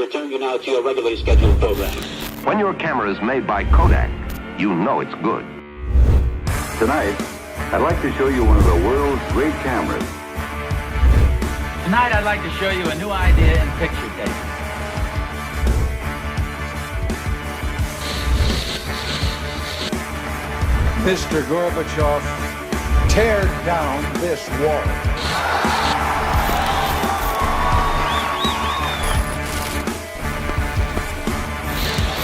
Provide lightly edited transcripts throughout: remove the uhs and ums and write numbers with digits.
return you now to your regularly scheduled program. When your camera is made by Kodak, you know it's good. Tonight, I'd like to show you one of the world's great cameras. Tonight, I'd like to show you a new idea in picture taking. Mr. Gorbachev, tear down this wall.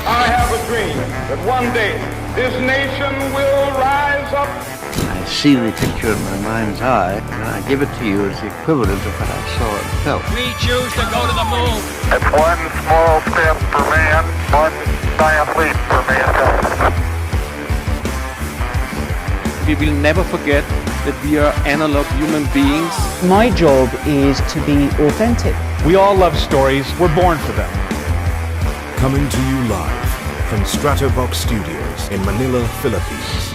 I have a dream that one day this nation will rise up. I see the picture in my mind's eye, and I give it to you as the equivalent of what I saw and felt. We choose to go to the moon. It's one small step for man, one giant leap for mankind. We will never forget that we are analog human beings. My job is to be authentic. We all love stories. We're born for them. Coming to you live from Stratobox Studios in Manila, Philippines.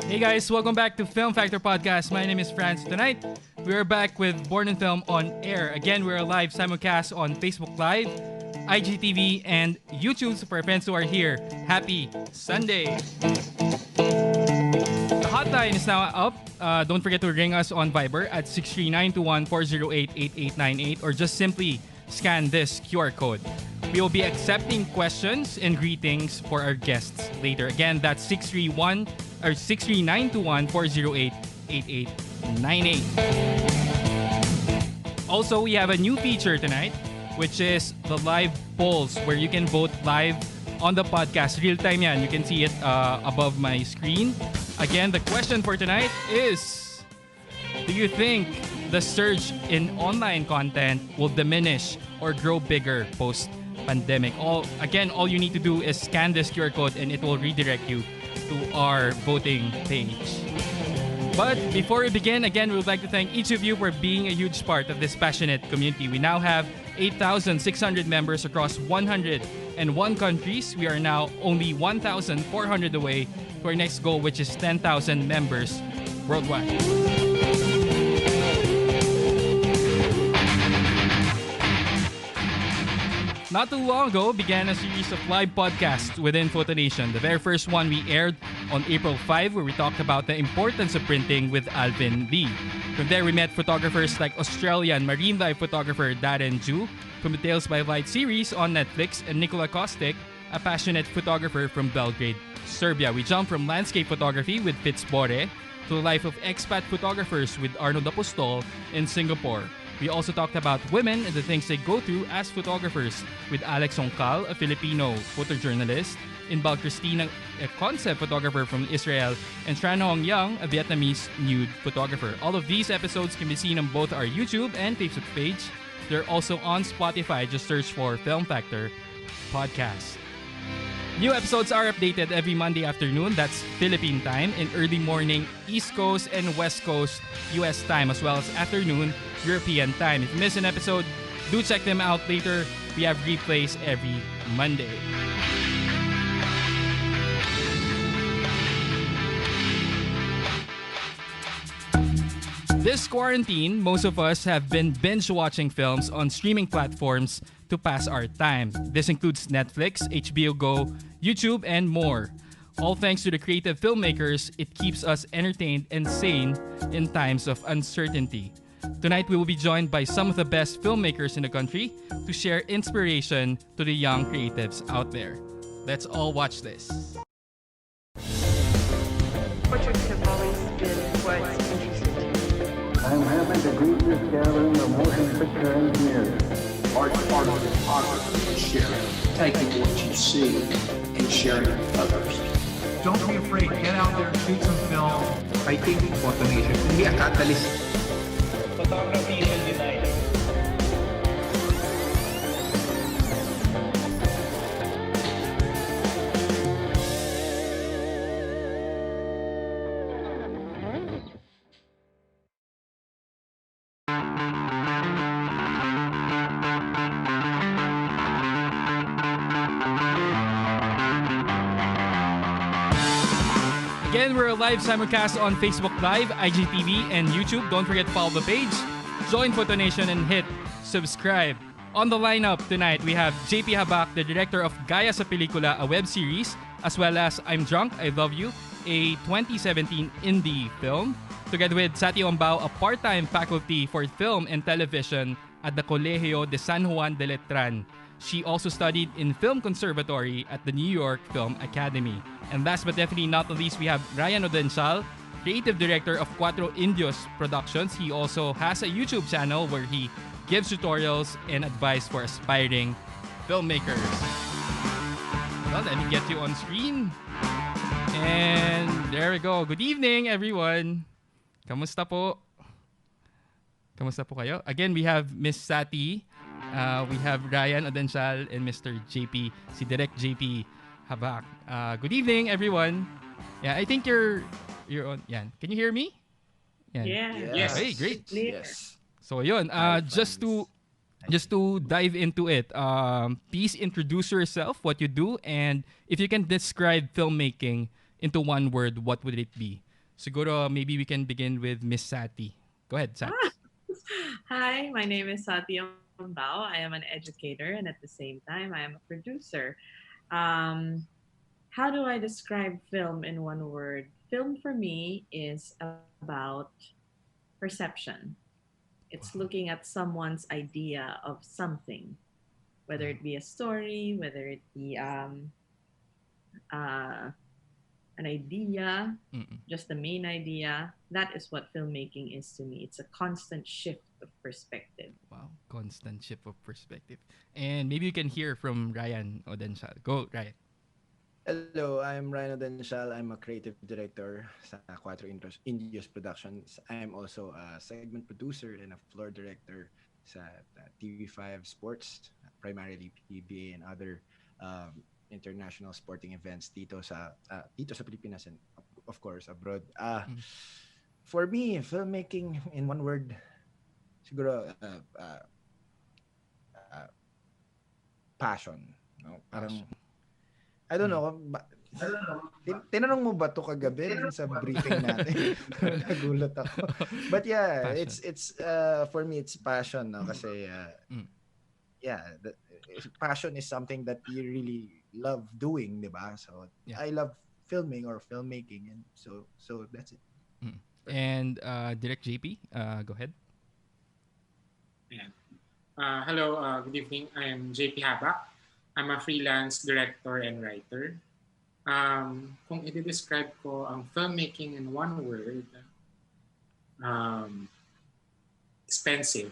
Hey guys, welcome back to Film Factor Podcast. My name is Franz. Tonight, we are back with Born in Film on air. Again, we're live simulcast on Facebook Live, IGTV, and YouTube. So for our friends who are here, happy Sunday. The hotline is now up. Don't forget to ring us on Viber at 639-408-8898 or just simply scan this QR code. We will be accepting questions and greetings for our guests later. Again, that's 639-408-8898. Also, we have a new feature tonight, which is the live polls where you can vote live on the podcast. Real time yan. You can see it above my screen. Again, the question for tonight is, do you think the surge in online content will diminish or grow bigger post-pandemic? All you need to do is scan this QR code and it will redirect you to our voting page. But before we begin, again, we would like to thank each of you for being a huge part of this passionate community. We now have 8,600 members across 101 countries. We are now only 1,400 away to our next goal, which is 10,000 members worldwide. Not too long ago, began a series of live podcasts within Photo Nation. The very first one we aired on April 5, where we talked about the importance of printing with Alvin Lee. From there, we met photographers like Australian marine life photographer Darren Ju from the Tales by Light series on Netflix, and Nikola Kostic, a passionate photographer from Belgrade, Serbia. We jumped from landscape photography with Fitz Bore to the life of expat photographers with Arnold Apostol in Singapore. We also talked about women and the things they go through as photographers with Alex Oncal, a Filipino photojournalist, Inbal Christina, a concept photographer from Israel, and Tran Hong Young, a Vietnamese nude photographer. All of these episodes can be seen on both our YouTube and Facebook page. They're also on Spotify. Just search for Film Factor Podcast. New episodes are updated every Monday afternoon, that's Philippine time, in early morning East Coast and West Coast US time, as well as afternoon European time. If you miss an episode, do check them out later. We have replays every Monday. This quarantine, most of us have been binge-watching films on streaming platforms to pass our time. This includes Netflix, HBO Go, YouTube, and more. All thanks to the creative filmmakers, it keeps us entertained and sane in times of uncertainty. Tonight, we will be joined by some of the best filmmakers in the country to share inspiration to the young creatives out there. Let's all watch this. Portraits have always been what's interested me. I'm happy to greet this gathering of motion picture engineers. Part of photography is sharing, taking what you see and sharing it with others. Don't be afraid. Get out there, shoot some film. I think Photo Nation can be a catalyst. Photography is undeniable. Again, we're a live simulcast on Facebook Live, IGTV, and YouTube. Don't forget to follow the page, join Photonation, and hit subscribe. On the lineup tonight, we have JP Habac, the director of Gaya sa Pelikula, a web series, as well as I'm Drunk, I Love You, a 2017 indie film, together with Satti Ombao, a part-time faculty for film and television at the Colegio de San Juan de Letran. She also studied in Film Conservatory at the New York Film Academy. And last but definitely not the least, we have Ryan Audencial, creative director of Cuatro Indios Productions. He also has a YouTube channel where he gives tutorials and advice for aspiring filmmakers. Well, let me get you on screen. And there we go. Good evening, everyone. Kamusta po? Kamusta po kayo? Again, we have Miss Satti. We have Ryan Audencial and Mr. JP, si Direct JP Habac. Good evening, everyone. Yeah, I think you're on. Yan. Can you hear me? Yan. Yeah. Yes. Hey, great. Yes. So yun, just to dive into it, please introduce yourself, what you do, and if you can describe filmmaking into one word, what would it be? Siguro maybe we can begin with Miss Satti. Go ahead, Satti. Hi, my name is Satti Ombao. I am an educator and at the same time I am a producer. How do I describe film in one word? Film for me is about perception. It's looking at someone's idea of something, whether it be a story, whether it be an idea, just the main idea. That is what filmmaking is to me. It's a constant shift of perspective. Wow, constant shift of perspective. And maybe you can hear from Ryan Audencial. Go, Ryan. Hello, I'm Ryan Audencial. I'm a creative director sa Cuatro Indios Productions. I'm also a segment producer and a floor director sa TV5 Sports, primarily PBA and other international sporting events dito sa Pilipinas and of course abroad. For me, filmmaking in one word, siguro passion. No? Parang I don't know. Tinanong mo ba to kagabi sa briefing natin? Nagulat ako. But yeah, passion. it's for me it's passion, no? Kasi passion is something that you really love doing, 'di ba? So I love filming or filmmaking, and so that's it. And Direct JP, go ahead. Yeah. Hello, good evening. I am JP Habac. I'm a freelance director and writer. Kung i-describe ko ang filmmaking in one word, expensive.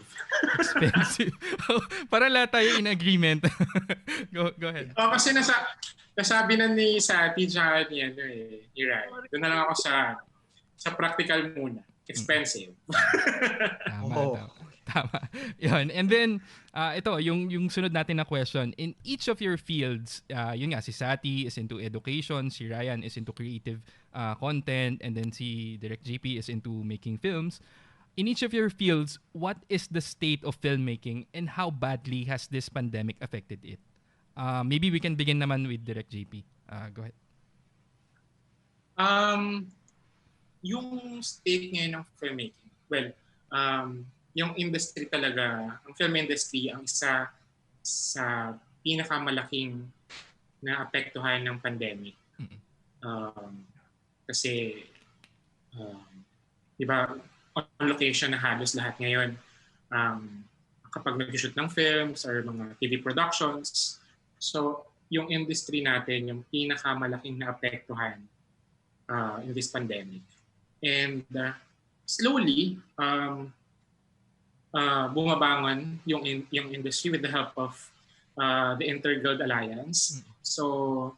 Expensive. Para lahat tayo in agreement. Go ahead. Kasi nasabi na ni Satti tsaka ni Ryan. Doon na lang ako sa practical muna. Expensive. Tama. Yun. And then, ito, yung sunod natin na question. In each of your fields, yun nga, si Satti is into education, si Ryan is into creative content, and then si Direct JP is into making films. In each of your fields, what is the state of filmmaking and how badly has this pandemic affected it? Maybe we can begin naman with Direct JP. Go ahead. Yung state ngayon ng filmmaking, well, yung industry talaga, ang film industry, ang isa sa pinakamalaking naapektuhan ng pandemic. Kasi, di ba, on location na halos lahat ngayon. Kapag nag-shoot ng films or mga TV productions, so yung industry natin, yung pinakamalaking naapektuhan in this pandemic. And slowly, bumabangon yung industry with the help of the Interguild Alliance. So,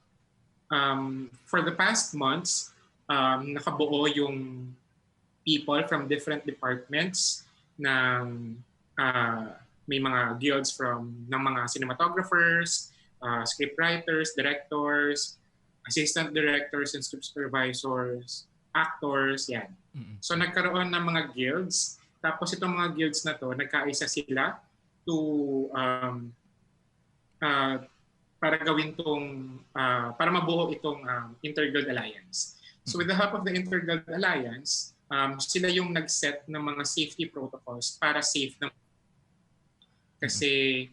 for the past months, nakabuo yung people from different departments ng may mga guilds ng mga cinematographers, scriptwriters, directors, assistant directors and script supervisors, actors, yan. So nagkaroon ng mga guilds. Tapos itong mga guilds na to, nagkaisa sila to para gawin para mabuo itong Interguild Alliance. So with the help of the Interguild Alliance, sila yung nag-set ng mga safety protocols para safe na. Kasi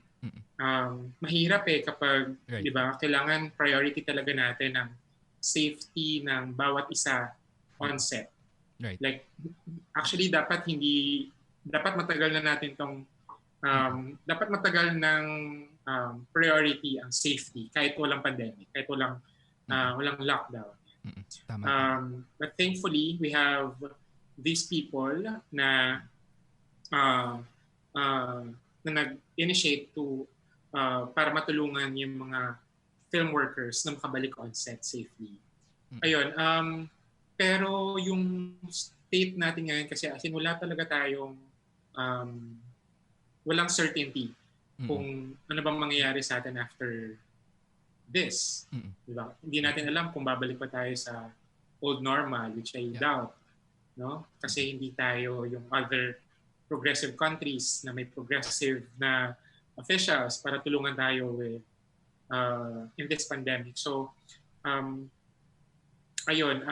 mahirap kapag, di ba, kailangan priority talaga natin ang safety ng bawat isa on set. Right. Like, actually, dapat matagal na natin tong, dapat matagal ng priority ang safety kahit walang pandemic, kahit walang lockdown. But thankfully, we have these people na nag-initiate to para matulungan yung mga film workers na makabalik on set safely. Ayun, pero yung state natin ngayon kasi wala talaga tayong walang certainty kung ano bang mangyayari sa atin after this. Diba? Hindi natin alam kung babalik pa tayo sa old normal, which I doubt. No? Kasi hindi tayo yung other progressive countries na may progressive na officials para tulungan tayo with in this pandemic. So, ayun,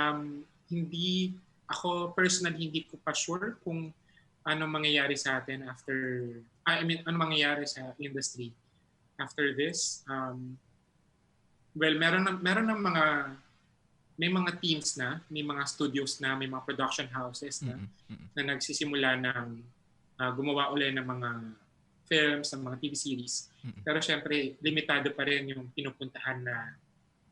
hindi ako personally hindi ko pa sure kung ano mangyayari sa atin after, ano mangyayari sa industry after this. Well, may mga teams na, may mga studios na, may mga production houses na nagsisimula ng gumawa ulit ng mga films, ng mga TV series. Pero syempre, limitado pa rin yung pinupuntahan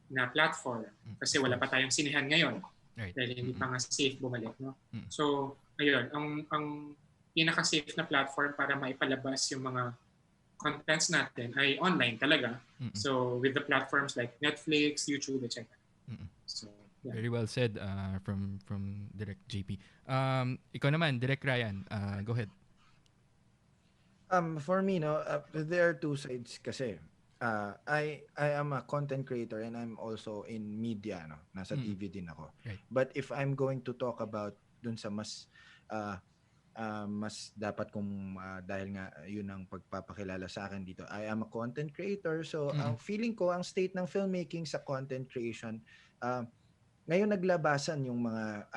na platform kasi wala pa tayong sinihan ngayon. Right. Dahil hindi pa nga safe bumalik. No? So, ayun, ang pinaka-safe na platform para maipalabas yung mga contents natin ay online talaga. So, with the platforms like Netflix, YouTube, etc. So, yeah. Very well said from Direct JP. Ikaw naman, Direct Ryan, go ahead. For me, there are two sides kasi. I am a content creator and I'm also in media, nasa TV din ako. Right. But if I'm going to talk about dun sa mas dapat kong dahil nga yun ang pagpapakilala sa akin dito. I am a content creator, so ang feeling ko ang state ng filmmaking sa content creation, ngayon naglabasan yung mga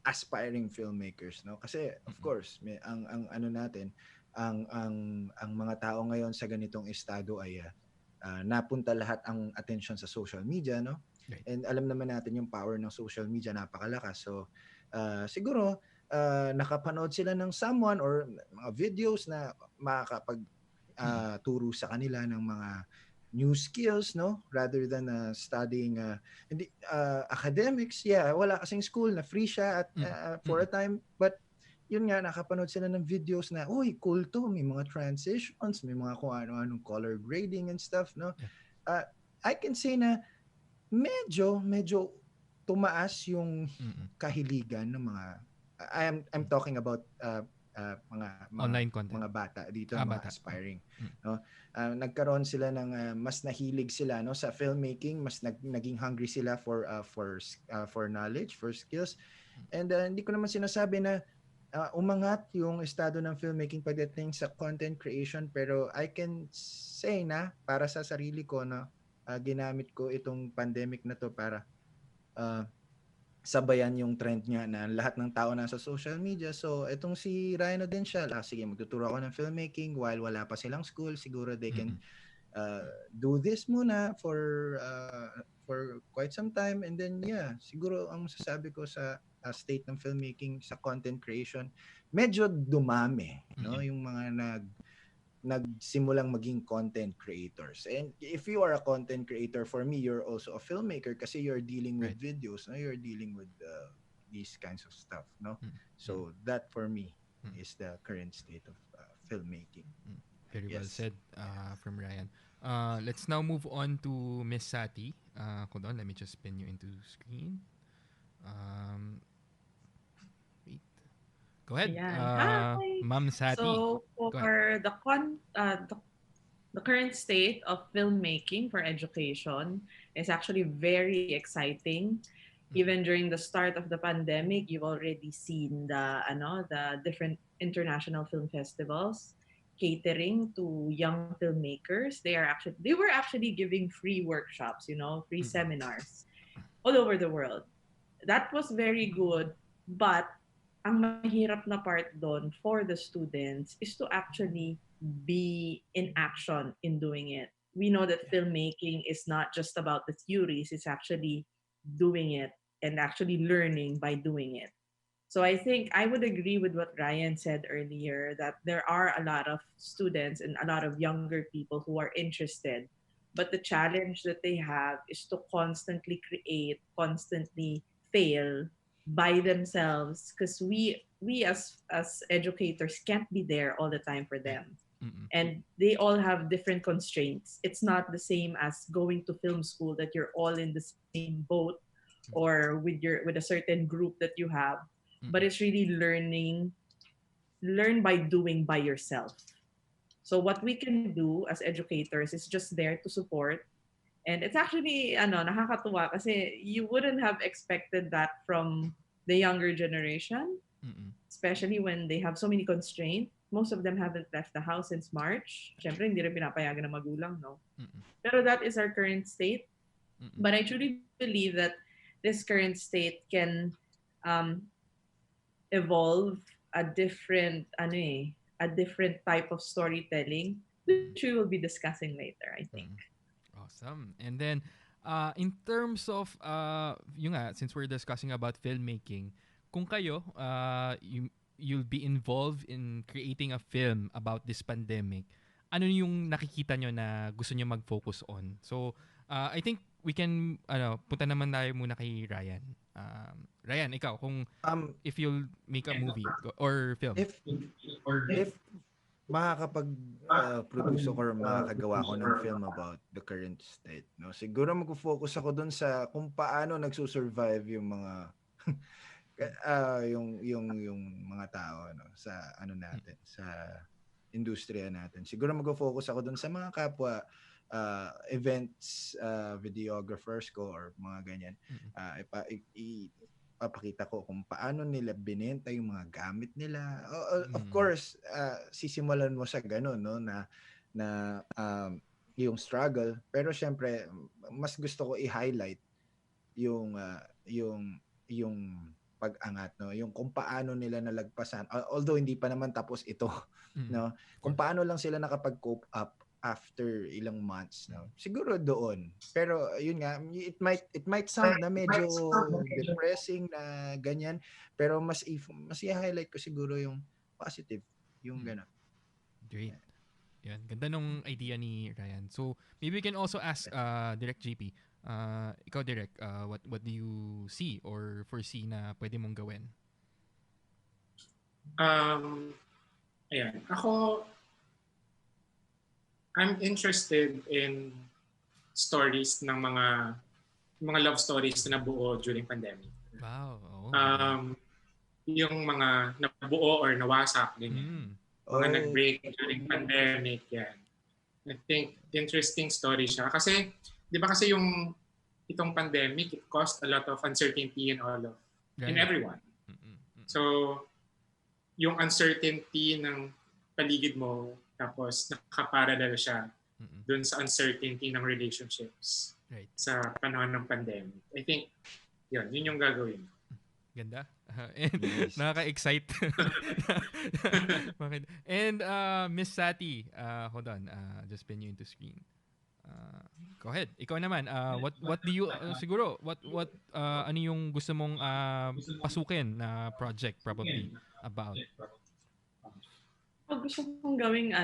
aspiring filmmakers, no? Kasi of course, ang ano natin, ang mga tao ngayon sa ganitong estado ay napunta lahat ang attention sa social media, no? Right. And alam naman natin yung power ng social media, napakalakas. So siguro nakapanood sila ng someone or mga videos na makakapag turo sa kanila ng mga new skills, no? Rather than studying academics. Yeah, wala kasing school na free siya at for a time, but yun nga, nakapanood sila ng videos na, uy, cool to, may mga transitions, may mga kung ano-anong color grading and stuff, no? I can say na medyo tumaas yung kahiligan ng mga, I'm talking about mga online content, mga bata dito, mga aspiring, no? Nagkaroon sila ng mas nahilig sila, no, sa filmmaking, mas naging hungry sila for knowledge, for skills. And hindi ko naman sinasabi na umangat yung estado ng filmmaking pagdating sa content creation, pero I can say na para sa sarili ko na ginamit ko itong pandemic na to para sabayan yung trend nga na lahat ng tao nasa social media. So itong si Ryan Audencial, sige, magtuturo ako ng filmmaking while wala pa silang school. Siguro they can do this muna for quite some time, and then siguro ang masasabi ko sa state ng filmmaking sa content creation, medyo dumami, no, yung mga nagsimulang maging content creators. And if you are a content creator, for me, you're also a filmmaker kasi you're dealing with videos, no? You're dealing with these kinds of stuff, no? So that for me is the current state of filmmaking. Very well said from Ryan. Let's now move on to Miss Satti. Hold on, let me just spin you into screen. Wait. Go ahead, Ma'am Satti. So for the current state of filmmaking for education is actually very exciting. Even during the start of the pandemic, you've already seen the different international film festivals catering to young filmmakers. They were actually giving free workshops, free seminars all over the world. that was very good, but ang mahirap na part doon for the students is to actually be in action in doing it. We know that filmmaking is not just about the theories, it's actually doing it and actually learning by doing it. So I think I would agree with what Ryan said earlier, that there are a lot of students and a lot of younger people who are interested. But the challenge that they have is to constantly create, constantly fail by themselves, because we as educators can't be there all the time for them. And they all have different constraints. It's not the same as going to film school that you're all in the same boat or with a certain group that you have, but it's really learn by doing by yourself. So what we can do as educators is just there to support. And it's actually nakakatuwa kasi you wouldn't have expected that from the younger generation, especially when they have so many constraints. Most of them haven't left the house since March. Siyempre, hindi rin pinapayagan ng magulang, no? Pero that is our current state. But I truly believe that this current state can evolve a different type of storytelling, which we will be discussing later, I think. Awesome. And then, in terms of, since we're discussing about filmmaking, kung kayo, you'll be involved in creating a film about this pandemic, ano yung nakikita nyo na gusto nyo mag-focus on? So, I think we can, punta naman tayo muna kay Ryan. Ryan, ikaw, kung if you'll make a movie or film. If makakapag-produce or makakagawa ko ng film about the current state, no? Siguro mag-focus ako dun sa kung paano nagsusurvive yung mga yung mga tao, no, sa natin, sa industriya natin. Siguro mag-focus ako dun sa mga kapwa events videographers ko or mga ganyan. Ipapakita ko kung paano nila binenta yung mga gamit nila. Of course, sisimulan mo sa ganun, no, na yung struggle, pero syempre mas gusto ko i-highlight yung pag-angat, no, yung kung paano nila nalagpasan, although hindi pa naman tapos ito, no, kung paano lang sila nakapag-cope up after ilang months, no? Siguro doon. Pero yun nga, it might sound na medyo depressing na ganyan, pero mas i-highlight ko siguro yung positive, yung gano'n. Great. Yan, ganda nung idea ni Ryan. So, maybe we can also ask Direct JP. Ikaw, Direct, what do you see or foresee na pwede mong gawin? Ayan. Ako, I'm interested in stories ng mga love stories na nabuo during pandemic. Wow. Yung mga nabuo or nawasak, ganyan. Mga nag-break during pandemic, yan. I think interesting story siya. Kasi, di ba kasi itong pandemic, it caused a lot of uncertainty in everyone. So, yung uncertainty ng paligid mo, tapos nakaparallel siya dun sa uncertainty ng relationships sa panahon ng pandemic. I think, yun yung gagawin. Ganda. And nakaka-excite. And Miss Satti, hold on, just pin you into screen. Go ahead. Ikaw naman, what do you siguro what ano yung gusto mong pasukin na project probably about? Gusto kong gawing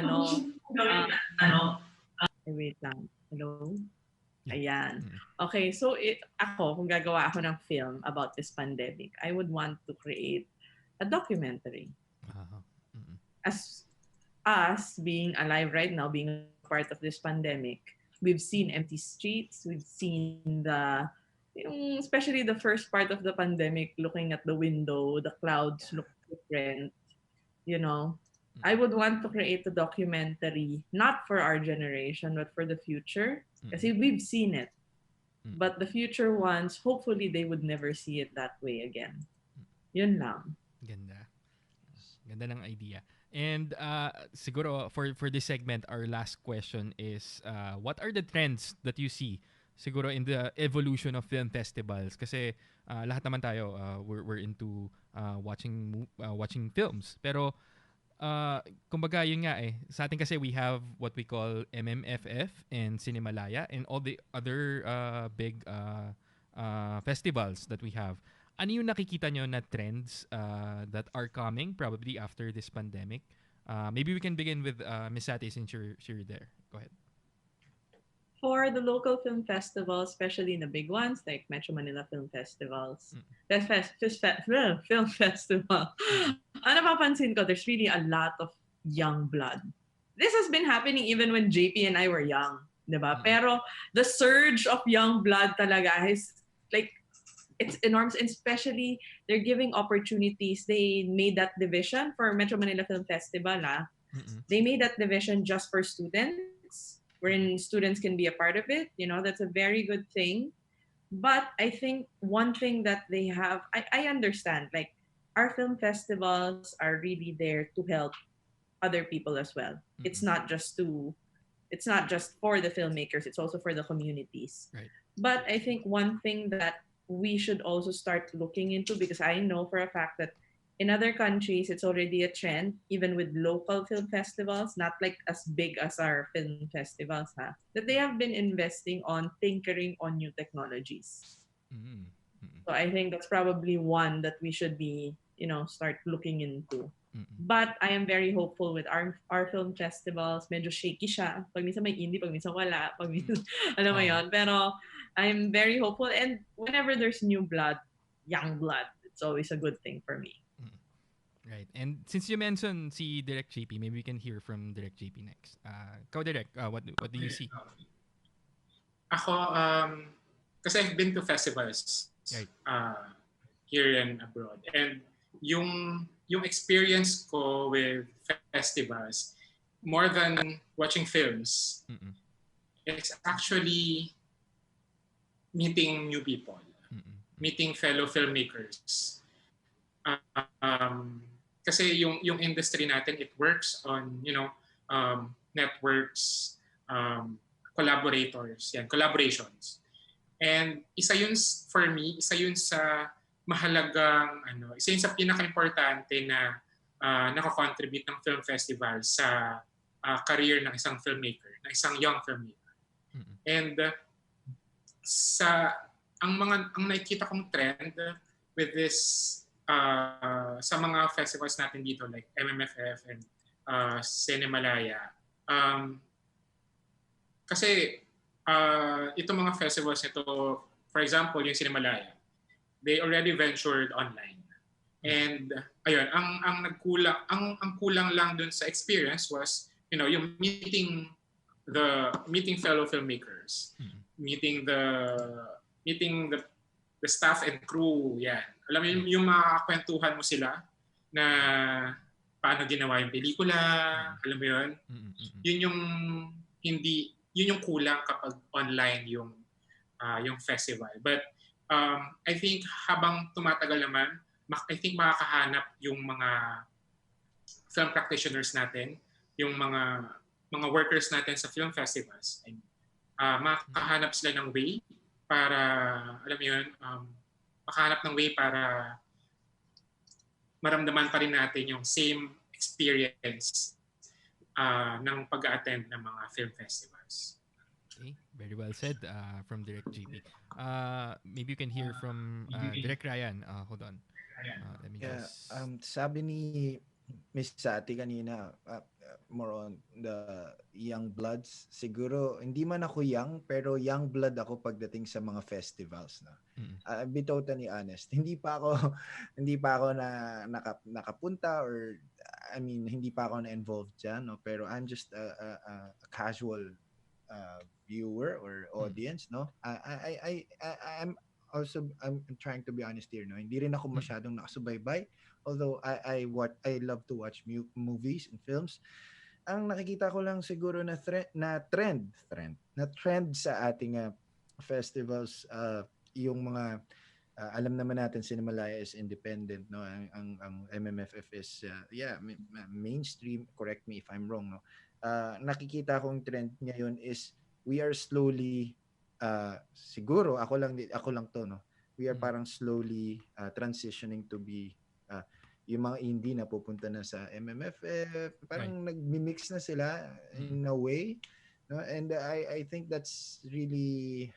wait lang. Hello? Ayan. Okay, so kung gagawa ako ng film about this pandemic, I would want to create a documentary. As us being alive right now, being part of this pandemic, we've seen empty streets, we've seen especially the first part of the pandemic, looking at the window, the clouds look different, you know. I would want to create a documentary, not for our generation, but for the future. Kasi we've seen it. But the future ones, hopefully they would never see it that way again. Yun lang. Ganda. Ganda ng idea. And siguro for this segment, our last question is, what are the trends that you see siguro in the evolution of film festivals? Kasi lahat naman tayo we're into watching films. Pero kumbaga yun nga sa atin kasi we have what we call MMFF and Cinemalaya and all the other big festivals that we have. Ano yung nakikita nyo na trends that are coming probably after this pandemic? Maybe we can begin with Miss Satti since you're there. Go ahead. For the local film festivals, especially in the big ones like Metro Manila Film Festivals, Film Festival, ano napapansin ko, there's really a lot of young blood. This has been happening even when JP and I were young, diba? Pero the surge of young blood talaga is like, it's enormous, and especially they're giving opportunities. They made that division for Metro Manila Film Festival. They made that division just for students, wherein students can be a part of it. That's a very good thing. But I think one thing that they have, I understand, like our film festivals are really there to help other people as well. It's not just for the filmmakers, it's also for the communities. Right. But I think one thing that we should also start looking into, because I know for a fact that in other countries, it's already a trend, even with local film festivals, not like as big as our film festivals, that they have been investing on tinkering on new technologies. So I think that's probably one that we should be, start looking into. But I am very hopeful with our film festivals. Medyo shaky siya. Pag minsan may indie, pag minsan wala. Pag minsan, alam mo yun. Pero I'm very hopeful. And whenever there's new blood, young blood, it's always a good thing for me. Right. And since you mentioned si Direct JP, maybe we can hear from Direct JP next. Go Direct, what do you see? Ako, kasi I've been to festivals here and abroad. And yung experience ko with festivals, more than watching films, it's actually meeting new people, meeting fellow filmmakers. Kasi yung industry natin, it works on networks, collaborations. And isa yun for me, isa yun sa pinaka-importante na nakakontribute ng film festival sa career ng isang filmmaker, ng isang young filmmaker. And ang nakikita kong trend with this sa mga festivals natin dito like MMFF and Cinemalaya, kasi itong mga festivals nito, for example, yung Cinemalaya, they already ventured online. And ayun, ang kulang lang dun sa experience was, yung meeting fellow filmmakers, meeting the staff and crew, yan. Alam mo yung makakwentuhan mo sila na paano ginawa yung pelikula, alam mo yun? Yun yung kulang kapag online yung festival. But I think habang tumatagal naman, I think makakahanap yung mga film practitioners natin, yung mga workers natin sa film festivals. Makakahanap sila ng way para, alam mo yun, makahanap ng way para maramdaman pa rin natin yung same experience ng pag-attend ng mga film festivals. Okay, very well said from Direct JP. Maybe you can hear from Direct Ryan. Hold on. Let me just... sabi ni Miss Satti kanina, more on the young bloods. Siguro, hindi man ako young, pero young blood ako pagdating sa mga festivals. No? I'll be totally honest. Hindi pa ako nakapunta or, I mean, hindi pa ako na-involved dyan. No? Pero I'm just a casual viewer or audience. No? I'm trying to be honest here. No? Hindi rin ako masyadong nakasubaybay. Although I love to watch movies and films, ang nakikita ko lang siguro na trend sa ating festivals, yung mga alam naman natin Cinemalaya is independent, no? Ang MMFF is mainstream. Correct me if I'm wrong, no? Nakikita kong trend ngayon is we are slowly siguro ako lang to, no? we are parang slowly transitioning to be yung mga indie na pupunta na sa MMFF, parang nagmi-mix na sila in a way, no? And I think that's really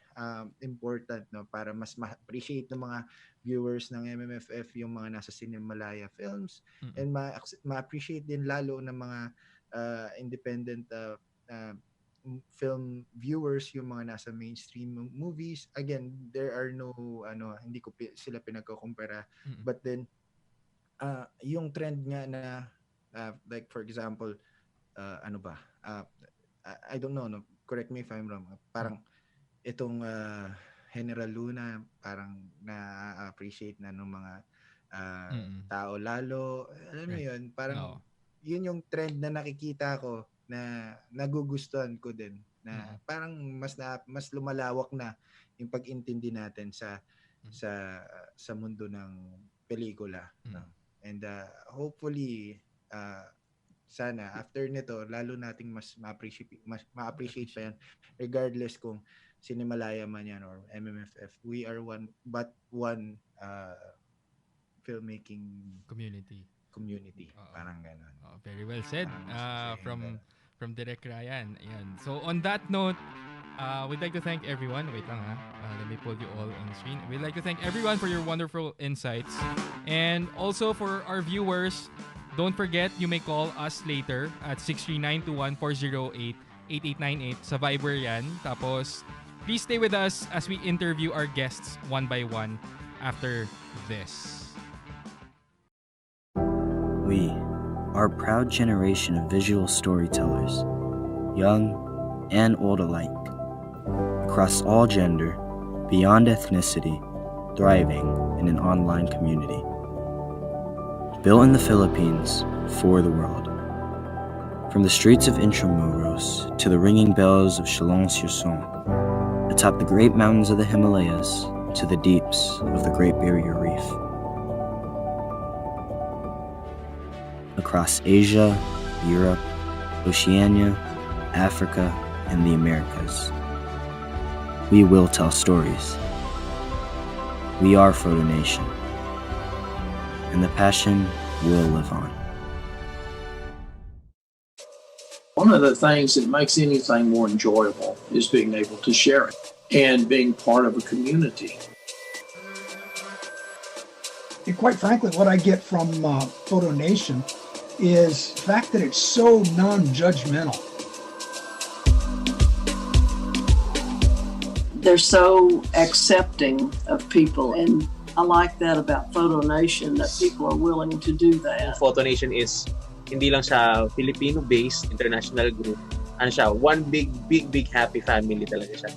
important, no, para mas ma-appreciate ng mga viewers ng MMFF yung mga nasa Cinemalaya films, and ma-appreciate din lalo ng mga independent film viewers yung mga nasa mainstream movies. Again, there are no hindi ko sila pinagkukumpara, but then yung trend nga na like for example I don't know, no, correct me if I'm wrong, parang itong General Luna parang na-appreciate na ng mga tao lalo, alam mo yun, parang yun yung trend na nakikita ko na nagugustuhan ko din, na parang mas lumalawak na yung pag-intindi natin sa mundo ng pelikula, no? And hopefully sana after nito lalo nating mas ma-appreciate pa yan, regardless kung Cinemalaya man yan or MMFF. We are one filmmaking community. Parang ganon. Very well said from Direk Ryan. Ayan. So on that note, we'd like to thank everyone. Wait lang ha. Let me pull you all on the screen. We'd like to thank everyone for your wonderful insights. And also for our viewers, don't forget you may call us later at 639-21408-8898 sa Viber yan. Tapos please stay with us as we interview our guests one by one after this. We are a proud generation of visual storytellers, young and old alike, across all gender, beyond ethnicity, thriving in an online community. Built in the Philippines for the world. From the streets of Intramuros to the ringing bells of Chalon-sur-Saône, atop the great mountains of the Himalayas to the deeps of the Great Barrier Reef. Across Asia, Europe, Oceania, Africa, and the Americas, we will tell stories. We are Photo Nation, and the passion will live on. One of the things that makes anything more enjoyable is being able to share it and being part of a community. And quite frankly, what I get from Photo Nation is the fact that it's so non-judgmental. They're so accepting of people, and I like that about Photo Nation, that people are willing to do that. Photo Nation is hindi lang siya Filipino-based international group. Ano siya, one big happy family talaga siya.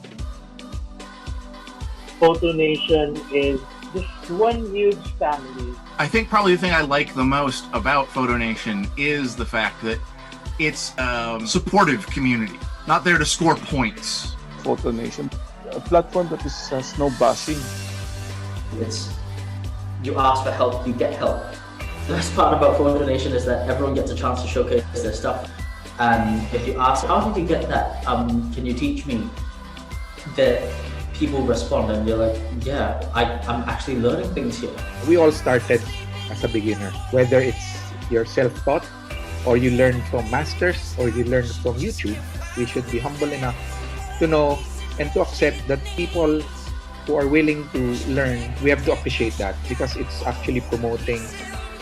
Photo Nation is just one huge family. I think probably the thing I like the most about Photo Nation is the fact that it's a supportive community, not there to score points. Photo Nation, a platform that has no bashing. It's you ask for help, you get help. The best part about Photo Nation is that everyone gets a chance to showcase their stuff. And if you ask, how did you get that? Can you teach me? The people respond and you're like, yeah, I'm actually learning things here. We all started as a beginner, whether it's your self-taught or you learn from masters or you learn from YouTube. We should be humble enough to know and to accept that people who are willing to learn, we have to appreciate that because it's actually promoting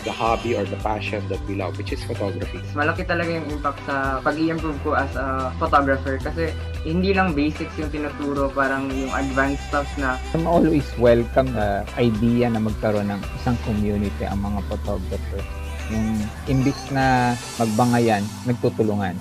the hobby or the passion that we love, which is photography. Malaki talaga yung impact sa pag-i-improve ko as a photographer kasi hindi lang basics yung tinuturo, parang yung advanced stuff na. I'm always welcome na idea na magkaroon ng isang community ang mga photographer. Yung imbis na magbangayan, nagtutulungan.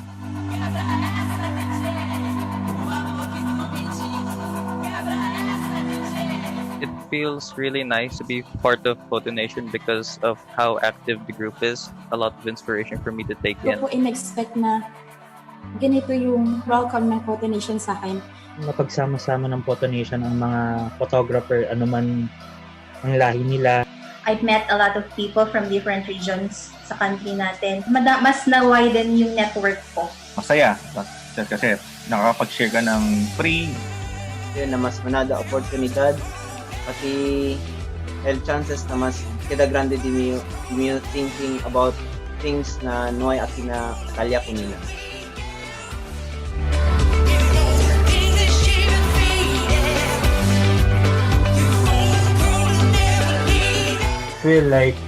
It feels really nice to be part of Photo Nation because of how active the group is. A lot of inspiration for me to take in. Hindi ko in-expect na ganito yung welcome ng Photo Nation sa akin. Mapagsama-sama ng Photo Nation ang mga photographer, anuman ang lahi nila. I've met a lot of people from different regions sa country natin. Mas na-widen yung network ko. Masaya kasi nakakapag-share ka ng free. Yun na mas manada oportunidad Kasi chances na mas kita grande di mo thinking about things na noy at na kalya ko nila. Feel like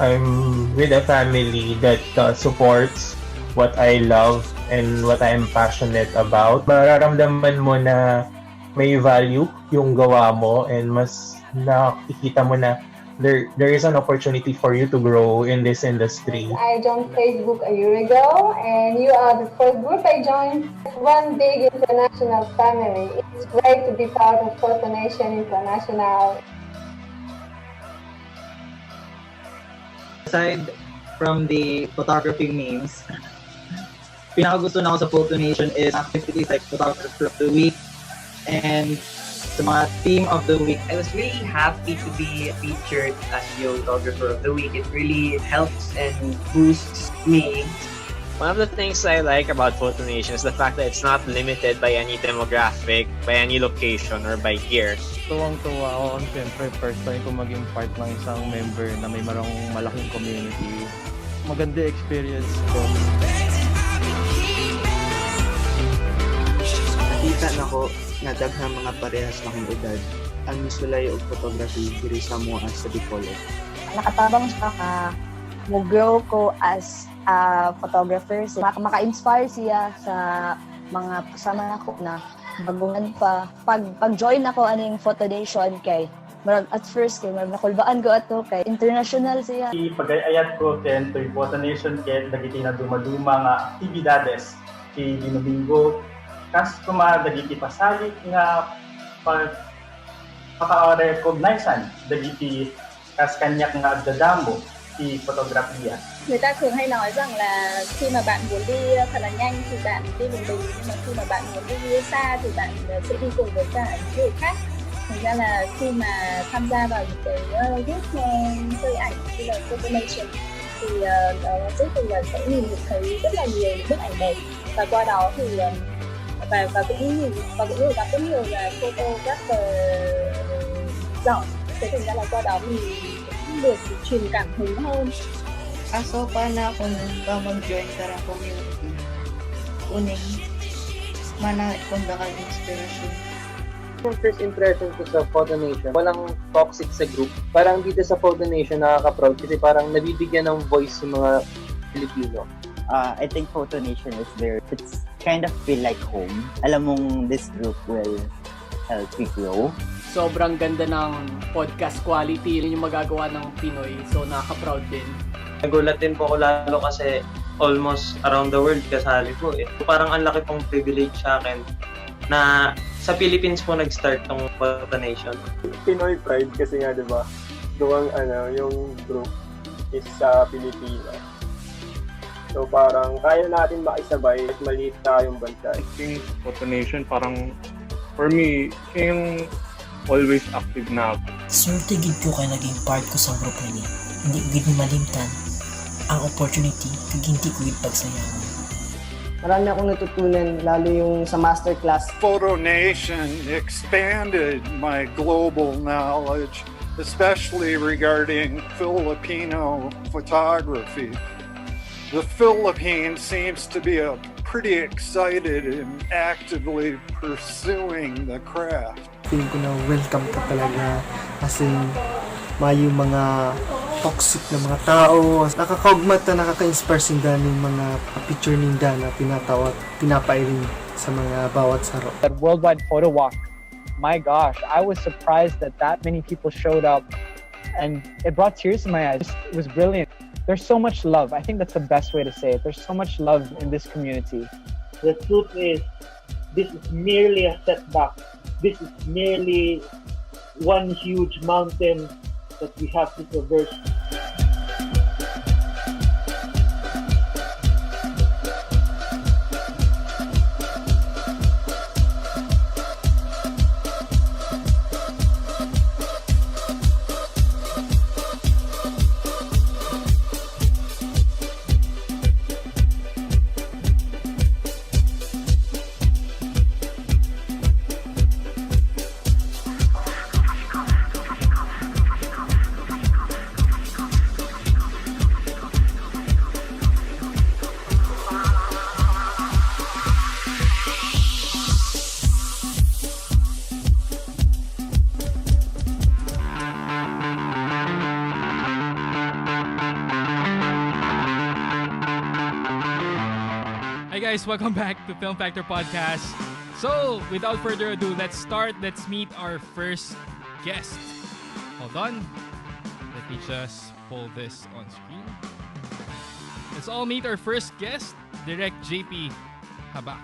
I'm with a family that supports what I love and what I am passionate about. Mararamdaman mo na may value yung gawa mo and mas nakikita mo na there is an opportunity for you to grow in this industry. I joined Facebook a year ago, and you are the first group I joined. It's one big international family. It's great to be part of Photo Nation International. Aside from the photography memes, pinakagusto na ako sa Photo Nation is activities like Photographer of the Week and sa mga Theme of the Week. I was really happy to be featured as the Photographer of the Week. It really helps and boosts me. One of the things I like about Photo Nation is the fact that it's not limited by any demographic, by any location, or by year. Tuwang-tuwa ako kasi siyempre first time ko maging part ng isang member na may malaking community. Maganda experience ko. Nakita na ko na daghang mga parehas na kong edad ang misulay og photography diri sa mo as sa Bacolod. Nakatabang siya ka mo-grow ko as a photographer. So, maka-inspire siya sa mga kasama ko na bagungan pa. Pag-join ako aning Photo Nation kay at first kay nakulbaan ko ato kay international siya. Pag-ayat ko ken to Photo Nation ken dagiti na dumaduma nga aktibidades kay Domingo kas kuma dagiti pasalit nga paka-recognizean dagiti kas kanyak nga agdadamo si fotografiya. Người ta thường hay nói rằng là khi mà bạn muốn đi thật là nhanh thì bạn đi một mình, nhưng mà khi mà bạn muốn đi xa thì bạn sẽ đi cùng với cả những người khác. Thành ra là khi mà tham gia vào những cái group chơi ảnh như là Photo Nation thì nó giúp mình là sẽ nhìn được thấy rất là nhiều những bức ảnh đẹp, và qua đó thì và cũng người ta cũng nhiều là photographer giỏi, thế thành ra là qua đó mình cũng được truyền cảm hứng hơn. Aso pa na ako nung mag-join tara community. Uning mana kung bakal inspiration. Yung first impression ko sa Photo Nation, walang toxic sa group. Parang dito sa Photo Nation nakaka-proud kasi parang nabibigyan ng voice yung mga Pilipino. I think Photo Nation is there. It's kind of feel like home. Alam mong this group will help you grow. Sobrang ganda ng podcast quality. Yun yung magagawa ng Pinoy. So nakaka-proud din. Nagulat din po ako lalo kasi almost around the world kasali po. Parang ang laki pong privilege sa akin na sa Philippines po nag-start tong Photo Nation. Pinoy pride kasi nga 'di ba? Doang yung group is sa Pilipinas. So parang kaya natin makisabay at maliit tayong bansa. I think Photo Nation parang for me yung always active na ako. Swerte gid ko kay naging part ko sa group ni. Hindi gid malimtan ang opportunity kag hindi ko gid pagsayaw. Marami akong natutunan, lalo yung sa masterclass. Photo Nation expanded my global knowledge, especially regarding Filipino photography. The Philippines seems to be pretty excited and actively pursuing the craft. Feeling ko na welcome ka talaga kasi may mga toxic na mga tao. Nakakaugmat na nakaka-inspire sinda ng mga picture ninda na pinatawa, pinapairing sa mga bawat saro. That worldwide photo walk, my gosh, I was surprised that many people showed up and it brought tears to my eyes. It was brilliant. There's so much love. I think that's the best way to say it. There's so much love in this community. The truth is, this is merely a setback. This is merely one huge mountain that we have to traverse. Hi guys, welcome back to Film Factor Podcast. So, without further ado, let's meet our first guest. Hold on. Let me just pull this on screen. Let's all meet our first guest, Direct JP Habac.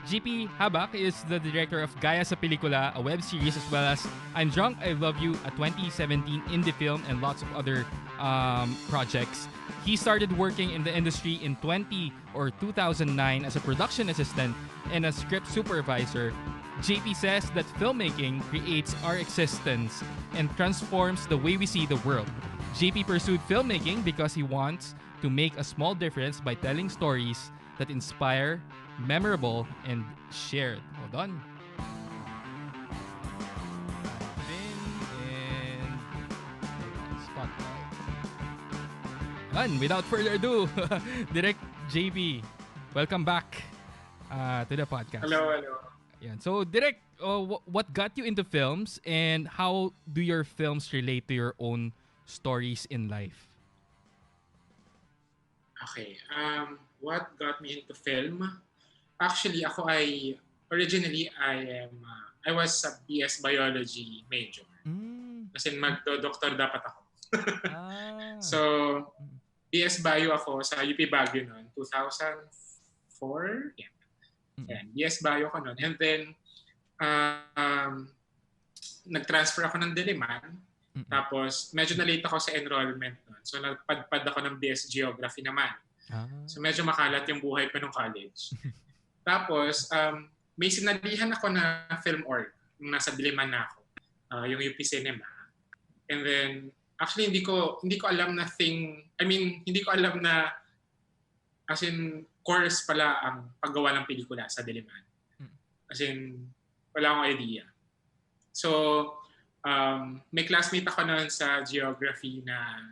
JP Habac is the director of Gaya sa Pelikula, a web series, as well as I'm Drunk, I Love You, a 2017 indie film, and lots of other projects. He started working in the industry in 2009 as a production assistant and a script supervisor. JP says that filmmaking creates our existence and transforms the way we see the world. JP pursued filmmaking because he wants to make a small difference by telling stories that inspire, memorable, and shared. Hold on. And spotlight. And without further ado, Direct JB, welcome back to the podcast. Hello. Yan. So, Direct, what got you into films, and how do your films relate to your own stories in life? Okay. What got me into film? Actually, originally I was a BS Biology major. Kasi magdo-doctor dapat ako. So, BS Bio ako sa UP Baguio noon, 2004. Yeah. Yan, BS Bio ko noon. And then, nag-transfer ako ng Diliman. Tapos, medyo na-late ako sa enrollment noon. So, nagpadpad ako ng BS Geography naman. So, medyo makalat yung buhay ko nung college. Tapos, may sinalihan ako na film org nung nasa Diliman na ako. Yung UP Cinema. And then, actually, hindi ko alam na hindi ko alam na as in, course pala ang paggawa ng pelikula sa Diliman. As in, wala akong idea. So, may classmate ako noon sa geography na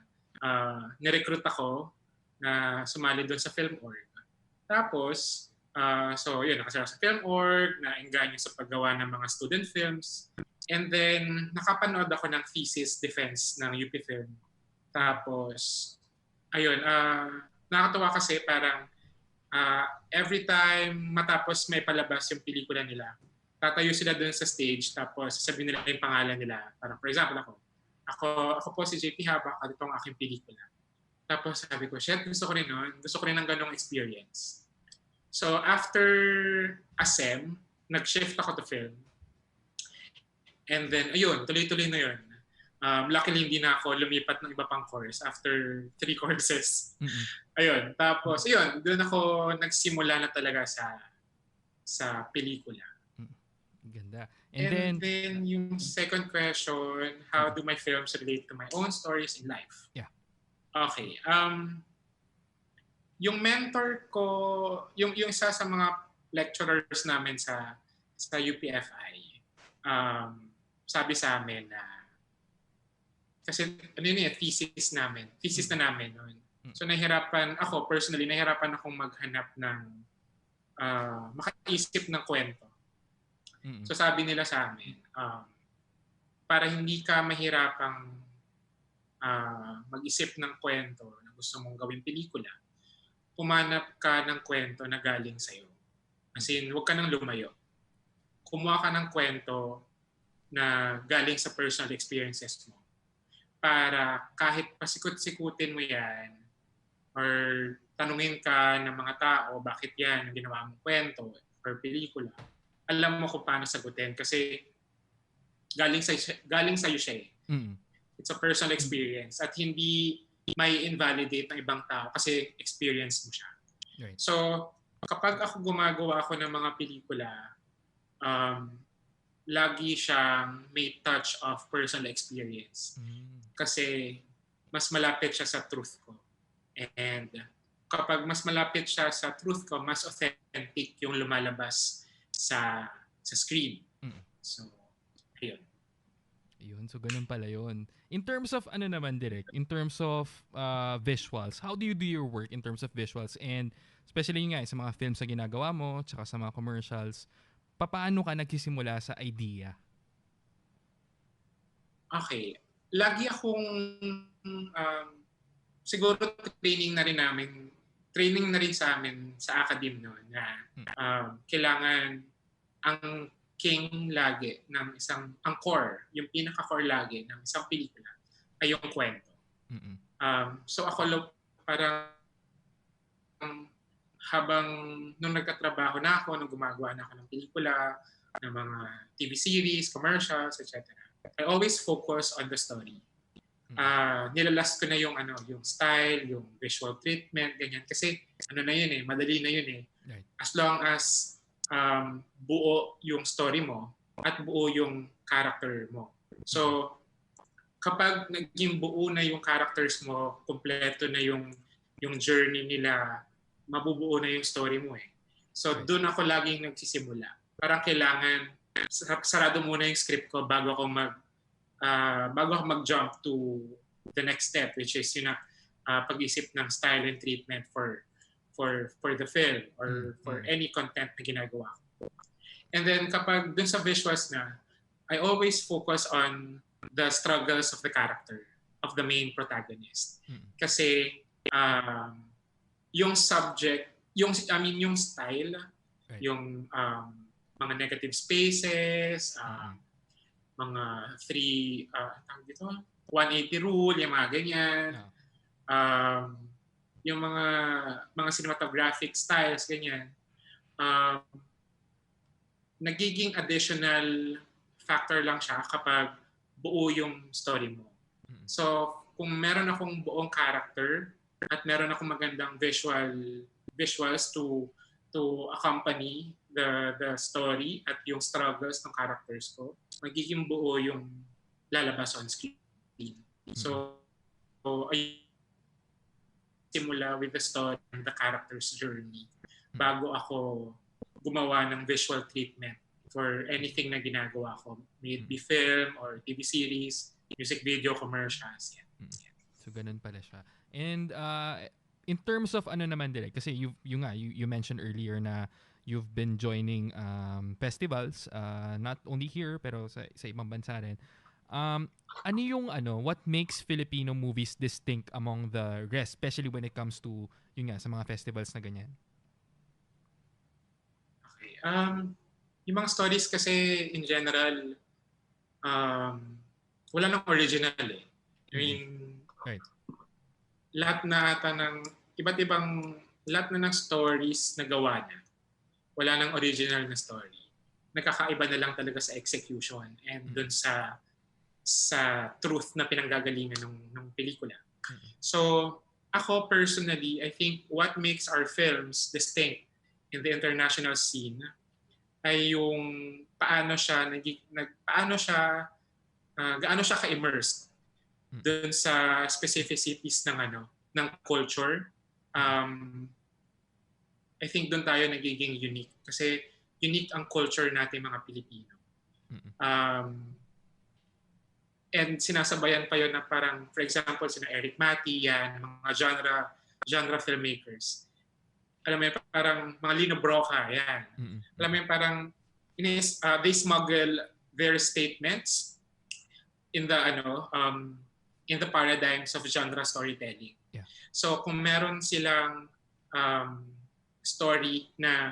nirecruit ako na sumali doon sa film org. Tapos, so yun, nakasama sa film org, na-engganyo sa paggawa ng mga student films. And then, nakapanood ako ng thesis defense ng UP Film. Tapos, ayun, nakakatawa kasi parang every time matapos may palabas yung pelikula nila, tatayo sila dun sa stage, tapos sasabihin nila yung pangalan nila. Parang, for example, ako po si JP Habac, at itong aking pelikula. Tapos sabi ko, shit, gusto ko rin nun. Gusto ko rin ng ganong experience. So after ASEM, nag-shift ako to film. And then, ayun, tuloy-tuloy na yun. Luckily, hindi na ako lumipat ng iba pang course after 3 courses. Ayun. Tapos, ayun, doon ako nagsimula na talaga sa pelikula. Ganda. And then yung second question, how do my films relate to my own stories in life? Yeah. Okay. Yung mentor ko, yung isa sa mga lecturers namin sa UPFI, sabi sa amin na, kasi ano yun thesis na namin noon. So personally, nahirapan akong maghanap ng, makaisip ng kwento. So sabi nila sa amin, para hindi ka mahirapang mag-isip ng kwento na gusto mong gawing pelikula, pumanap ka ng kwento na galing sa'yo. As in, huwag ka nang lumayo. Kumuha ka ng kwento na galing sa personal experiences mo. Para kahit pasikot-sikutin mo yan, or tanungin ka ng mga tao, bakit yan ang ginawa mong kwento or pelikula, alam mo kung paano sagutin kasi galing sa'yo siya eh. It's a personal experience at hindi may invalidate ng ibang tao kasi experience mo siya. Right. So, kapag ako gumagawa ako ng mga pelikula, lagi siyang may touch of personal experience. Kasi mas malapit siya sa truth ko. And kapag mas malapit siya sa truth ko, mas authentic yung lumalabas sa screen. So, ayun. Yun, so ganun pala yun. In terms of in terms of visuals, how do you do your work in terms of visuals? And especially nga sa mga films na ginagawa mo, tsaka sa mga commercials, paano ka nagsisimula sa idea? Okay. Lagi akong siguro training na rin sa amin sa academe noon na kailangan ang king lagi ng ang core, yung pinaka-core lagi ng isang pelikula ay yung kwento. So ako parang habang nung nagkatrabaho na ako, nung gumagawa na ako ng pelikula, ng mga TV series, commercials, etc. I always focus on the story. Nilalast ko na yung style, yung visual treatment, ganyan. Kasi na yun madali na yun Right. As long as buo yung story mo at buo yung character mo. So, kapag naging buo na yung characters mo, kompleto na yung journey nila, mabubuo na yung story mo So, doon ako laging nagsisimula. Parang kailangan sarado muna yung script ko bago ako mag-jump to the next step, which is pag-isip ng style and treatment for the film or for any content na ginagawa ko. And then kapag dun sa visuals na, I always focus on the struggles of the character, of the main protagonist. Kasi yung subject, yung style, right. Yung mga negative spaces, mga 180 rule, yung mga ganyan. Yung mga cinematographic styles, ganyan. Nagiging additional factor lang siya kapag buo yung story mo. So, kung meron akong buong character at meron akong magandang visuals to accompany the story at yung struggles ng characters ko, magiging buo yung lalabas on screen. So simula with the story and the character's journey bago ako gumawa ng visual treatment for anything na ginagawa ko. May it be film or TV series, music video, commercials. So ganun pala siya. And in terms of kasi you mentioned earlier na you've been joining festivals, not only here pero sa ibang bansa rin. What makes Filipino movies distinct among the rest, especially when it comes to sa mga festivals na ganyan? Okay. Yung mga stories kasi in general wala nang original I mean, right. Lahat na ata ng iba't ibang lahat na ng stories na gawa na wala nang original na story. Nagkakaiba na lang talaga sa execution and dun sa truth na pinanggagalingan ng pelikula. So, ako personally, I think what makes our films distinct in the international scene ay yung gaano siya ka-immersed dun sa specificities ng culture. I think doon tayo nagiging unique kasi unique ang culture natin mga Pilipino. And sinasabayan pa yun na parang, for example, sina Eric Mati, yan, mga genre filmmakers. Alam mo yun, parang mga Lino Broca, yan. Alam mo yun, parang they smuggle their statements in the paradigms of genre storytelling. Yeah. So kung meron silang story na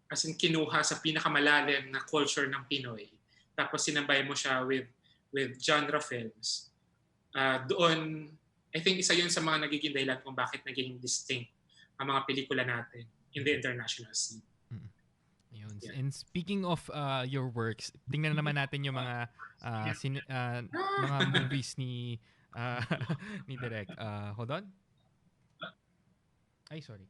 as in kinuha sa pinakamalalim na culture ng Pinoy, tapos sinabay mo siya with genre films, doon, I think isa yun sa mga nagiging dahilan kung bakit naging distinct ang mga pelikula natin in the international scene. Yeah. And speaking of your works, tingnan naman natin yung mga mga movies ni Direk. Hold on. Ay, sorry.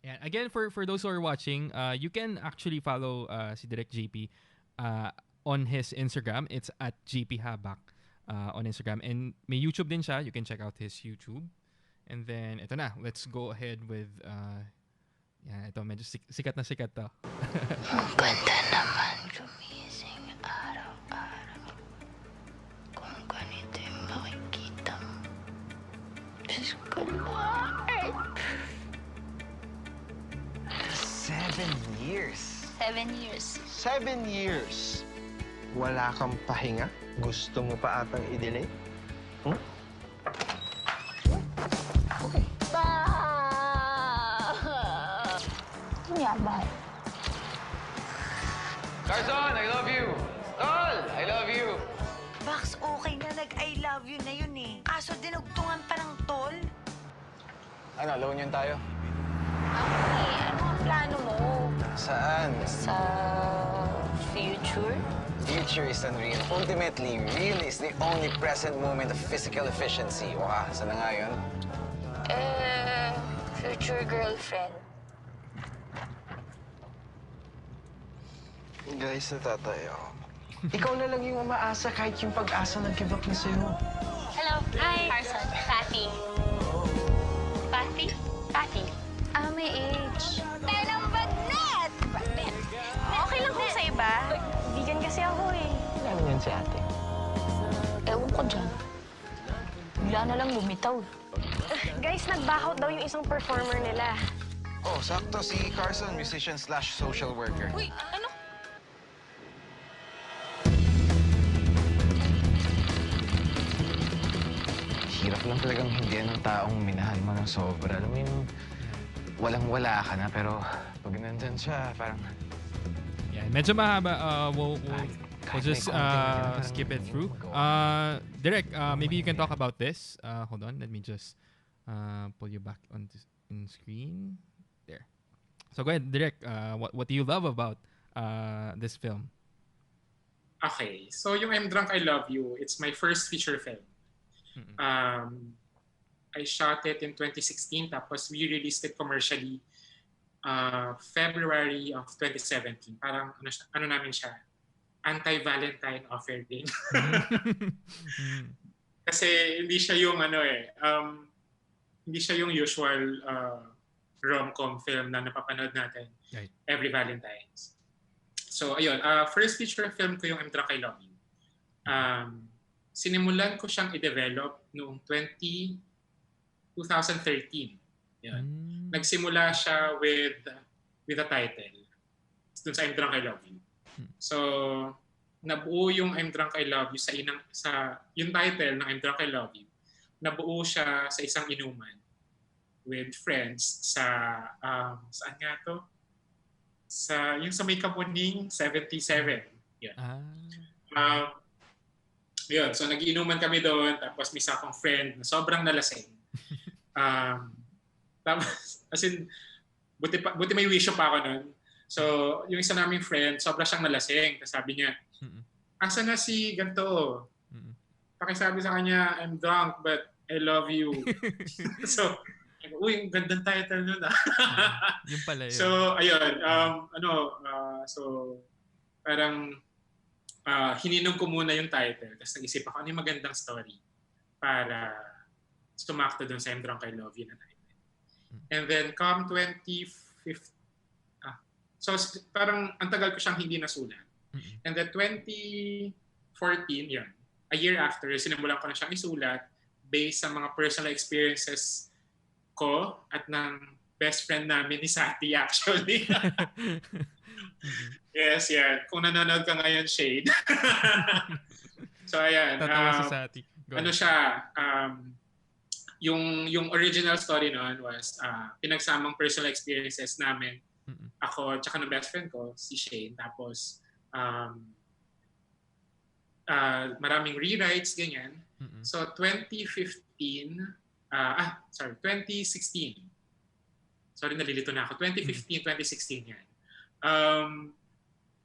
Yeah. Again, for those who are watching, you can actually follow si Direk JP on his Instagram. It's at JP Habac on Instagram. And may YouTube din siya. You can check out his YouTube. And then, ito na. Let's go ahead with... ito, medyo sikat na sikat to. Ganda naman gumising araw-araw. Kung ganito yung makikita mo. Diyos ko, Lord. 7 years. 7 years. 7 years. Wala kang pahinga? Gusto mo pa atang i-delay? Carson, I love you! Tol, I love you! Bax, okay na nag-I love you na yun eh. Kaso dinugtungan pa ng tol. Ano, loan yun tayo? Ano ang plano mo? Saan? Sa future? Future is unreal. Ultimately, real is the only present moment of physical efficiency. Waka, saan na nga yun? Future girlfriend. Guys, natatay ako. Ikaw na lang yung umaasa kahit yung pag-asa nag-give up na sa'yo. Hello. Hi. Carson. Patty. Patty? Patty. May age. Tayo ng bagnet! Bagnet. Okay lang kung sa iba. Vegan kasi ako eh. Alam yan si ate. Ewan ko dyan. Bigla na lang lumitaw. Guys, nag-back out daw yung isang performer nila. Oh, sakto si Carson, musician/social worker. Uy, ano? Hirap lang talagang hindi ng taong minahal mo ng sobra. Alam mo yung walang-wala ka na, pero pag nandyan siya, parang... Yeah, medyo mahaba. We'll just skip it through. Direk, maybe you can talk about this. Hold on, let me just pull you back on screen. There. So go ahead, Direk. What do you love about this film? Okay, so yung I'm Drunk, I Love You, it's my first feature film. I shot it in 2016, tapos we released it commercially February of 2017. Parang ano namin siya, anti-Valentine offering. Kasi hindi siya yung hindi siya yung usual rom-com film na napapanood natin every Valentine's. So ayun, first feature film ko yung I'm Drunk, I Love You. Sinimulan ko siyang i-develop noong 2013. Yun. Nagsimula siya with a title. Dun sa I'm Drunk, I Love You. So, nabuo yung I'm Drunk, I Love You yung title ng I'm Drunk, I Love You. Nabuo siya sa isang inuman with friends sa, saan nga to? Yung sa may Kamuning 77. Yun. Yun, so nag-iinuman kami doon, tapos may isa akong friend na sobrang nalasing. Tapos, as in, buti may wisyo pa ako nun. So, yung isa naming friend, sobra siyang nalasing. Tapos sabi niya, asa na si ganito? Pakisabi sa kanya, I'm drunk but I love you. So, uy, ang gandang title nun Yung pala yun. So, ayun. So, parang hininong ko muna yung title. Tapos nag-isip ako, ano yung magandang story para sumakto dun sa I'm Drunk, I Love You na title. And then, come 2015, so parang ang tagal ko siyang hindi nasulat. And then 2014, yun, a year after, sinimulan ko na siyang isulat based sa mga personal experiences ko at ng best friend namin ni Satti actually. Yes, yeah. Kung nanonood ka ngayon, Shade. So, ayan. Tatawa si Satti. Ano siya, yung original story noon was pinagsamang personal experiences namin. Ako, tsaka ng best friend ko, si Shane. Tapos, maraming rewrites, ganyan. So, 2016. Sorry, nalilito na ako. 2015, 2016 yan.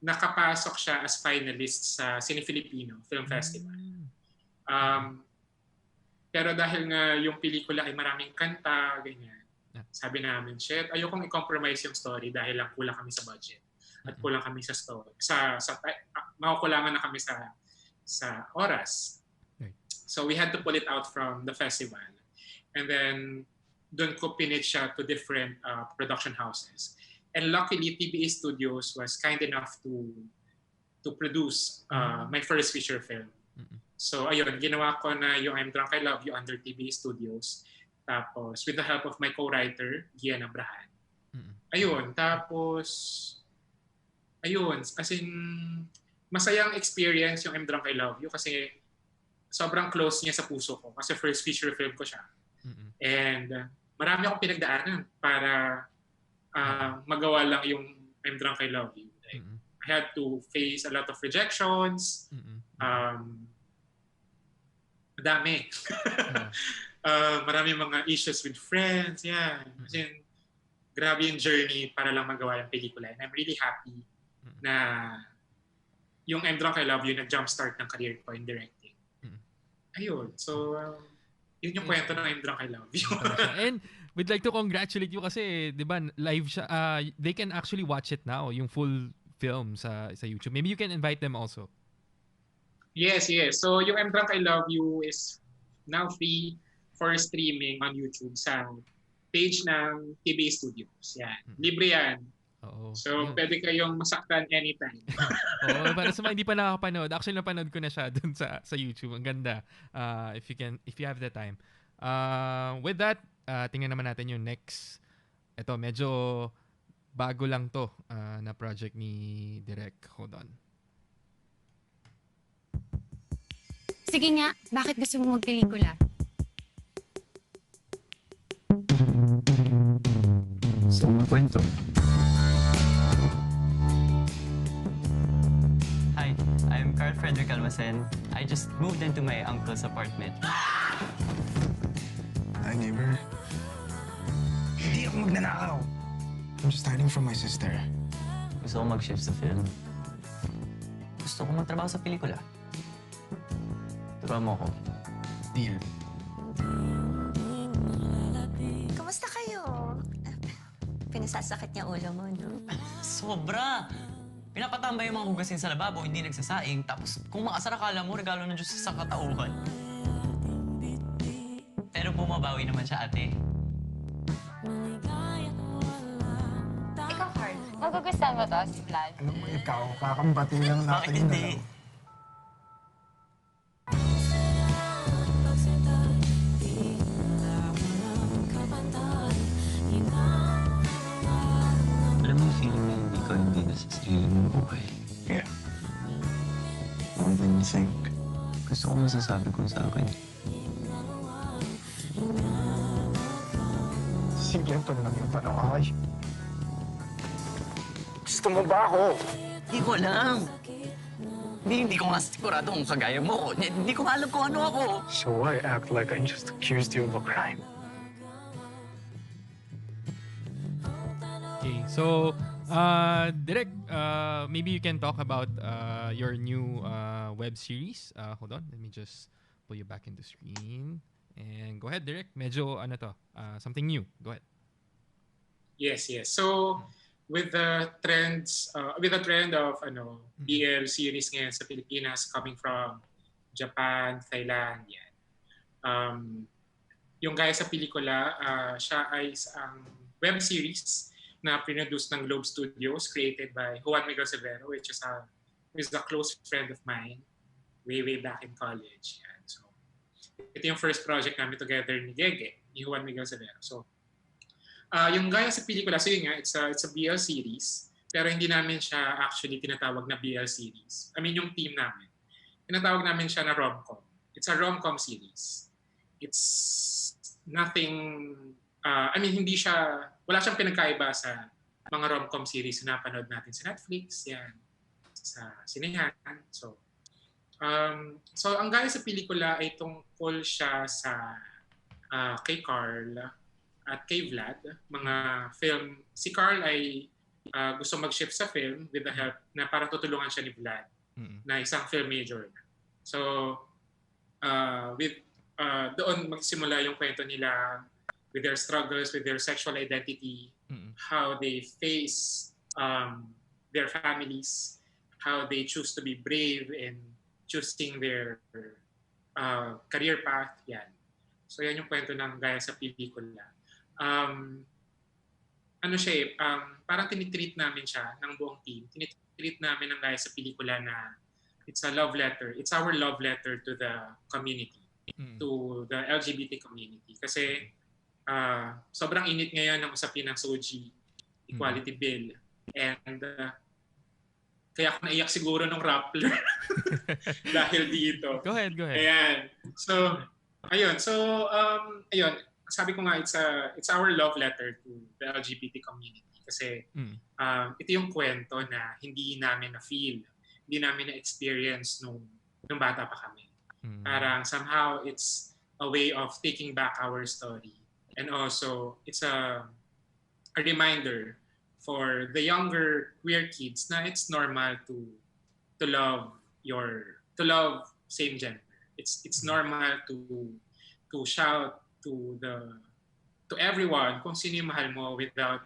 Nakapasok siya as finalist sa Cine Filipino Film Festival. Pero dahil nga yung pelikula ay maraming kanta, ganyan, sabi namin, shit, ayokong i-compromise yung story dahil lang kulang kami sa budget. At kulang kami sa story. Makukulangan na kami sa oras. So we had to pull it out from the festival. And then, doon ko pinitch siya to different production houses. And luckily, TBA Studios was kind enough to produce my first feature film. So, ayun, ginawa ko na yung I'm Drunk, I Love You under TBA Studios. Tapos, with the help of my co-writer, Gaya. Ayun, tapos, as in, masayang experience yung I'm Drunk, I Love You kasi sobrang close niya sa puso ko kasi first feature film ko siya. And marami akong pinagdaanan para magawa lang yung I'm Drunk, I Love You. Like, I had to face a lot of rejections. Madami. Marami mga issues with friends. Yan. Kasi grabe yung journey para lang magawa yung pelikula. And I'm really happy na yung I'm Drunk, I Love You nag-jumpstart ng career ko in directing. Ayun. So, yun yung kwento ng I'm Drunk, I Love You. And we'd like to congratulate you kasi, di ba, live siya. They can actually watch it now, yung full film sa YouTube. Maybe you can invite them also. Yes. So, yung I'm Drunk, I Love You is now free for streaming on YouTube sa page ng TBA Studios. Yan. Libre yan. So, pwede kayong masaktan anytime. Para sa mga hindi pa nakakapanood, actually napanood ko na siya dun sa YouTube. Ang ganda. If you have the time. With that, tingnan naman natin yung next. Ito, medyo bago lang to na project ni Direk. Hold on. Sige nga, bakit gusto mo magpelikula? Gusto mo kwento. Hi, I'm Carl Frederick Almacen. I just moved into my uncle's apartment. Hi, neighbor. Hindi ako magnanakaw. I'm just hiding from my sister. Gusto ko mag-shift sa film. Gusto ko magtrabaho sa pelikula. Turuan mo ko. Deal. Kamusta kayo? Pinasasakit niya ulo mo, no? Sobra! Pinapatambay yung mga hugasin sa lababo, hindi nagsasaing. Tapos kung makasara akala mo, regalo ng Diyos sa katauhan. Pero bumabawi naman siya, ate. Ikaw, Carl, magugustuhan mo to, si Vlad? Alam mo, ikaw, kakambating lang natin. Bakit hindi? Alam mo yung feeling na hindi ka hindi na sa sarili mong buhay. Yeah. More than you think. Gusto ko masasabi ko sa akin. Simple ito lang yung panakay. Gusto mo ba ako? Hindi ko alam. Hindi ko nga sigurado kung kagaya mo. Hindi ko alam kung ano ako. So I act like I just accused you of a crime. Okay, so Direk, maybe you can talk about your new web series. Hold on, let me just pull you back into screen. And go ahead, Direk. Medyo something new. Go ahead. Yes. So with the trend of BL series ngayon sa Pilipinas coming from Japan, Thailand, yan. Yung Gaya sa Pelikula, siya ay isang web series na produce ng Globe Studios, created by Juan Severo, which is a close friend of mine way back in college. Yan. So, ito yung first project namin together ni Gege, ni Juan Severo. So, yung Gaya sa Pelikula, so yun nga, it's a BL series, pero hindi namin siya actually tinatawag na BL series. I mean, yung team namin. Tinatawag namin siya na rom-com. It's a rom-com series. It's nothing, wala siyang pinagkaiba sa mga rom-com series na napanood natin sa Netflix, yan, sa sinehan. So ang Gaya sa Pelikula ay tungkol siya sa kay Carl at kay Vlad, mga film. Si Carl ay gusto mag-shift sa film with the help na para tutulungan siya ni Vlad na isang film major. So, doon magsimula yung kwento nila with their struggles, with their sexual identity, how they face their families, how they choose to be brave in choosing their career path. Yan. So, yan yung kwento ng Gaya sa Pelikula. Parang tinitreat namin siya ng buong team. Tinitreat namin ang Gaya sa Pelikula na it's a love letter. It's our love letter to the community, to the LGBT community. Kasi sobrang init ngayon ng usapin ng SOGI Equality Bill. And kaya ako naiyak siguro nung Rappler dahil dito. Go ahead. Ayan. So, ayun. Sabi ko nga, it's our love letter to the LGBT community. Kasi ito yung kwento na hindi namin na-feel, hindi namin na-experience nung bata pa kami. Parang somehow it's a way of taking back our story. And also, it's a reminder for the younger queer kids na it's normal to love same gender. It's normal to shout to everyone kung sino yung mahal mo without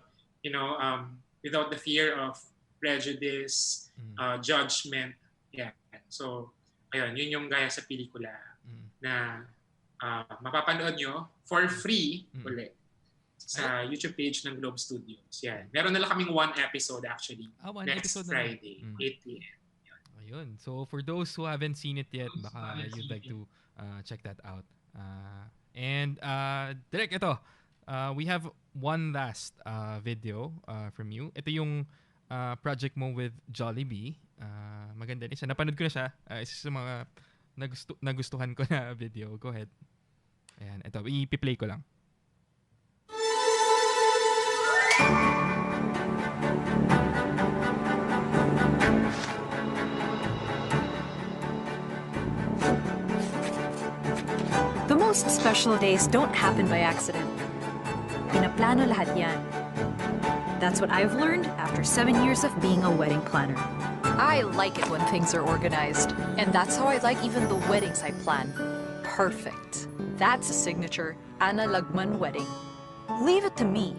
the fear of prejudice, judgment. Yeah. So, ayun, yun yung Gaya sa Pelikula na mapapanood nyo for free ulit sa YouTube page ng Globe Studios. Yan. Meron na lang kaming one episode actually. Next Friday, 8 p.m. Ayun. So for those who haven't seen it yet, baka you'd like to check that out. And Direk, ito. We have one last video from you. Ito yung project mo with Jollibee. Maganda din siya. Napanood ko na siya. Isa sa mga nagustuhan ko na video. Go ahead. Ayan. Ito. I-play ko lang. The most special days don't happen by accident. Pinaplano lahat yan. That's what I've learned after 7 years of being a wedding planner. I like it when things are organized, and that's how I like even the weddings I plan. Perfect. That's a signature Ana Lagman wedding. Leave it to me.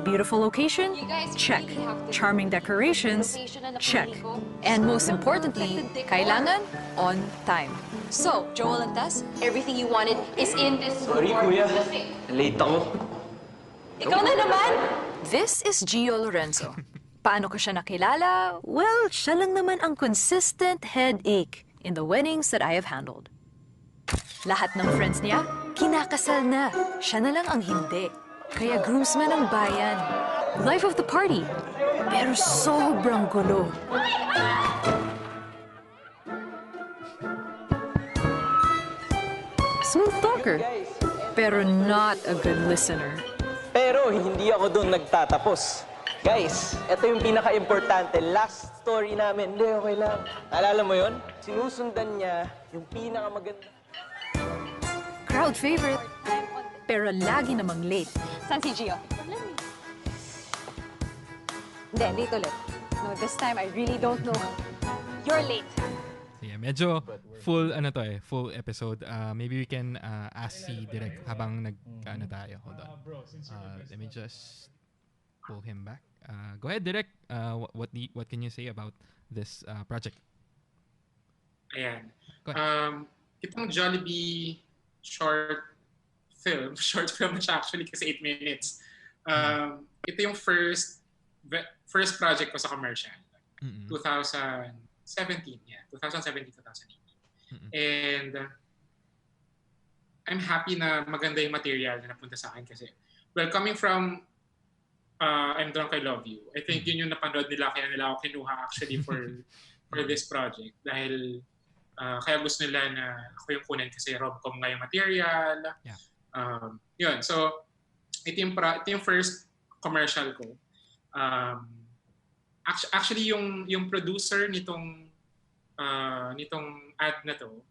Beautiful location? Check. Charming decorations? Check. And most importantly, kailangan on time. So, Joel and Tess, everything you wanted is in this. Sorry, Kuya. Late ako. Ikaw na naman! This is Gio Lorenzo. Paano ko siya nakilala? Well, siya lang naman ang consistent headache in the weddings that I have handled. Lahat ng friends niya, kinakasal na. Siya na lang ang hindi. Kaya groomsman ang bayan. Life of the party. Pero sobrang gulo. Smooth talker. Pero not a good listener. Pero hindi ako doon nagtatapos. Guys, ito yung pinaka-importante. Last story namin. Hindi, okay lang. Alala mo yun? Sinusundan niya yung pinaka-maganda. Crowd favorite. Pero lagi namang late. San si Gio? Hindi, late ulit. No, this time I really don't know. You're late. So yeah, medyo full full episode. Maybe we can ask si Direk habang tayo. Hold on. Let me just pull him back. Go ahead, Direk. What can you say about this project? Ayan. Itong Jollibee short film siya actually kasi 8 minutes. Ito yung first project ko sa commercial. 2017, 2018. And I'm happy na maganda yung material na napunta sa akin kasi, well, coming from I'm Drunk, I Love You, I think yun yung napanood nila, kaya nila ako kinuha actually for this project. Dahil kaya gusto nila na ako yung kunin kasi rom-com nga yung material. Yun. So, ito yung first commercial ko. Actually, yung producer nitong ad na to,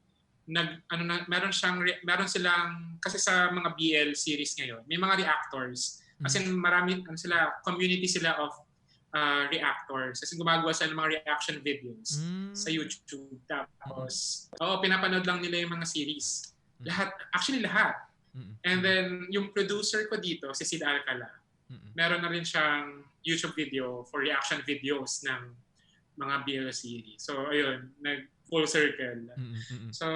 meron silang, kasi sa mga BL series ngayon, may mga reactors. Kasi marami, community sila of reactors. Kasi gumagawa sila ng mga reaction videos sa YouTube. Tapos, pinapanood lang nila yung mga series. Lahat. And then, yung producer ko dito, si Sid Alcala, meron na rin siyang YouTube video for reaction videos ng mga BL series. So, ayun, nag-full circle. So,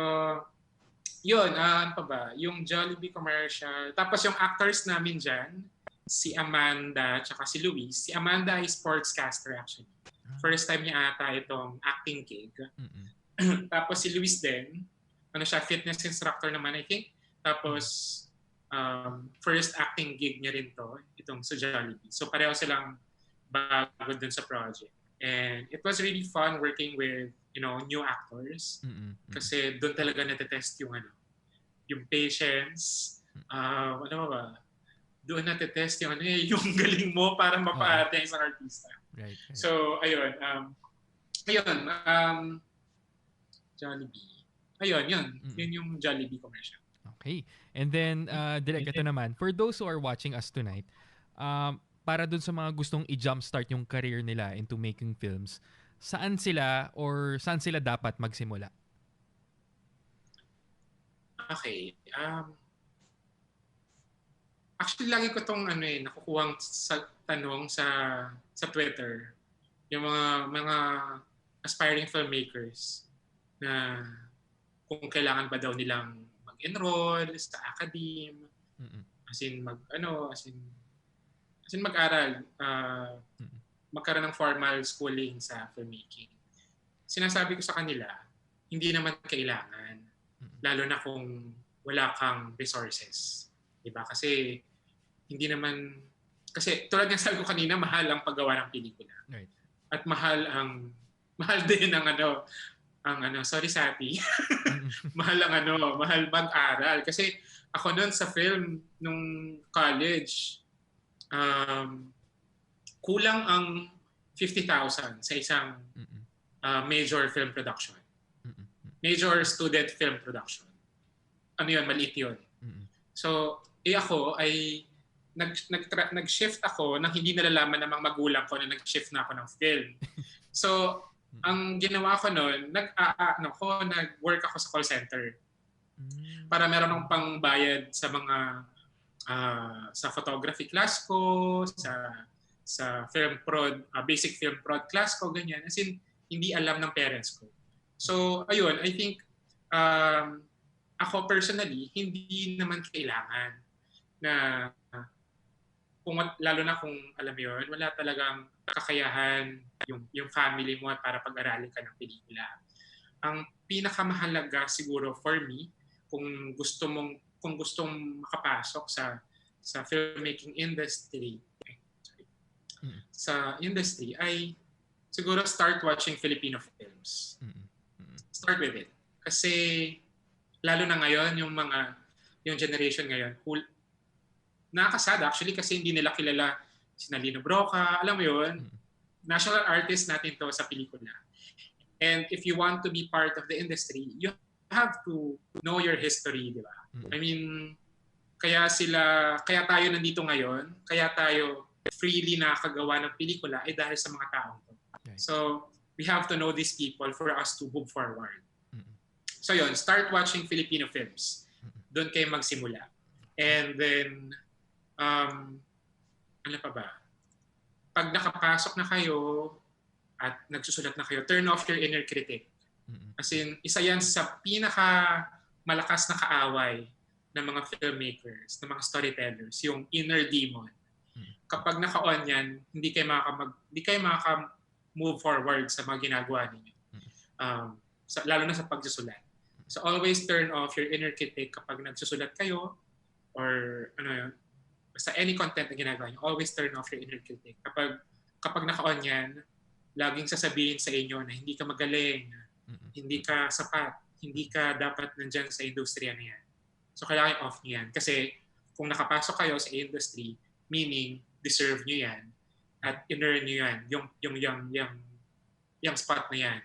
yun, ano pa ba? Yung Jollibee commercial. Tapos yung actors namin dyan, si Amanda tsaka si Luis. Si Amanda is sportscaster actually. First time niya ata itong acting gig. Tapos si Luis din, fitness instructor naman I think. Tapos first acting gig niya rin itong sa Jollibee. So pareho silang bago dun sa project. And it was really fun working with, new actors. Kasi doon talaga natetest yung patience. Ano ba? Doon natetest yung galing mo para mapaarte ang isang artista. Right. So, ayun. Jollibee. Ayun, yun. Yun yung Jollibee commercial. Okay. And then, Direk, ito naman. For those who are watching us tonight, para dun sa mga gustong i-jumpstart yung career nila into making films, saan sila dapat magsimula? Okay. Actually, lagi ko itong nakukuhang sa tanong sa Twitter. Yung mga aspiring filmmakers na kung kailangan ba daw nilang mag-enroll sa academe, as in mag-aral, magkaroon ng formal schooling sa filmmaking. Sinasabi ko sa kanila, hindi naman kailangan, lalo na kung wala kang resources. Diba? Kasi tulad ng sabi ko kanina, mahal ang paggawa ng pelikula. Right. At mahal din sorry Satti. mahal mag-aral. Kasi ako noon sa film, nung college, kulang ang 50,000 sa isang major film production. Major student film production. Ano yun? Maliit yun. So, ako ay nag-shift ako nang hindi nalalaman ng mga magulang ko na nag-shift na ako ng film. So, ang ginawa ko noon, nag-work ako sa call center. Para meron akong pangbayad sa mga sa photography class ko, sa film prod, basic film prod class ko, ganyan. As in, hindi alam ng parents ko. So, ayun, I think ako personally, hindi naman kailangan na lalo na kung alam mo yun, wala talagang kakayahan yung family mo para pag-aralin ka ng pelikula. Ang pinakamahalaga siguro for me, kung gustong makapasok sa filmmaking industry, sa industry ay siguro start watching Filipino films. Start with it. Kasi lalo na ngayon, yung generation ngayon, nakakasad actually kasi hindi nila kilala si Nalino Broca, alam mo yun, national artist natin to sa pelikula. And if you want to be part of the industry, you have to know your history, di ba? I mean, kaya tayo nandito ngayon, kaya tayo freely nakakagawa ng pelikula ay dahil sa mga taong to. So, we have to know these people for us to move forward. So yun, start watching Filipino films. Doon kayo magsimula. And then, ano pa ba? Pag nakapasok na kayo at nagsusulat na kayo, turn off your inner critic. As in, isa yan sa pinaka malakas na kaaway ng mga filmmakers, ng mga storytellers, yung inner demon. Kapag naka-on yan, hindi kayo maka-move forward sa mga ginagawa ninyo. Lalo na sa pagsusulat. So always turn off your inner critic kapag nagsusulat kayo or ano yun, basta any content na ginagawa nyo, always turn off your inner critic. Kapag naka-on yan, laging sasabihin sa inyo na hindi ka magaling, hindi ka sapat, hindi ka dapat nandyan sa industriya na yan. So kailangan off nyo yan. Kasi kung nakapasok kayo sa industry, meaning deserve nyo yan at in-earn nyo yan, yung spot na yan.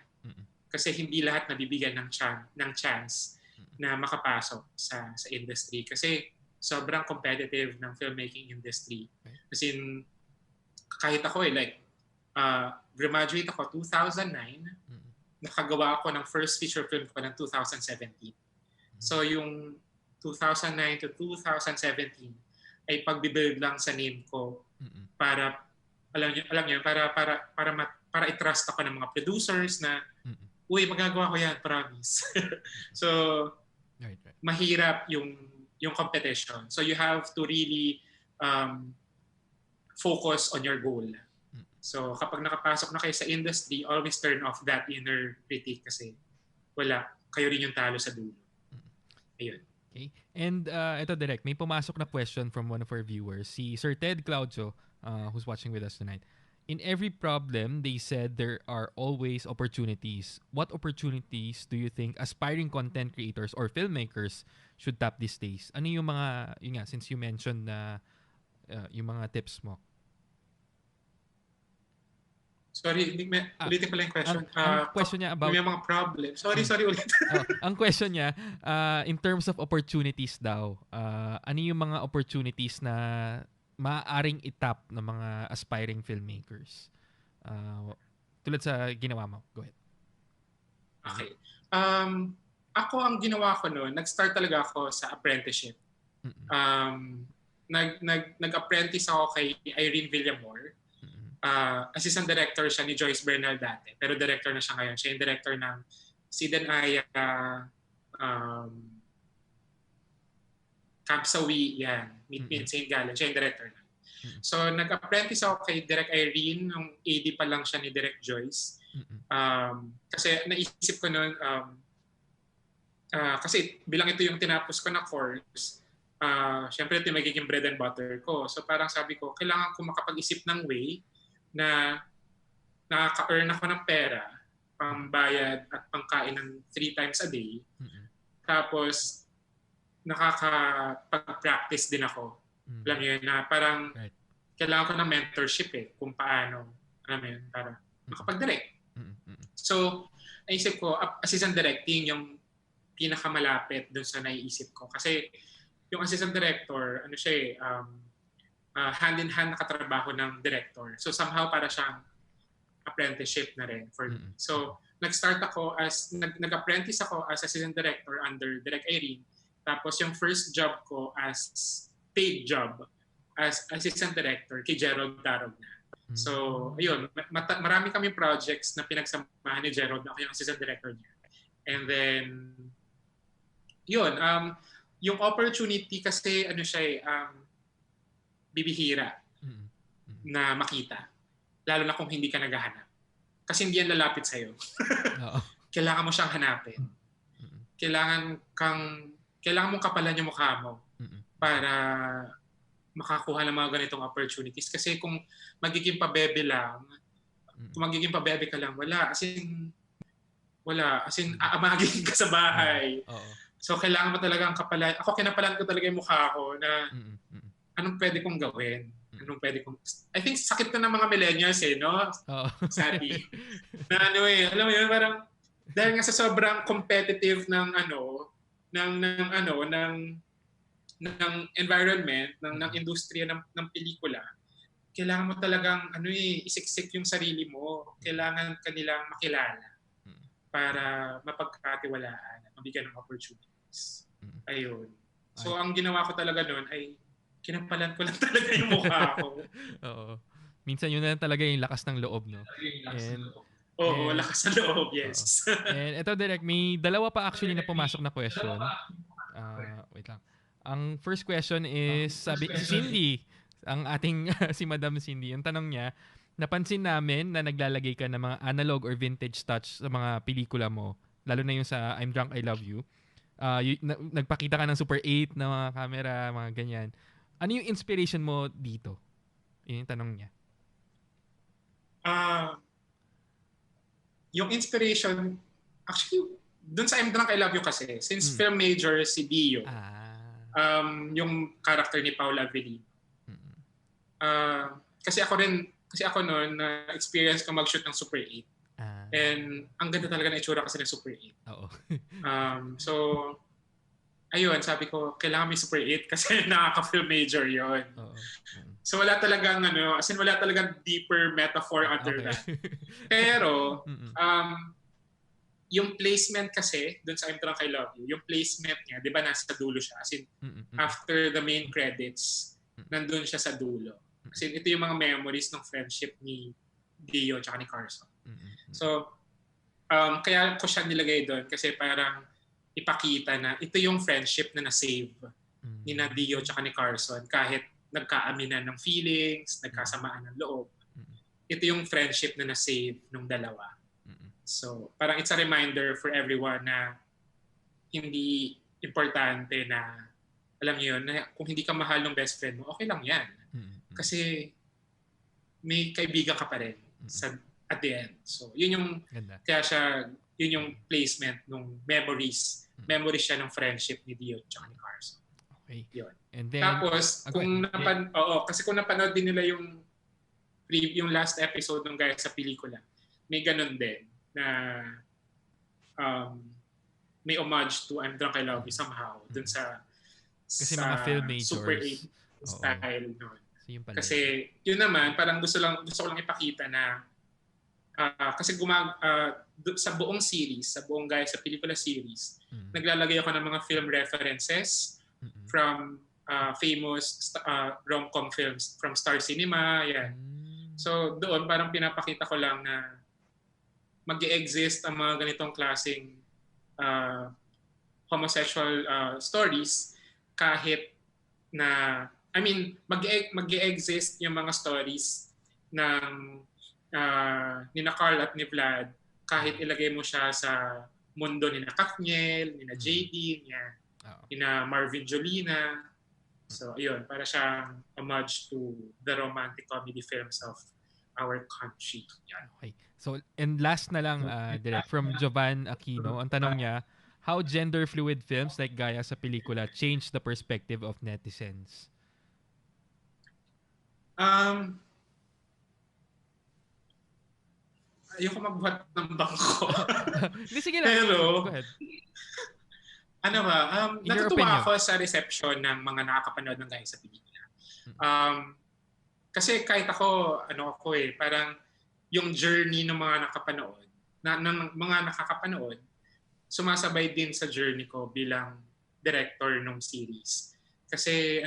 Kasi hindi lahat nabibigyan ng chance na makapasok sa industry. Kasi sobrang competitive ng filmmaking industry. Kasi kahit ako graduate ako 2009, nakagawa ako ng first feature film ko ng 2017. So yung 2009 to 2017 ay pagbibuild lang sa name ko para alam niyo para i-trust ako ng mga producers na uy, magagawa ko yan, promise. So mahirap yung competition. So you have to really focus on your goal. So kapag nakapasok na kayo sa industry, always turn off that inner critic kasi kayo rin yung talo sa dulo. Ayun. Okay. And ito direct, may pumasok na question from one of our viewers, si Sir Ted Claudio, who's watching with us tonight. In every problem, they said there are always opportunities. What opportunities do you think aspiring content creators or filmmakers should tap these days? Ano yung mga, since you mentioned na yung mga tips mo? Sorry, ulitin ko lang yung question. Ang question niya about... May mga problems. Sorry, ulit. Ang question niya, in terms of opportunities daw, ano yung mga opportunities na maaaring itap ng mga aspiring filmmakers? Tulad sa ginawa mo. Go ahead. Okay. Ako, ang ginawa ko noon, nag-start talaga ako sa apprenticeship. Nag-apprentice ako kay Irene Villamor. Assistant director siya ni Joyce Bernal dati, pero director na siya ngayon. Siya yung director ng Sid and Aya, Camp Sawi, yan. Meet Me in St. Gallen. Siya yung director na. So, nag-apprentice ako kay Direk Irene, nung AD pa lang siya ni Direk Joyce. Kasi naisip ko noon, kasi bilang ito yung tinapos ko na course, syempre ito yung magiging bread and butter ko. So parang sabi ko, kailangan ko makapag-isip ng way na nakaka-earn ako ng pera, pambayad at pangkain ng 3 times a day. Tapos, nakakapag-practice din ako. Alam mo yun, na parang kailangan ko ng mentorship kung paano, alam mo yun, para makapag-direct. So, naisip ko, assistant directing yung pinakamalapit dun sa naiisip ko. Kasi yung assistant director, ano siya hand-in-hand nakatrabaho ng director. So somehow para siyang apprenticeship na rin for me. So nag-start ako nag-apprentice ako as assistant director under Direk Irene. Tapos yung first job ko as paid job as assistant director kay Gerald Darog na. So ayun, marami kami projects na pinagsamahan ni Gerald na ako yung assistant director niya. And then yun, yung opportunity kasi ano siya bibihira na makita. Lalo na kung hindi ka naghahanap. Kasi hindi yan lalapit sa'yo. Kailangan mo siyang hanapin. Kailangan mong kapalan yung mukha mo para makakuha ng mga ganitong opportunities. Kasi kung magiging pabebe ka lang, wala. As in, aamagin ka sa bahay. So, kailangan mo talagang kapalan. Ako, kinapalan ko talaga yung mukha ko na anong pwede kong gawin? I think sakit na ng mga millennials no? Satti. Na alam mo yun, parang dahil nga sa sobrang competitive ng environment, ng industriya ng pelikula, kailangan mo talagang isiksik yung sarili mo. Kailangan kanilang makilala para mapagkatiwalaan at mabigyan ng opportunities. Ayun. So ang ginawa ko talaga noon ay kinapalan ko lang talaga yung mukha ko. Oo. Minsan yun na talaga yung lakas ng loob, no? Oo, lakas ng loob, yes. And ito, Direk, may dalawa pa actually na pumasok na question. Wait lang. Ang first question is, sabi si Cindy, ang ating si Madam Cindy, yung tanong niya, napansin namin na naglalagay ka ng mga analog or vintage touch sa mga pelikula mo, lalo na yung sa I'm Drunk, I Love You. Nagpakita ka ng Super 8 na mga camera, mga ganyan. Ano yung inspiration mo dito? Yun yung tanong niya. Yung inspiration, actually, dun sa I'm Drunk, I Love You kasi, since film major si Dio, yung character ni Paula Avellino. Kasi ako noon na-experience ko mag-shoot ng Super 8. And ang ganda talaga na itsura kasi ng Super 8. Oo. So, ayun, sabi ko, kailangan may Super 8 kasi nakaka-film major yon. So wala talagang wala talagang deeper metaphor under that. Pero, yung placement kasi, dun sa I'm Drunk, I Love You, yung placement niya, di ba nasa dulo siya? As in, after the main credits, nandun siya sa dulo. Kasi ito yung mga memories ng friendship ni Dio at ni Carson. So, kaya ko siya nilagay doon kasi parang ipakita na ito yung friendship na na-save ni na Dio at ni Carson kahit nagkaaminan ng feelings, nagkasamaan ng loob. Ito yung friendship na na-save nung dalawa. So, parang it's a reminder for everyone na hindi importante na, alam niyo yun, na kung hindi ka mahal ng best friend mo, okay lang yan. Kasi may kaibigan ka pa rin at the end. So, yun yung, kaya siya, yun yung placement ng memories. Memories siya ng friendship ni Dio at ni Carson. Okay. Yun. And then, tapos, kasi kung napanood din nila yung last episode ng Gaya sa Pelikula, may ganun din na may homage to I'm Drunk, I Love You somehow dun sa kasi mga film majors. Super 8 style nun. Kasi yun naman, parang gusto ko lang ipakita na kasi sa buong series, sa buong Gaya sa Pelikula series, naglalagay ako ng mga film references from famous rom-com films from Star Cinema, yan. So doon parang pinapakita ko lang na mag-e-exist ang mga ganitong klaseng homosexual stories kahit na, mag-e-exist yung mga stories ng ni na Carl at ni Vlad kahit ilagay mo siya sa mundo ni na Katniel, ni na JD, ni na Marvin Jolina. So, ayun, para siyang homage to the romantic comedy films of our country. Yan. Okay. So, and last na lang, direct from Jovan Aquino, ang tanong niya, how gender-fluid films like Gaya sa Pelikula change the perspective of netizens? Ayoko magbuhat ng bangko. Sige lang. Pero, go ahead. Natutuwa ako sa reception ng mga nakakapanood ng Gaya sa Pelikula. Kasi kahit ako, parang yung journey ng mga nakapanood, ng mga nakakapanood, sumasabay din sa journey ko bilang director ng series. Kasi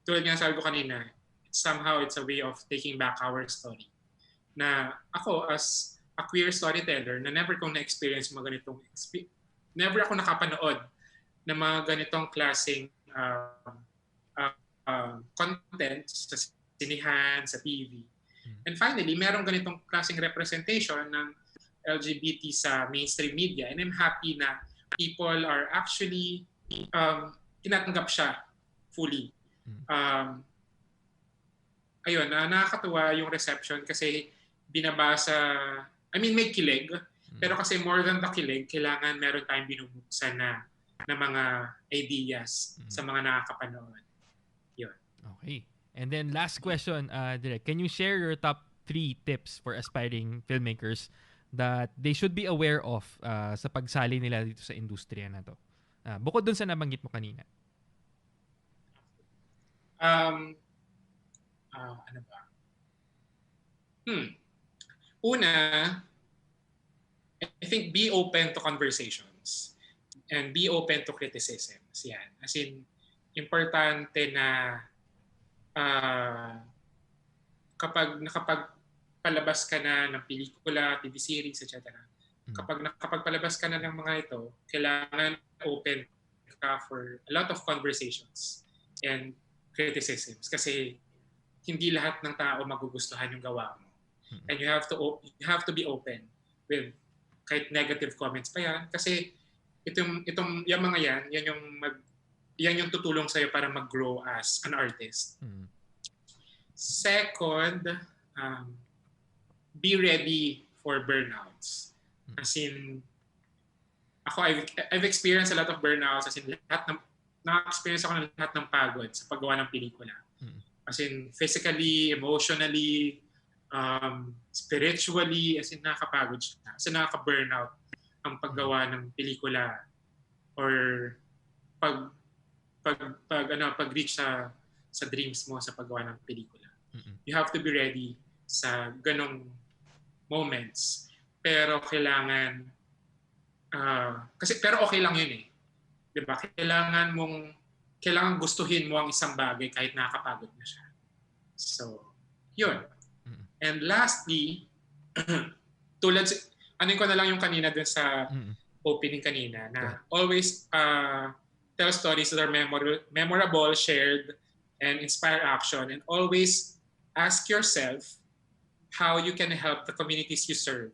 tulad nga sabi ko kanina, somehow it's a way of taking back our story. Na ako as a queer storyteller na never kong na-experience mga ganitong never ako nakapanood ng mga ganitong klaseng content sa sinihan, sa TV. And finally, merong ganitong klaseng representation ng LGBT sa mainstream media. And I'm happy na people are actually tinatanggap siya fully. Nakakatuwa yung reception kasi may kilig. Pero kasi more than the kilig, kailangan meron tayong binubuksan na mga ideas sa mga nakakapanood. Yun. Okay. And then last question, Direk, can you share your top 3 tips for aspiring filmmakers that they should be aware of sa pagsali nila dito sa industriya na to? Bukod dun sa nabanggit mo kanina. Ano ba? Una, I think be open to conversations and be open to criticisms. Yan. As in, importante na kapag nakapagpalabas ka na ng pelikula, TV series, etc. Kapag nakapagpalabas ka na ng mga ito, kailangan open ka for a lot of conversations and criticisms kasi hindi lahat ng tao magugustuhan yung gawa mo. And you have to be open with kahit negative comments pa yan kasi yung mga yan yung tutulong sa'yo para mag-grow as an artist. Second, be ready for burnouts. As in, I've experienced a lot of burnouts. As in, na-experience ako ng lahat ng pagod sa paggawa ng pelikula. As in, physically, emotionally, spiritually, as in, nakakapagod siya. As in, nakaka-burnout ang paggawa ng pelikula or pag-reach sa dreams mo sa paggawa ng pelikula. You have to be ready sa ganong moments. Pero kailangan pero okay lang yun eh. 'Di ba? Kailangan gustuhin mo ang isang bagay kahit nakakapagod na siya. So, yun. And lastly, ko na lang yung kanina dun sa opening kanina na always tell stories that are memorable, shared, and inspire action. And always ask yourself how you can help the communities you serve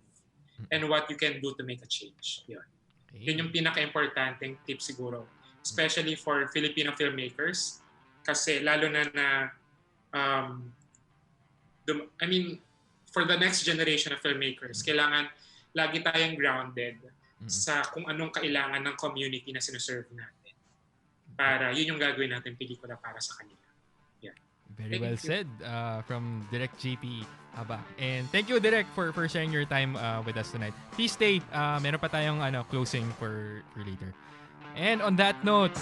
and what you can do to make a change. Yun. Yun yung pinaka-importanting tip siguro. Especially for Filipino filmmakers. Kasi lalo na for the next generation of filmmakers, kailangan lagi tayong grounded sa kung anong kailangan ng community na sinuserve natin. Para yun yung gagawin natin pelikula para sa kanila. Yeah. Very well said from Direct JP Habac. And thank you, Direct, for sharing your time with us tonight. Please stay. Meron pa tayong closing for later. And on that note,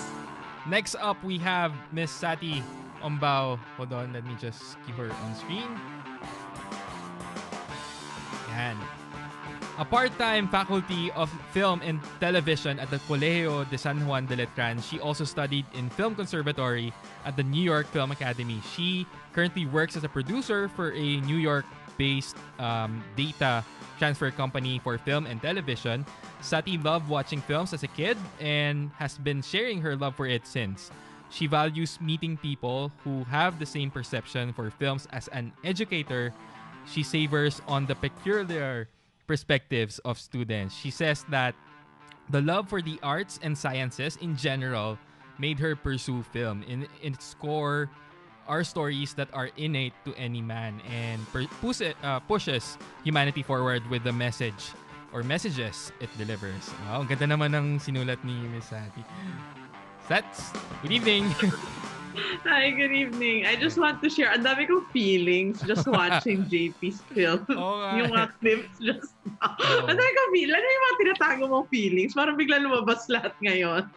next up we have Miss Satti Ombao. Hold on, let me just keep her on screen. Yan. A part-time faculty of film and television at the Colegio de San Juan de Letran, she also studied in Film Conservatory at the New York Film Academy. She currently works as a producer for a New York-based data transfer company for film and television. Satti loved watching films as a kid and has been sharing her love for it since. She values meeting people who have the same perception for films. As an educator, she savors on the peculiar perspectives of students. She says that the love for the arts and sciences in general made her pursue film. In its core are stories that are innate to any man and pushes humanity forward with the message or messages it delivers. Wow, ganda naman ng sinulat ni Miss Satti. Sats, good evening. Hi, good evening. I just want to share, ang dami kong feelings just watching JP's film. Yung mga clips just now. Ang dami kong feelings. Ano yung mga tinatago mong feelings? Parang bigla lumabas lahat ngayon.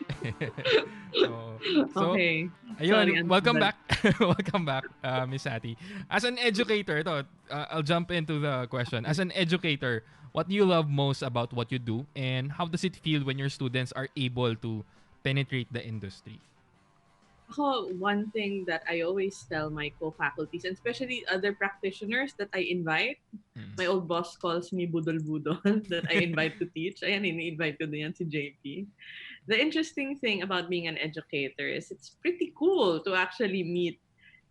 So, okay. Ayun, welcome back. Welcome back, Miss Satti. As an educator, I'll jump into the question. As an educator, what do you love most about what you do? And how does it feel when your students are able to penetrate the industry? One thing that I always tell my co-faculties, and especially other practitioners that I invite, my old boss calls me budol-budol, that I invite to teach. Ayan, ini-invite ko din yan si JP. The interesting thing about being an educator is it's pretty cool to actually meet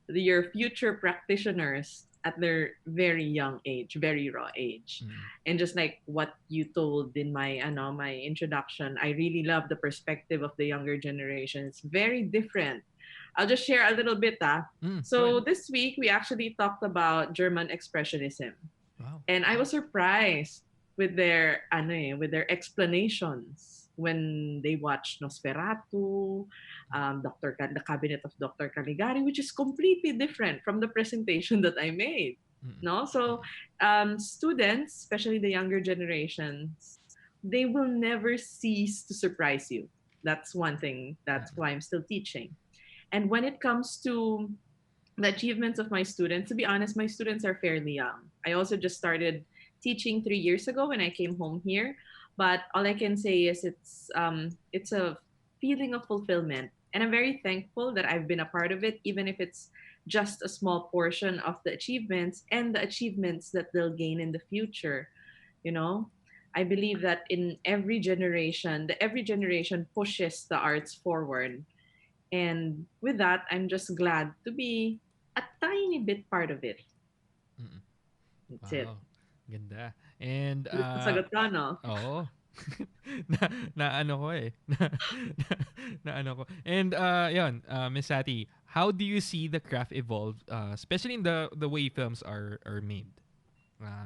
your future practitioners at their very young age, very raw age. And just like what you told in my introduction, I really love the perspective of the younger generation. It's very different. I'll just share a little bit. So this week, we actually talked about German Expressionism. Wow. And I was surprised with their explanations when they watched Nosferatu, the Cabinet of Dr. Caligari, which is completely different from the presentation that I made. No, so students, especially the younger generations, they will never cease to surprise you. That's one thing. That's why I'm still teaching. And when it comes to the achievements of my students, to be honest, my students are fairly young. I also just started teaching 3 years ago when I came home here. But all I can say is it's a feeling of fulfillment. And I'm very thankful that I've been a part of it, even if it's just a small portion of the achievements and the achievements that they'll gain in the future. You know, I believe that in every generation pushes the arts forward. And with that, I'm just glad to be a tiny bit part of it. That's it. Wow. Ganda. And, Sagot ka, no? oo. na ano ko eh. Na ano ko. And, yun, Miss Satti, how do you see the craft evolve, especially in the way films are made?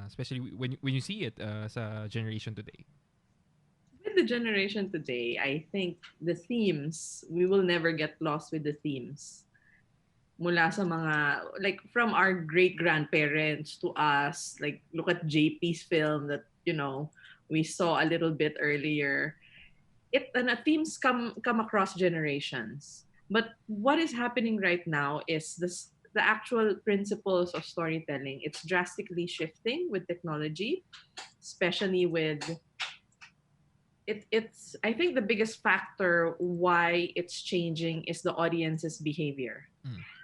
Especially when you see it sa generation today. With the generation today, I think the themes, we will never get lost with the themes. Mula sa mga, like from our great-grandparents to us, like look at JP's film that, we saw a little bit earlier. Themes come across generations. But what is happening right now is the actual principles of storytelling. It's drastically shifting with technology, especially with it's I think the biggest factor why it's changing is the audience's behavior.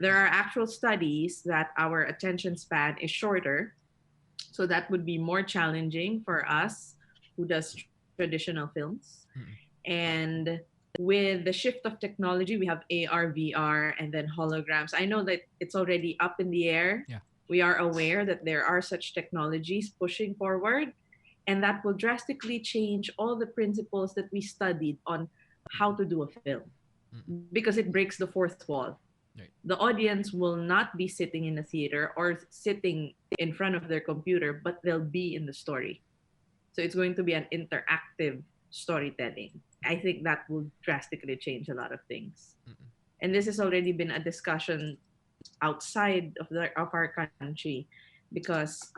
There are actual studies that our attention span is shorter, so that would be more challenging for us who does traditional films. And with the shift of technology, we have AR, VR, and then holograms. I know that it's already up in the air. Yeah. We are aware that there are such technologies pushing forward, and that will drastically change all the principles that we studied on how to do a film, because it breaks the fourth wall. Right. The audience will not be sitting in a theater or sitting in front of their computer, but they'll be in the story. So it's going to be an interactive storytelling. I think that will drastically change a lot of things. And this has already been a discussion outside of our country, because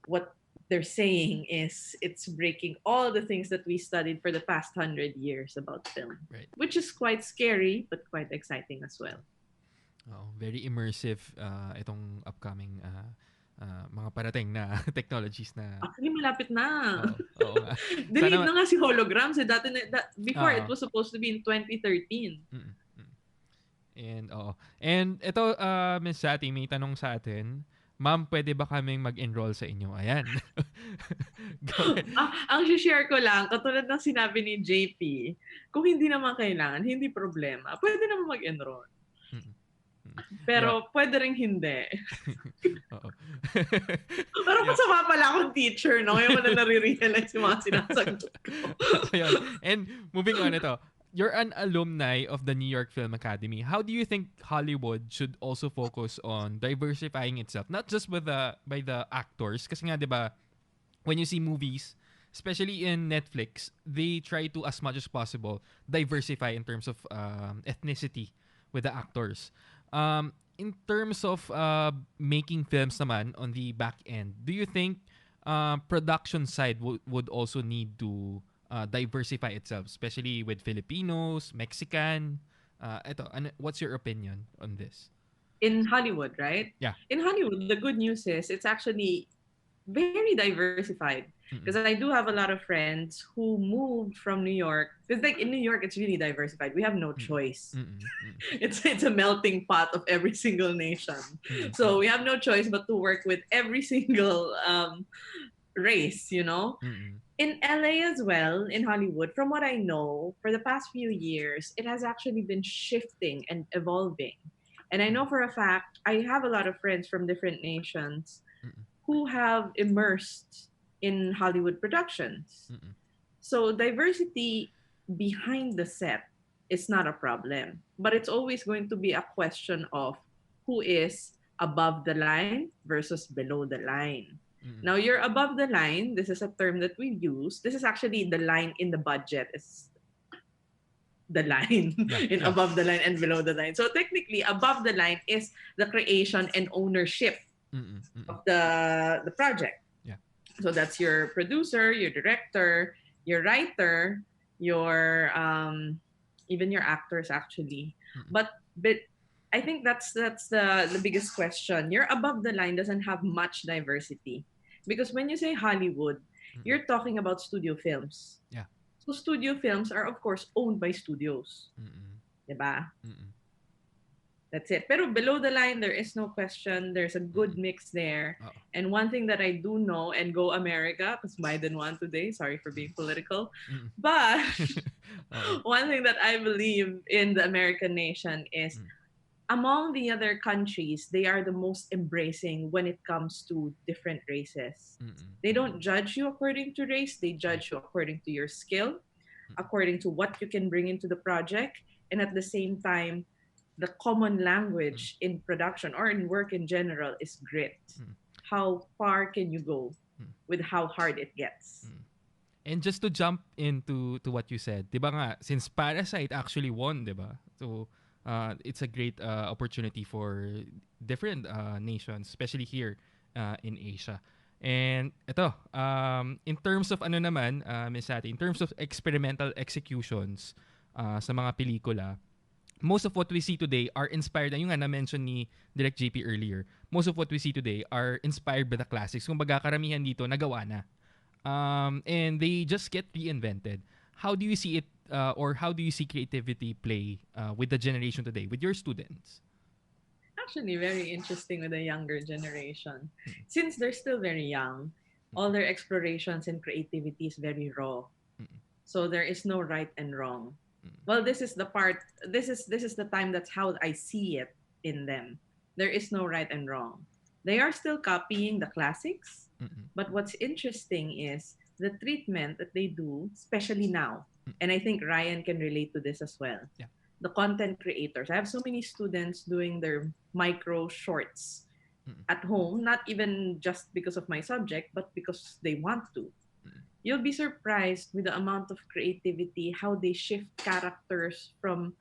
what they're saying is it's breaking all the things that we studied for the past 100 years about film, right, which is quite scary but quite exciting as well. Oh, very immersive itong upcoming mga parating na technologies na actually malapit na. Oo nga. Delayed na nga si holograms. Before it was supposed to be in 2013. And ito, Miss Satti, may tanong sa atin. Ma'am, pwede ba kaming mag-enroll sa inyo? Ayan. Ang share ko lang, katulad ng sinabi ni JP, kung hindi naman kailangan, hindi problema. Pwede naman mag-enroll. Pero pwede rin hindi. Pero masama pala akong teacher, no? Ngayon mo na nare-realize yung mga sinasagot ko. And moving on ito, you're an alumni of the New York Film Academy. How do you think Hollywood should also focus on diversifying itself? Not just by the actors. Kasi nga, di ba, when you see movies, especially in Netflix, they try to, as much as possible, diversify in terms of ethnicity with the actors. In terms of making films naman on the back end, do you think production side would also need to diversify itself, especially with Filipinos, Mexican? What's your opinion on this? In Hollywood, right? Yeah. In Hollywood, the good news is it's actually very diversified. Because I do have a lot of friends who moved from New York. Because like in New York, it's really diversified. We have no choice. It's a melting pot of every single nation. So we have no choice but to work with every single race, you know? In LA as well, in Hollywood, from what I know, for the past few years, it has actually been shifting and evolving. And I know for a fact, I have a lot of friends from different nations who have immersed in Hollywood productions. So diversity behind the set is not a problem, but it's always going to be a question of who is above the line versus below the line. Now you're above the line. This is a term that we use. This is actually the line in the budget. Is the line in above the line and below the line. So technically, above the line is the creation and ownership of the project. So that's your producer, your director, your writer, your even your actors actually. But I think that's the biggest question. Your above the line doesn't have much diversity because when you say Hollywood, you're talking about studio films. Yeah. So studio films are of course owned by studios. Diba? That's it. Pero below the line, there is no question. There's a good mix there. And one thing that I do know, and go America, because Biden won today. Sorry for being political. But one thing that I believe in the American nation is among the other countries, they are the most embracing when it comes to different races. They don't judge you according to race. They judge you according to your skill, according to what you can bring into the project. And at the same time, the common language in production or in work in general is grit. How far can you go with how hard it gets? And just to jump into what you said, di ba nga, since Parasite actually won, di ba? So, it's a great opportunity for different nations, especially here in Asia. And ito, in terms of ano naman, Miss Satti, in terms of experimental executions sa mga pelikula, most of what we see today are inspired, yung nga na-mention ni Direct JP earlier, most of what we see today are inspired by the classics. Kung baga karamihan dito, nagawa na. And they just get reinvented. How do you see it, or how do you see creativity play with the generation today, with your students? Actually, very interesting with the younger generation. Since they're still very young, all their explorations and creativity is very raw. So there is no right and wrong. Well, this is the part, this is the time that's how I see it in them. There is no right and wrong. They are still copying the classics, but what's interesting is the treatment that they do, especially now. And I think Ryan can relate to this as well. Yeah. The content creators. I have so many students doing their micro shorts at home, not even just because of my subject, but because they want to. You'll be surprised with the amount of creativity, how they shift characters from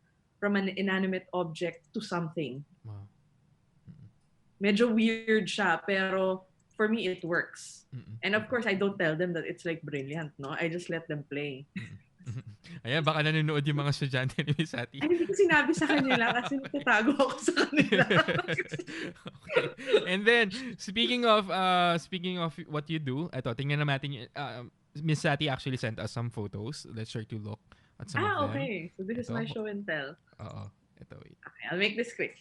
an inanimate object to something. Wow. Medyo weird siya, pero for me, it works. And of course, I don't tell them that it's like brilliant, no? I just let them play. Ayan, baka nanonood yung mga estudyante ni Miss Satti. Ay, hindi ko sinabi sa kanila kasi natatago ako sa kanila. Okay. And then, speaking of what you do, ito, tingnan natin, Miss Satti actually sent us some photos. Let's try to look at some of them. Okay. So this is my show and tell. Oo. Ito, wait. Okay, I'll make this quick.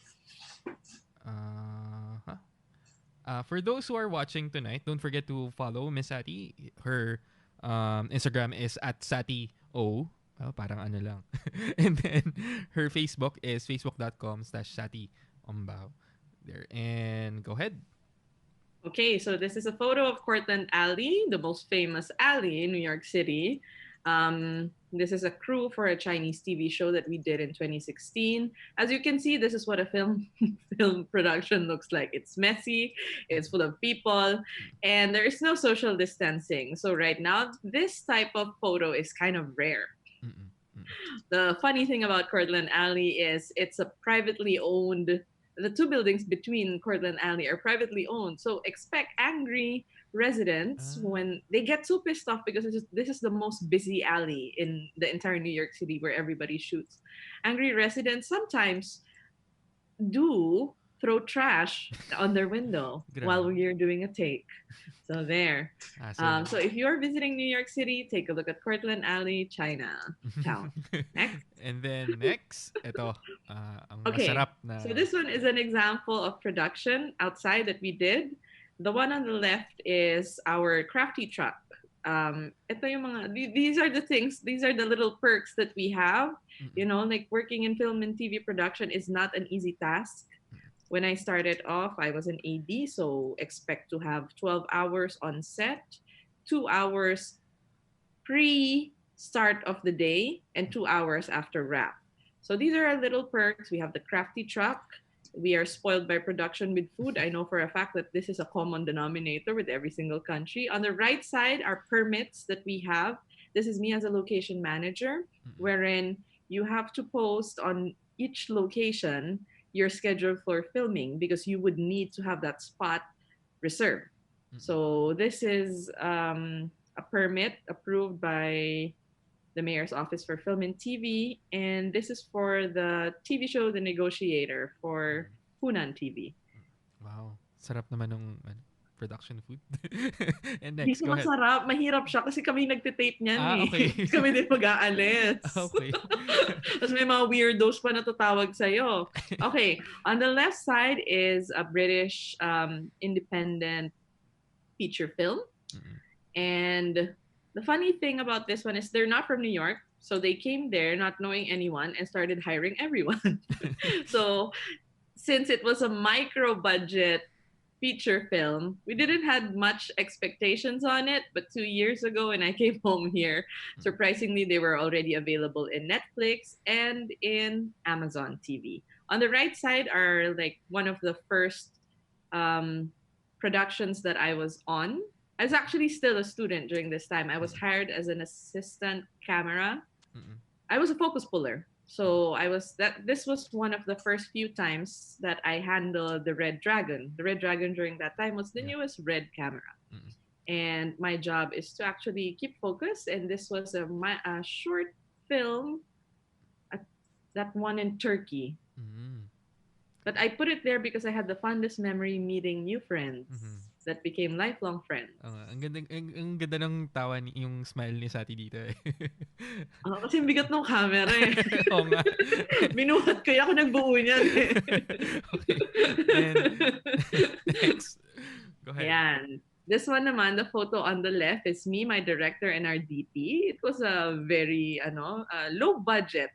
For those who are watching tonight, don't forget to follow Miss Satti. Her Instagram is @SattiO. Oh, parang ano lang. And then her Facebook is facebook.com/Satti Ombao. There. And go ahead. Okay, so this is a photo of Cortlandt Alley, the most famous alley in New York City. This is a crew for a Chinese TV show that we did in 2016. As you can see, this is what a film production looks like. It's messy, it's full of people, and there is no social distancing. So right now, this type of photo is kind of rare. The funny thing about Cortlandt Alley is it's a privately owned. The two buildings between Cortlandt Alley are privately owned. So expect angry residents when they get so pissed off because this is the most busy alley in the entire New York City where everybody shoots. Angry residents sometimes do throw trash on their window while we're doing a take. So there. So if you're visiting New York City, take a look at Cortlandt Alley, Chinatown. Next. And then next, ito, ang Okay, masarap na. so this one is an example of production outside that we did. The one on the left is our crafty truck. Ito yung mga, these are the things, these are the little perks that we have. You know, like working in film and TV production is not an easy task. When I started off, I was an AD, so expect to have 12 hours on set, 2 hours pre-start of the day, and 2 hours after wrap. So these are our little perks. We have the crafty truck. We are spoiled by production with food. I know for a fact that this is a common denominator with every single country. On the right side are permits that we have. This is me as a location manager, wherein you have to post on each location your schedule for filming because you would need to have that spot reserved. So this is a permit approved by the Mayor's Office for Film and TV. And this is for the TV show The Negotiator for Hunan TV. Wow. Sarap naman ng production food. And Hindi next, siya go ahead. masarap. Mahirap siya kasi kami nagtitape niyan Okay. kami din mag-aalis. Okay. Tapos may mga weirdos pa na tatawag sa'yo. Okay. On the left side is a British independent feature film. And the funny thing about this one is they're not from New York. So they came there not knowing anyone and started hiring everyone. So since it was a micro budget feature film, we didn't have much expectations on it, but 2 years ago when I came home here, surprisingly they were already available in Netflix and in Amazon TV. On the right side are like one of the first productions that I was on. I was actually still a student during this time. I was hired as an assistant camera. I was a focus puller. So this was one of the first few times that I handled the Red Dragon. The Red Dragon during that time was the newest Red camera. And my job is to actually keep focus. And this was a short film that won in Turkey. But I put it there because I had the fondest memory meeting new friends that became lifelong friends. Ang ganda ng tawa yung smile ni Satti dito eh. Kasi bigat ng camera eh. Oo nga. Binuhat kaya ako nagbuo niyan eh. Okay. And next. Go ahead. Ayan. This one naman, the photo on the left is me, my director, and our DP. It was a very low budget.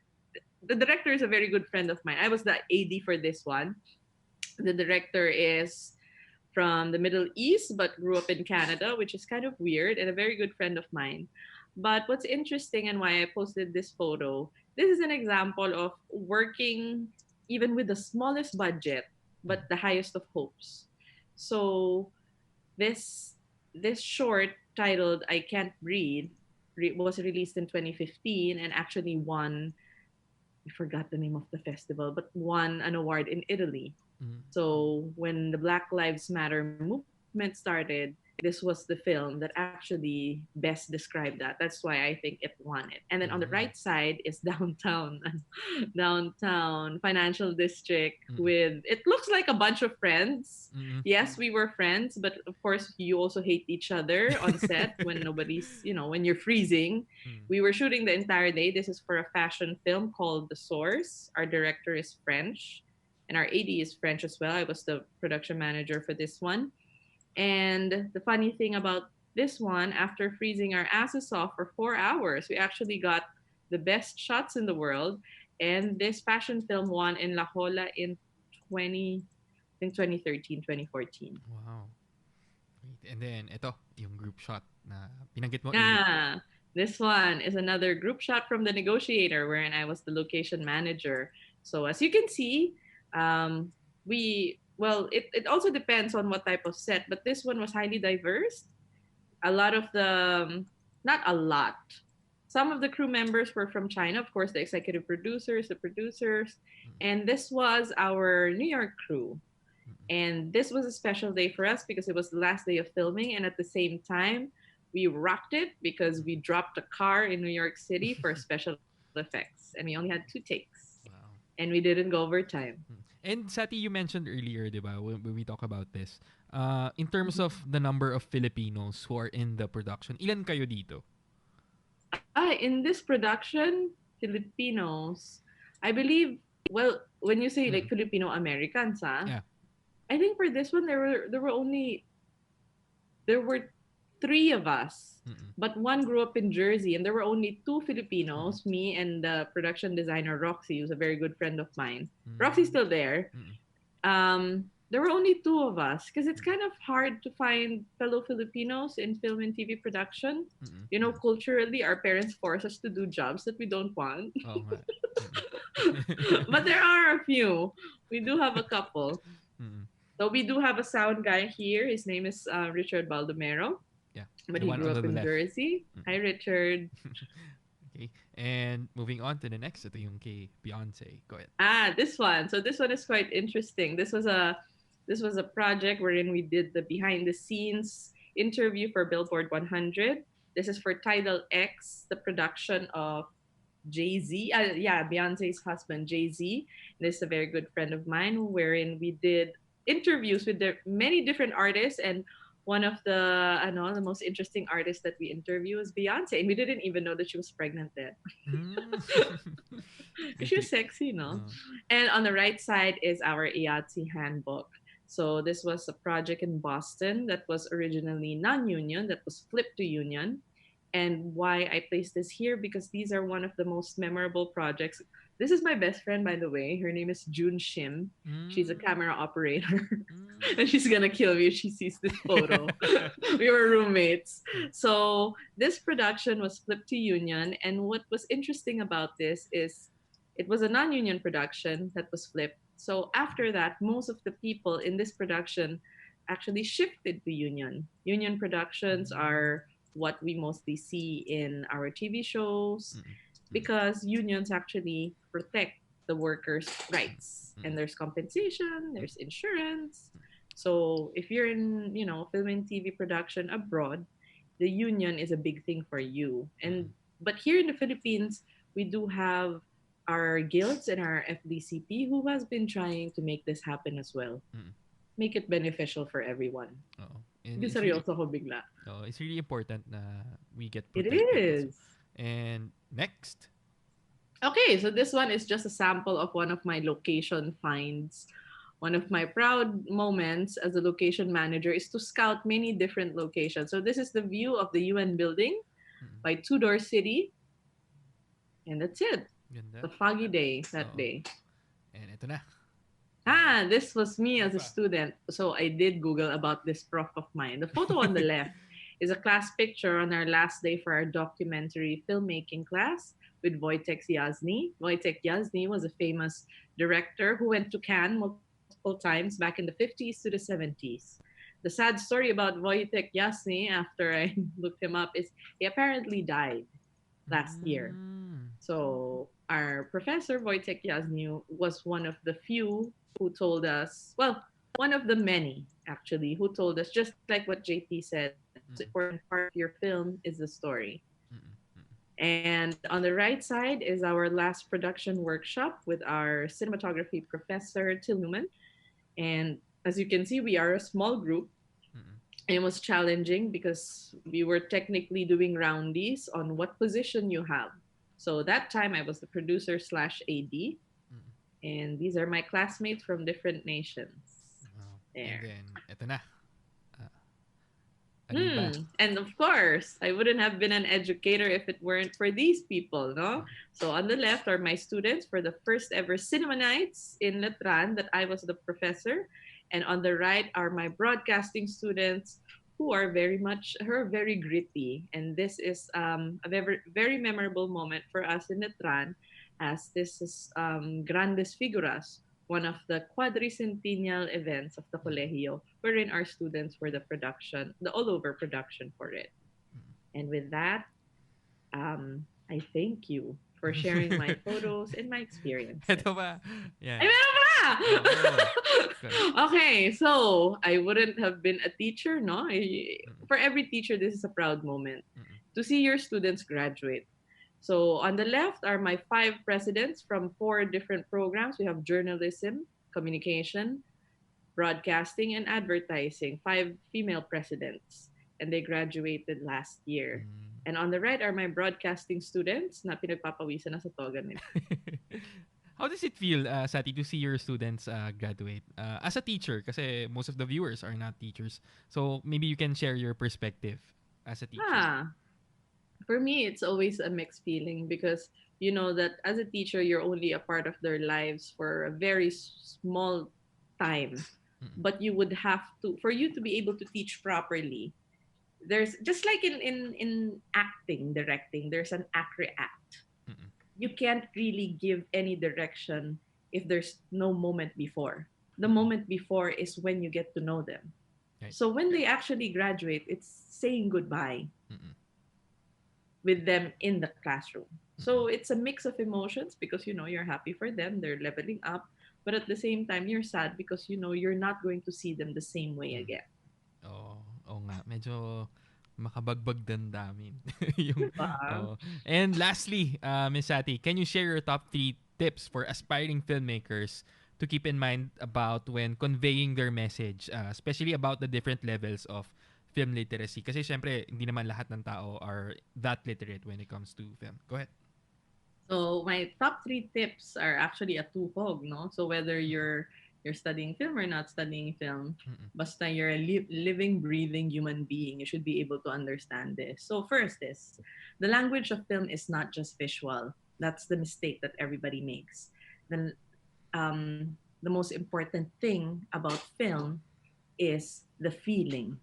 The director is a very good friend of mine. I was the AD for this one. The director is from the Middle East, but grew up in Canada, which is kind of weird, and a very good friend of mine. But what's interesting and why I posted this photo, this is an example of working even with the smallest budget, but the highest of hopes. So this short titled I Can't Breathe was released in 2015 and actually won, I forgot the name of the festival, but won an award in Italy. So when the Black Lives Matter movement started, this was the film that actually best described that. That's why I think it won it. And then on the right side is downtown financial district with, it looks like a bunch of friends. Yes, we were friends, but of course you also hate each other on set when nobody's, when you're freezing. We were shooting the entire day. This is for a fashion film called The Source. Our director is French and our AD is French as well. I was the production manager for this one. And the funny thing about this one, after freezing our asses off for 4 hours, we actually got the best shots in the world. And this fashion film won in La Jolla in 2013, 2014. Wow. Great. And then, ito, yung group shot na pinanggit mo. This one is another group shot from The Negotiator, wherein I was the location manager. So as you can see, it also depends on what type of set, but this one was highly diverse. Some of the crew members were from China, of course, the executive producers, the producers, and this was our New York crew. And this was a special day for us because it was the last day of filming, and at the same time, we rocked it because we dropped a car in New York City for special effects, and we only had 2 takes. Wow. And we didn't go over time. And Satti, you mentioned earlier, di ba, when we talk about this, in terms of the number of Filipinos who are in the production, ilan kayo dito? In this production, Filipinos, I believe, well, when you say like Filipino Americans, yeah. I think for this one there were 3 of us, but one grew up in Jersey, and there were only 2 Filipinos, me and the production designer Roxy, who's a very good friend of mine. Roxy's still there. There were only 2 of us because it's kind of hard to find fellow Filipinos in film and TV production. Culturally, our parents force us to do jobs that we don't want. Oh, but there are a few. We do have a couple. So we do have a sound guy here. His name is Richard Baldomero. Yeah. But he grew up in Jersey. Hi, Richard. Okay. And moving on to the next, ito yung kay Beyonce. Go ahead. This one. So this one is quite interesting. This was a project wherein we did the behind the scenes interview for Billboard 100. This is for Tidal X, the production of Jay-Z. Beyonce's husband, Jay-Z. This is a very good friend of mine, wherein we did interviews with many different artists, and one of the most interesting artists that we interviewed was Beyonce, and we didn't even know that she was pregnant then. She was sexy, no? And on the right side is our IATSE handbook. So this was a project in Boston that was originally non-union, that was flipped to union. And why I placed this here, because these are one of the most memorable projects. This is my best friend, by the way. Her name is June Shim. She's a camera operator. And she's going to kill me if she sees this photo. We were roommates. So this production was flipped to union. And what was interesting about this is it was a non-union production that was flipped. So after that, most of the people in this production actually shifted to union. Union productions are what we mostly see in our TV shows, because unions actually protect the workers' rights, and there's compensation, there's insurance. So if you're in, film and TV production abroad, the union is a big thing for you. But here in the Philippines, we do have our guilds and our FDCP who has been trying to make this happen as well. Make it beneficial for everyone. It's really important na we get protected. It is. And next. Okay, so this one is just a sample of one of my location finds. One of my proud moments as a location manager is to scout many different locations. So this is the view of the UN building by Tudor City. And that's it. It's a foggy day that day. And ito na. This was me as a student. So I did Google about this prof of mine. The photo on the left is a class picture on our last day for our documentary filmmaking class with Wojtek Jasny. Wojtek Jasny was a famous director who went to Cannes multiple times back in the 50s to the 70s. The sad story about Wojtek Jasny, after I looked him up, is he apparently died last year. So our professor, Wojtek Jasny, was one of the few who told us, well, one of the many, actually, who told us, just like what JP said, the important part of your film is the story. And on the right side is our last production workshop with our cinematography professor, Till Newman. And as you can see, we are a small group. It was challenging because we were technically doing roundies on what position you have. So that time I was the producer / AD. And these are my classmates from different nations. There. And then, ito na. And of course, I wouldn't have been an educator if it weren't for these people, no? So on the left are my students for the first ever cinema nights in Letran that I was the professor. And on the right are my broadcasting students who are very gritty. And this is a very, very memorable moment for us in Letran, as this is Grandes Figuras, one of the quadricentennial events of the Colegio, wherein our students were the all-over production for it. And with that, I thank you for sharing my photos and my experience. Ito ba? Yeah. Ay, meron ba? Okay, so I wouldn't have been a teacher, no? For every teacher, this is a proud moment to see your students graduate. So on the left are my 5 presidents from 4 different programs. We have journalism, communication, broadcasting, and advertising. 5 female presidents, and they graduated last year. And on the right are my broadcasting students na pinagpapawisan na sa toga nila. How does it feel, Satti, to see your students graduate? As a teacher, kasi most of the viewers are not teachers. So maybe you can share your perspective as a teacher. For me, it's always a mixed feeling because you know that as a teacher, you're only a part of their lives for a very small time. But you would have to, for you to be able to teach properly, there's just like in acting, directing, there's an act-react. You can't really give any direction if there's no moment before. The moment before is when you get to know them. Right. So when they actually graduate, it's saying goodbye with them in the classroom. So it's a mix of emotions because, you know, you're happy for them, they're leveling up. But at the same time, you're sad because, you know, you're not going to see them the same way again. Oo nga. Medyo Makabagbag damdamin. And lastly, Miss Satti, can you share your top 3 tips for aspiring filmmakers to keep in mind about when conveying their message, especially about the different levels of film literacy? Kasi syempre, hindi naman lahat ng tao are that literate when it comes to film. Go ahead. So my top 3 tips are actually a tuhog, no? So whether you're studying film or not studying film, basta you're a living, breathing human being, you should be able to understand this. So first is, the language of film is not just visual. That's the mistake that everybody makes. The most important thing about film is the feeling.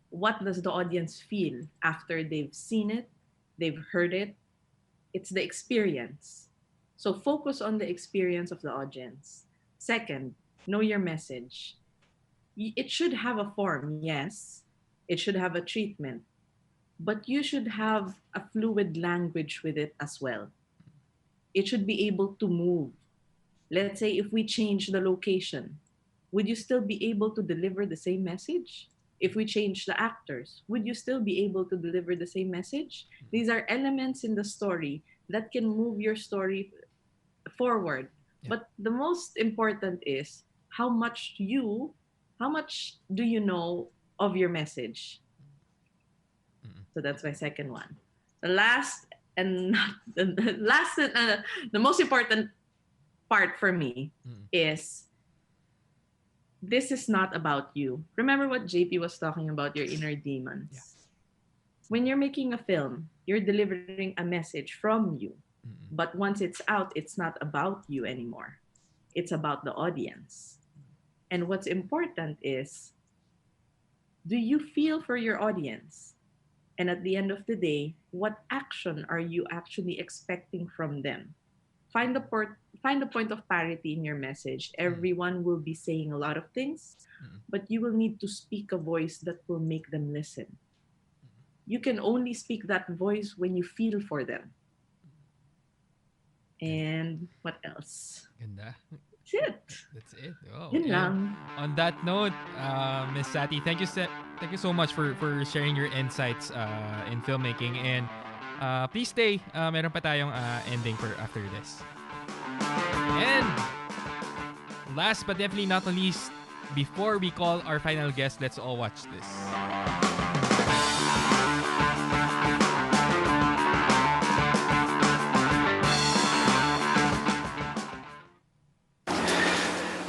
What does the audience feel after they've seen it, they've heard it? It's the experience. So focus on the experience of the audience. Second, know your message. It should have a form, yes. It should have a treatment. But you should have a fluid language with it as well. It should be able to move. Let's say if we change the location, would you still be able to deliver the same message? If we change the actors, would you still be able to deliver the same message? These are elements in the story that can move your story forward. But the most important is how much do you know of your message? So that's my second one. The last and the most important part for me is, this is not about you. Remember what JP was talking about, your inner demons. Yeah. When you're making a film, you're delivering a message from you. But once it's out, it's not about you anymore. It's about the audience. And what's important is, do you feel for your audience? And at the end of the day, what action are you actually expecting from them? Find the point of parity in your message. Everyone will be saying a lot of things, but you will need to speak a voice that will make them listen. You can only speak that voice when you feel for them. And what else? Ganda. That's it. That's it. Oh, Yun lang. On that note, Miss Satti, thank you so much for sharing your insights in filmmaking. And please stay. Meron pa tayong ending for after this. And last but definitely not the least, before we call our final guest, let's all watch this.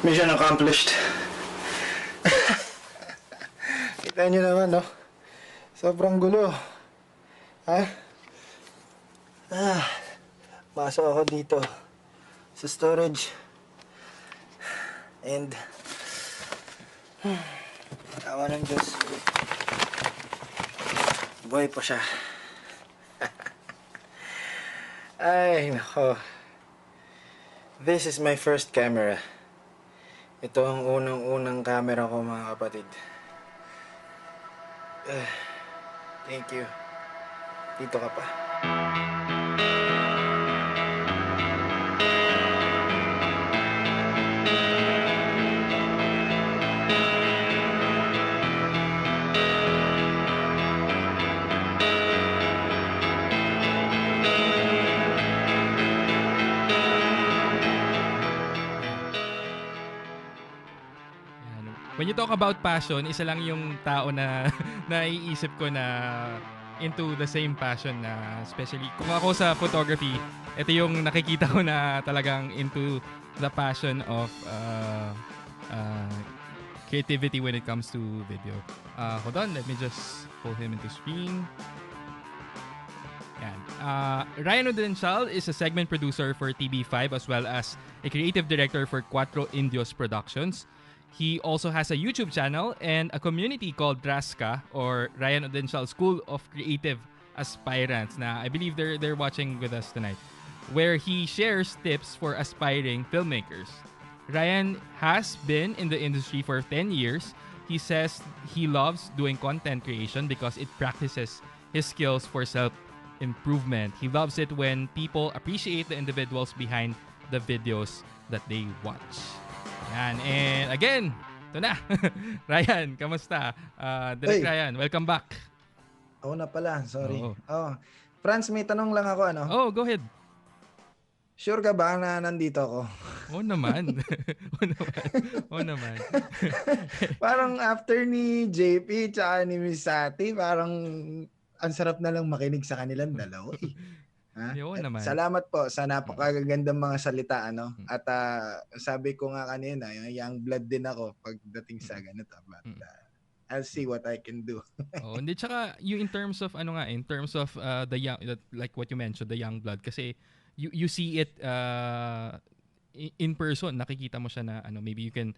Mission accomplished. Kita nyo naman, no? Sobrang gulo. Ha? Masok ako dito sa storage. And awa ng Diyos, buhay pa siya. Ay, nako. This is my first camera. Ito ang unang camera ko, mga kapatid. Thank you. Dito ka pa. When you talk about passion, isa lang yung tao na naiisip ko na into the same passion na, especially kung ako sa photography, ito yung nakikita ko na talagang into the passion of creativity when it comes to video. Hold on, let me just pull him into screen. Yan. Ryan Audencial is a segment producer for TV5 as well as a creative director for Cuatro Indios Productions. He also has a YouTube channel and a community called Raska, or Ryan Audencial School of Creative Aspirants. Na I believe they're watching with us tonight, where he shares tips for aspiring filmmakers. Ryan has been in the industry for 10 years. He says he loves doing content creation because it practices his skills for self-improvement. He loves it when people appreciate the individuals behind the videos that they watch. Yan. And again, ito na. Ryan, kamusta? Direk Ryan, welcome back. Ako na pala, sorry. Oo. Franz, may tanong lang ako, ano? Oh, go ahead. Sure ka ba na nandito ako? Oo naman. Oo naman. Parang after ni JP tsaka ni Miss Satti, parang ang sarap na lang makinig sa kanilang dalawa eh. Oo naman. Salamat po sa napakagandang mga salita, ano? At sabi ko nga kanina, yung young blood din ako pagdating sa ganito. But I'll see what I can do. Hindi, tsaka yung in terms of the young, like what you mentioned, the young blood, kasi you see it in person, nakikita mo siya na maybe you can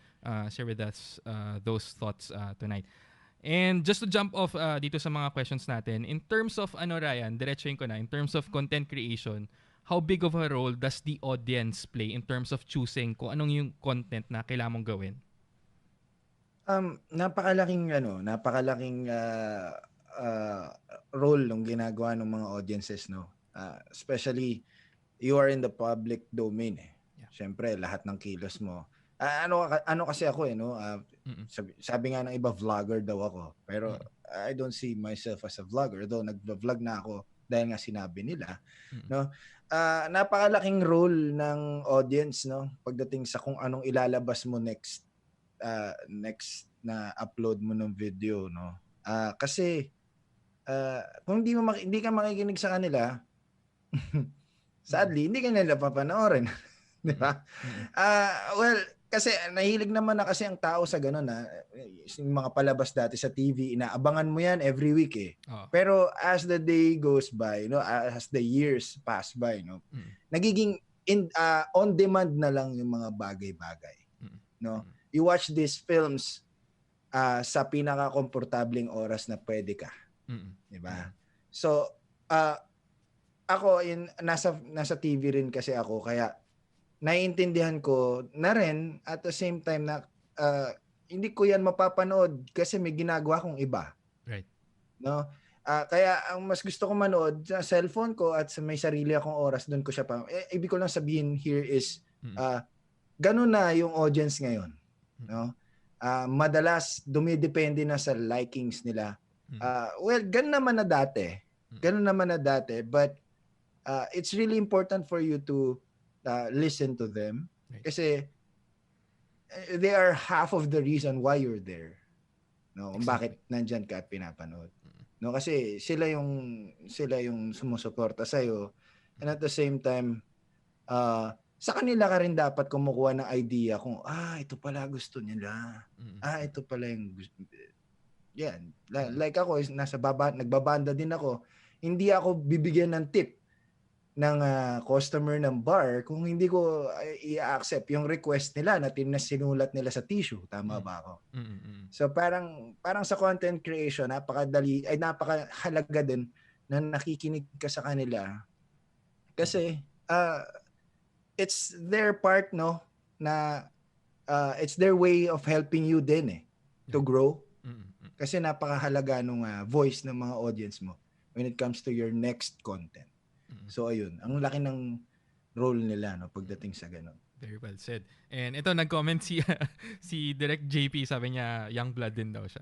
share with us those thoughts tonight. And just to jump off dito sa mga questions natin, in terms of Ryan, diretsuhin ko na, in terms of content creation, how big of a role does the audience play in terms of choosing kung anong yung content na kailangan mong gawin? Napakalaking role ng ginagawa ng mga audiences, no? Especially you are in the public domain eh. Yeah. Siyempre lahat ng kilos mo. Ano kasi ako no? Sabi nga ng iba vlogger daw ako. Pero I don't see myself as a vlogger, though nagvo-vlog na ako dahil nga sinabi nila, no? Napakalaking role ng audience, no? Pagdating sa kung anong ilalabas mo next na upload mo ng video, no? Kasi kung hindi ka makikinig sa kanila, sadly, hindi ka nila papanoorin. Di ba? Well, kasi nahilig naman na kasi ang tao sa gano'n na yung mga palabas dati sa TV, inaabangan mo yan every week eh. Pero as the day goes by, no, as the years pass by, no, nagiging on demand na lang yung mga bagay-bagay. No? You watch these films sa pinaka-komportabling oras na pwede ka. Di ba? So, ako nasa TV rin kasi ako, kaya naiintindihan ko na rin at the same time na hindi ko yan mapapanood kasi may ginagawa kong iba. Right. No? Kaya ang mas gusto ko manood sa cellphone ko at sa may sarili akong oras, doon ko siya pa. Ibig ko lang sabihin here is ganun na yung audience ngayon. No? Madalas dumidepende na sa likings nila. Well, ganun naman na dati. But it's really important for you to listen to them. Right. Kasi they are half of the reason why you're there. No, kung bakit nandyan ka at pinapanood. No, kasi sila yung sumusuporta sa iyo, and at the same time sa kanila ka rin dapat kumukuha ng idea kung ito pala gusto nila. Ito pala yung gusto. Yan. Like ako nagbabanda din ako. Hindi ako bibigyan ng tip ng customer ng bar kung hindi ko i-accept yung request nila na sinulat nila sa tissue. Tama ba ako? So parang sa content creation, napakahalaga din na nakikinig ka sa kanila. Kasi it's their part, no, na it's their way of helping you din to grow. Kasi napakahalaga nung voice ng mga audience mo when it comes to your next content. So ayun, ang laki ng role nila no pagdating sa ganun. Very well said. And ito nag-comment si Direct JP, sabi niya young blood din daw siya.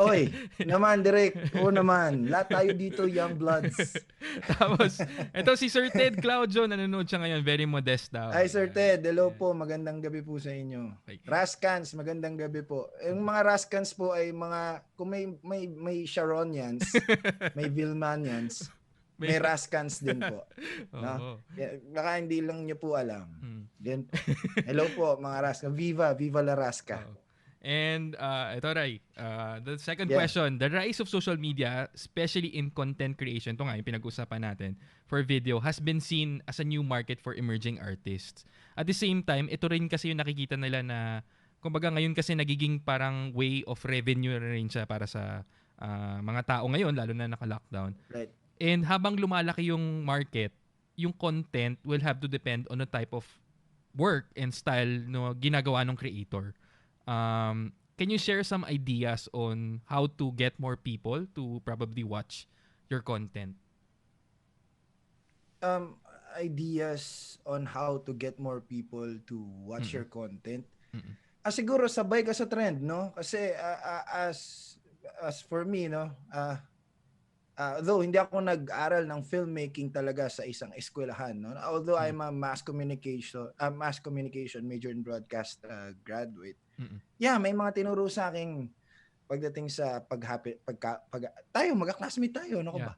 Oy, naman Direct. Oo naman. Lahat tayo dito young bloods. Tapos ito si Sir Ted Claudio, nanonood siya ngayon, very modest daw. Ay Sir Ted, hello po, magandang gabi po sa inyo. Raskans, magandang gabi po. Yung mga Raskans po ay mga kung may Sharonians, may Vilmanians, may Raskans din po. No? Baka hindi lang niyo po alam. Yan po. Hello po mga Raska. Viva la Raska. And ito Ray, the second question, the rise of social media, especially in content creation, ito nga yung pinag-usapan natin, for video, has been seen as a new market for emerging artists. At the same time, ito rin kasi yung nakikita nila na, kumbaga ngayon kasi nagiging parang way of revenue rin siya para sa mga tao ngayon, lalo na naka-lockdown. Right. And habang lumalaki yung market, yung content will have to depend on the type of work and style no ginagawa ng creator. Can you share some ideas on how to get more people to probably watch your content? Ideas on how to get more people to watch your content? Siguro sabay ka sa trend, no? Kasi as for me, no, though hindi ako nag-aral ng filmmaking talaga sa isang eskwelahan, no? Although I'm a mass communication major in broadcast graduate. Yeah, may mga tinuro sa akin pagdating sa tayo magka-classmate tayo, no ba?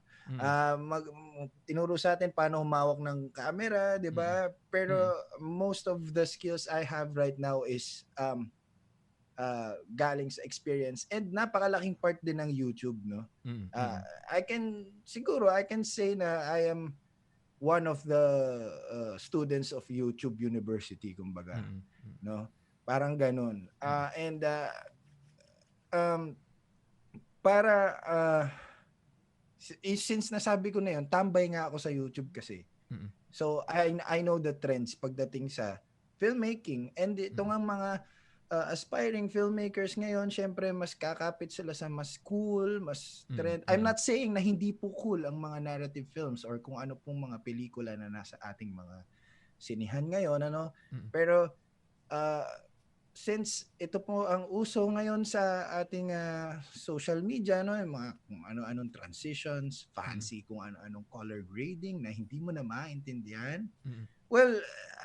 Tinuro sa atin paano humawak ng camera, 'di ba? Pero most of the skills I have right now is galing sa experience, and napakalaking part din ng YouTube, no? I can say na I am one of the students of YouTube University, kumbaga, no? Parang ganun. Since nasabi ko na yun, tambay nga ako sa YouTube kasi. So I know the trends pagdating sa filmmaking, and ito nga mga aspiring filmmakers ngayon, syempre mas kakapit sila sa mas cool, mas trend. I'm not saying na hindi po cool ang mga narrative films or kung ano pong mga pelikula na nasa ating mga sinihan ngayon, ano. Pero since ito po ang uso ngayon sa ating social media, no, yung mga kung ano-anong transitions, fancy kung ano-anong color grading na hindi mo na maintindihan. Well,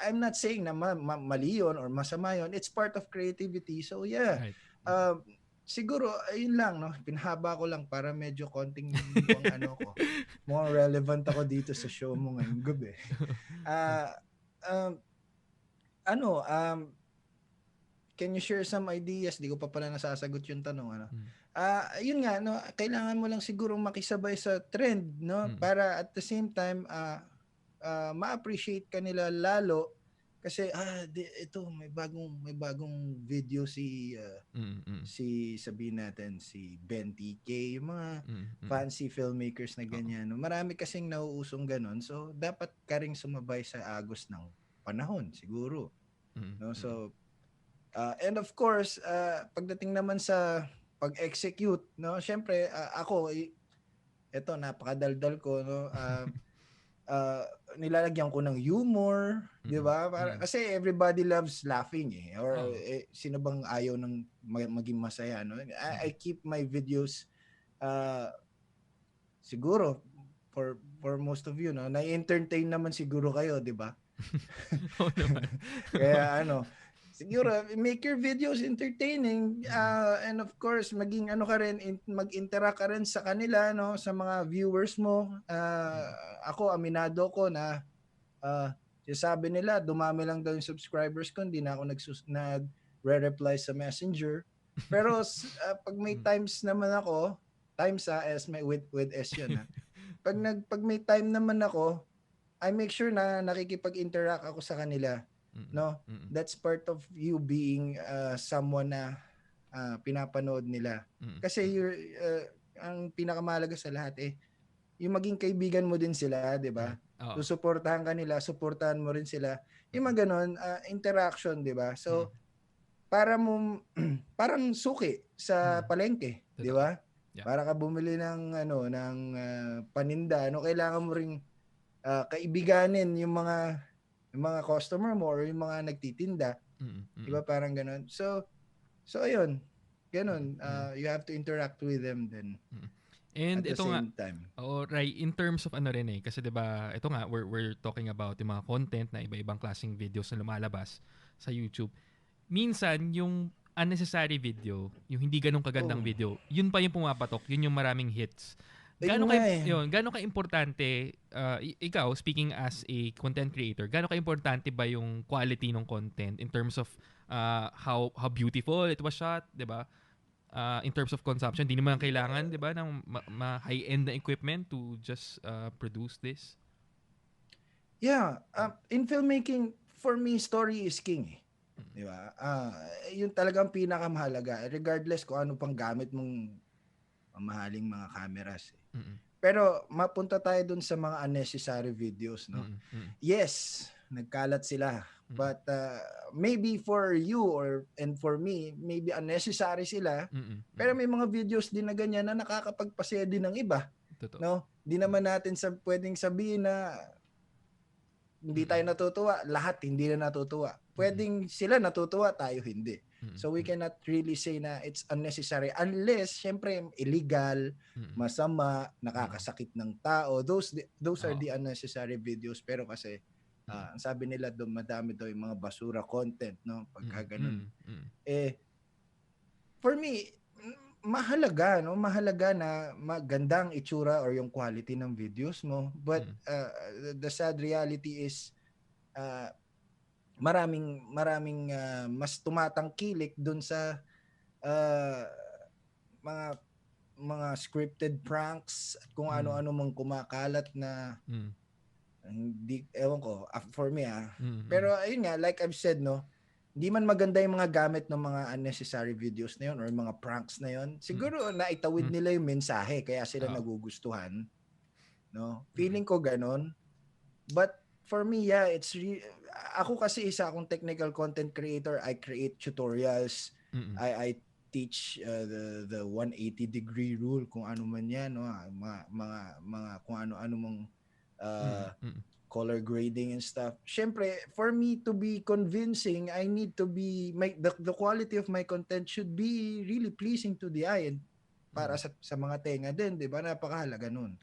I'm not saying na mali yun or masama yun. It's part of creativity. So yeah, siguro ayun lang, no, pinahaba ko lang para medyo konting more relevant ako dito sa show mo ngayong gabi. Can you share some ideas? Di ko pa pala nasasagot yung tanong, ano. Yun nga, no, kailangan mo lang siguro makisabay sa trend, no, para at the same time ma-appreciate ka nila lalo kasi ito may bagong video si sabihin natin si Ben TK, yung mga fancy filmmakers na ganyan, no? Marami kasing nauusong ganun, so dapat ka ring sumabay sa agos ng panahon siguro, no? So and of course pagdating naman sa pag-execute, no, syempre ako ito napakadaldal ko, no. Nilalagyan ko ng humor, 'di ba? Kasi everybody loves laughing, or sino bang ayaw ng maging masaya, no? I keep my videos siguro for most of you, no, na-entertain naman siguro kayo, 'di ba? Kaya siguro make your videos entertaining, and of course maging mag-interact ka rin sa kanila, no, sa mga viewers mo. Ako aminado ko na sabi nila dumami lang daw yung subscribers ko, hindi na ako nagre-reply sa Messenger. Pero pag may times naman ako, with S yun, pag may time naman ako, I make sure na nakikipag-interact ako sa kanila. No, that's part of you being someone na pinapanood nila. Kasi ang pinakamahalaga sa lahat yung maging kaibigan mo din sila, 'di ba? Susuportahan ka nila, suportahan mo rin sila. Yung mga ganun, interaction, 'di ba? So parang suki sa palengke, 'di ba? Para ka bumili ng paninda, kailangan mo ring kaibiganin yung mga customer mo or yung mga nagtitinda. Diba, parang ganun. So ayun. Ganun. You have to interact with them then. And at the ito same time. Right, in terms of kasi 'di ba, ito nga we're talking about yung mga content na iba-ibang klaseng videos na lumalabas sa YouTube. Minsan yung unnecessary video, yung hindi ganun kagandang video, yun pa yung pumapatok, yun yung maraming hits. Gaano ka importante, ikaw speaking as a content creator, gaano ka importante ba yung quality ng content in terms of how beautiful it was shot, 'di ba? In terms of consumption, hindi naman kailangan, 'di ba, ng high-end na equipment to just produce this. Yeah, in filmmaking, for me, story is king. 'Di ba? Yun talagang pinakamahalaga, regardless kung ano pang gamit mong mahaling mga cameras. Pero mapunta tayo dun sa mga unnecessary videos, no? Yes, nagkalat sila. But maybe for you and for me, maybe unnecessary sila. Pero may mga videos din na ganyan na nakakapagpasaya din ng iba. No? Di naman natin pwedeng sabihin na hindi tayo natutuwa. Lahat hindi na natutuwa. Pwedeng sila natutuwa, tayo hindi. So we cannot really say na it's unnecessary unless syempre illegal, masama, nakakasakit ng tao. Those are the unnecessary videos, pero kasi ang sabi nila doon madami daw yung mga basura content, no? Pagka ganun. For me, mahalaga na magandang itsura or yung quality ng videos mo, but the sad reality is maraming mas tumatangkilik dun sa mga scripted pranks at kung ano-ano mang kumakalat na hindi, ewan ko, for me pero ayun nga, like I've said, no, hindi man maganda yung mga gamit ng mga unnecessary videos na yun or mga pranks na yun. Siguro naitawid nila yung mensahe kaya sila nagugustuhan, no? Feeling ko ganon. But for me, yeah, ako kasi isa akong technical content creator. I create tutorials. I teach the 180-degree rule, kung ano man yan, no? Mga kung ano-ano mong color grading and stuff. Syempre, for me to be convincing, I need to be the quality of my content should be really pleasing to the eye and para sa mga tenga din, 'di ba? Napakahalaga nun.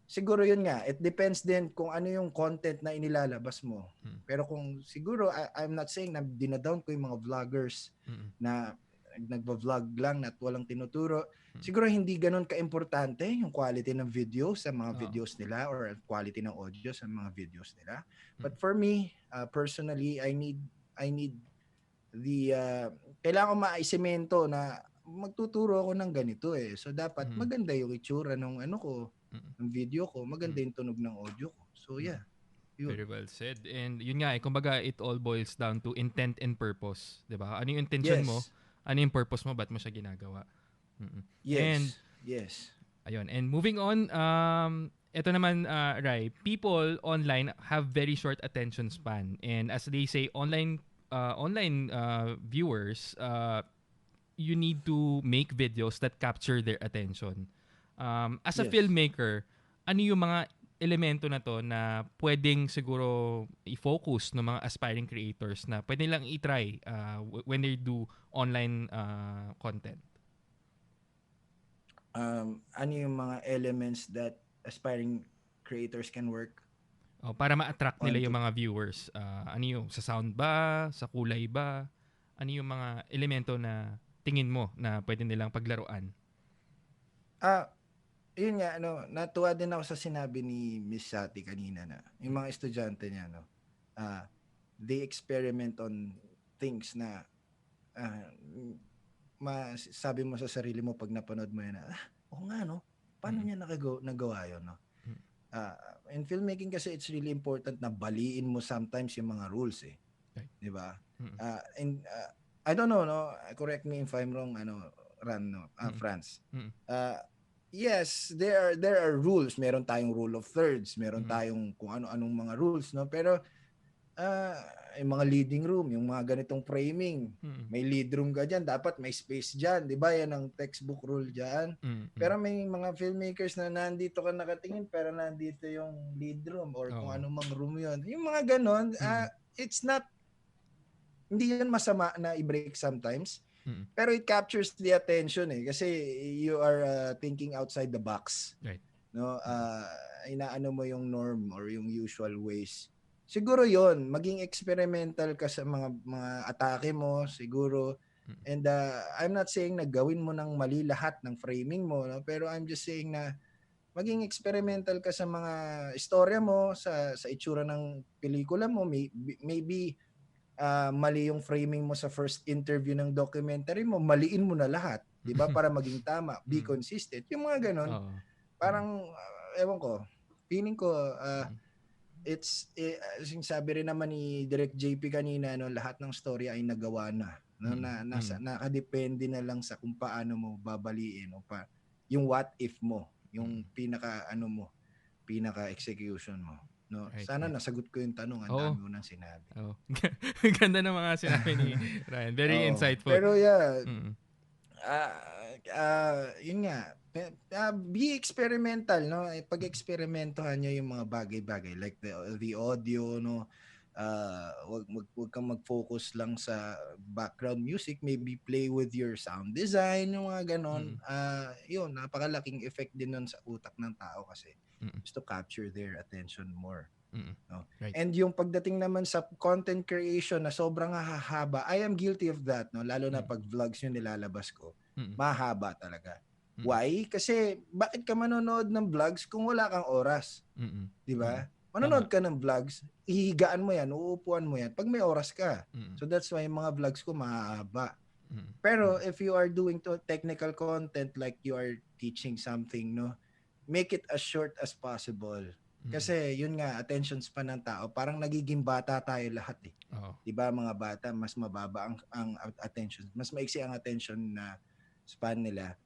Siguro yun nga, it depends din kung ano yung content na inilalabas mo. Pero kung siguro, I'm not saying na dinadown ko yung mga vloggers na nagba-vlog lang at walang tinuturo. Siguro hindi ganun ka-importante yung quality ng video sa mga videos nila or quality ng audio sa mga videos nila. But for me, personally, I need the kailangan ko maisemento na magtuturo ako ng ganito eh. So dapat maganda yung itsura ng ng video ko, maganda yung tunog ng audio ko. So yeah. Yun. Very well said. And yun nga kumbaga it all boils down to intent and purpose, 'di ba? Ano yung intention mo? Ano yung purpose mo? Ba't mo siya ginagawa? Yes. Ayun. And moving on, ito naman, Rai, people online have very short attention span. And as they say, online viewers, you need to make videos that capture their attention. As a filmmaker, ano yung mga elemento na to na pwedeng siguro i-focus ng mga aspiring creators na pwede lang i-try when they do online content? Ano yung mga elements that aspiring creators can work? Para ma-attract nila yung mga viewers. Ano yung sa sound ba? Sa kulay ba? Ano yung mga elemento na tingin mo na pwede nilang paglaruan? Yun nga, natuwa din ako sa sinabi ni Miss Satti kanina na yung mga estudyante niya, they experiment on things na sabi mo sa sarili mo pag napanood mo yan, oo nga, no? Paano niya nagawa yun, no? In filmmaking kasi it's really important na baliin mo sometimes yung mga rules, eh. Di ba? And I don't know, no? Correct me if I'm wrong, Franz. Yes, there are rules. Meron tayong rule of thirds, meron tayong kung ano-anong mga rules, no? Pero yung mga leading room, yung mga ganitong framing, may lead room ka dyan, dapat may space dyan, di ba? Yan ang textbook rule dyan. Pero may mga filmmakers na nandito ka nakatingin, pero nandito yung lead room or kung ano mang room yun. Yung mga ganon, it's not, hindi yan masama na i-break sometimes. Pero it captures the attention eh kasi you are thinking outside the box. Right. No, inaano mo yung norm or yung usual ways. Siguro 'yon, maging experimental ka sa mga atake mo siguro. And I'm not saying na gawin mo ng mali lahat ng framing mo, no? Pero I'm just saying na maging experimental ka sa mga istorya mo, sa itsura ng pelikula mo, maybe mali yung framing mo sa first interview ng documentary mo, maliin mo na lahat, 'di ba? Para maging tama, be consistent. Yung mga ganon. Parang ewan ko, feeling ko it's sabi rin naman ni Direct JP kanina, no, lahat ng story ay nagawa na, no, nakadepende na lang sa kung paano mo babaliin o yung what if mo, yung pinaka execution mo. No, right, sana nasagot ko yung tanong. Ang dami mo nang sinabi. Ganda ng mga sinabi ni Ryan. Very insightful. Pero yeah, yun nga, be experimental, no? Pag-experimentohan nyo yung mga bagay-bagay like the audio, no? Wag kang mag-focus lang sa background music, maybe play with your sound design, yung mga ganon. Yun, napakalaking effect din nun sa utak ng tao kasi just to capture their attention more. No? Right. And yung pagdating naman sa content creation na sobrang hahaba, I am guilty of that, no? Lalo na pag vlogs yung nilalabas ko, mahaba talaga. Why? Kasi bakit ka manonood ng vlogs kung wala kang oras? 'Di ba? Manonood ka ng vlogs, ihigaan mo yan, uupuan mo yan pag may oras ka. So that's why yung mga vlogs ko mahaba. Pero if you are doing technical content like you are teaching something, no, make it as short as possible. Kasi yun nga, attention span ng tao, parang nagiging bata tayo lahat eh. 'Di ba mga bata, mas mababa ang attention, mas maiksi ang attention na span nila.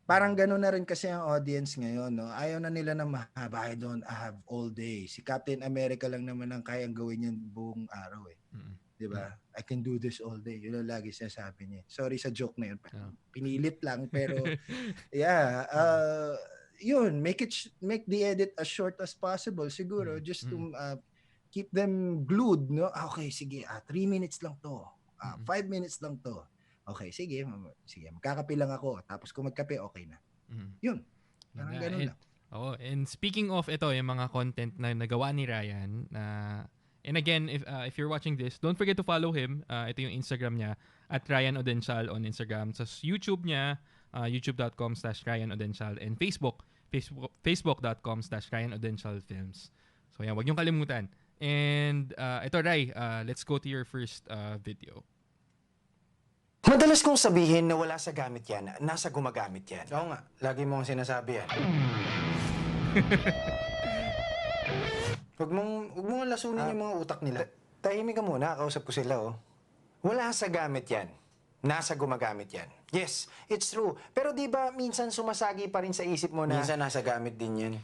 Parang gano'n na rin kasi ang audience ngayon, no? Ayaw na nila na mahaba. I don't have all day. Si Captain America lang naman ang kayang gawin yan buong araw eh. 'Di ba? I can do this all day. Yun ang lagi sinasabi niya. Sorry sa joke na yun. Pinilit lang pero yeah, yun, make the edit as short as possible siguro just to keep them glued, no? Okay, sige, 3 minutes lang to. 5 minutes lang to. Okay, sige, magkakape lang ako. Tapos kung magkape, okay na. Yun. Parang ganun lang. And speaking of ito, yung mga content na nagawa ni Ryan, and again, if you're watching this, don't forget to follow him. Ito yung Instagram niya, at Ryan Audencial on Instagram. Sa YouTube niya, youtube.com/Ryan Audencial, and facebook.com/Ryan Audencial Films. So yan, wag niyong kalimutan. And ito, Ray, let's go to your first video. Madalas kong sabihin na wala sa gamit yan, nasa gumagamit yan. Oo nga, lagi mo ang sinasabi yan. Huwag mong lasunin yung mga utak nila. Tahimik ka muna, kausap ko sila, oh. Wala sa gamit yan, nasa gumagamit yan. Yes, it's true. Pero di ba minsan sumasagi pa rin sa isip mo na... Minsan nasa gamit din yan.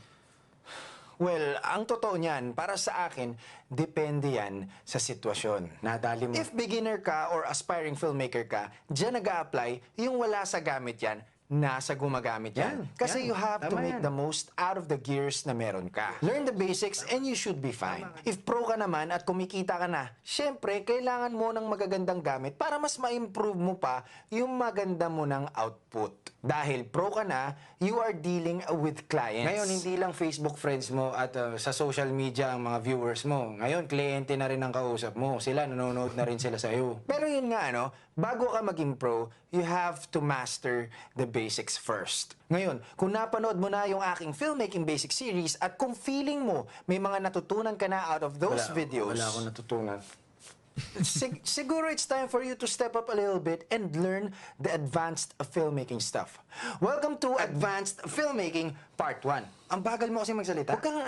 Well, ang totoo niyan, para sa akin, depende yan sa sitwasyon. Nadali mo. If beginner ka or aspiring filmmaker ka, dyan nag-a-apply, yung wala sa gamit yan, nasa gumagamit yan. Kasi you have to make the most out of the gears na meron ka. Learn the basics and you should be fine. If pro ka naman at kumikita ka na, syempre, kailangan mo ng magagandang gamit para mas ma-improve mo pa yung maganda mo ng output. Dahil pro ka na, you are dealing with clients. Ngayon, hindi lang Facebook friends mo at sa social media ang mga viewers mo. Ngayon, kliyente na rin ang kausap mo. Sila, nanonood na rin sila sa'yo. Pero yun nga, bago ka maging pro, you have to master the basics first. Ngayon, kung napanood mo na yung aking filmmaking basic series at kung feeling mo may mga natutunan ka na out of those videos... Wala akong natutunan. Siguro it's time for you to step up a little bit and learn the advanced filmmaking stuff. Welcome to Advanced Filmmaking Part 1. Ang bagal mo kasi magsalita. Huwag kang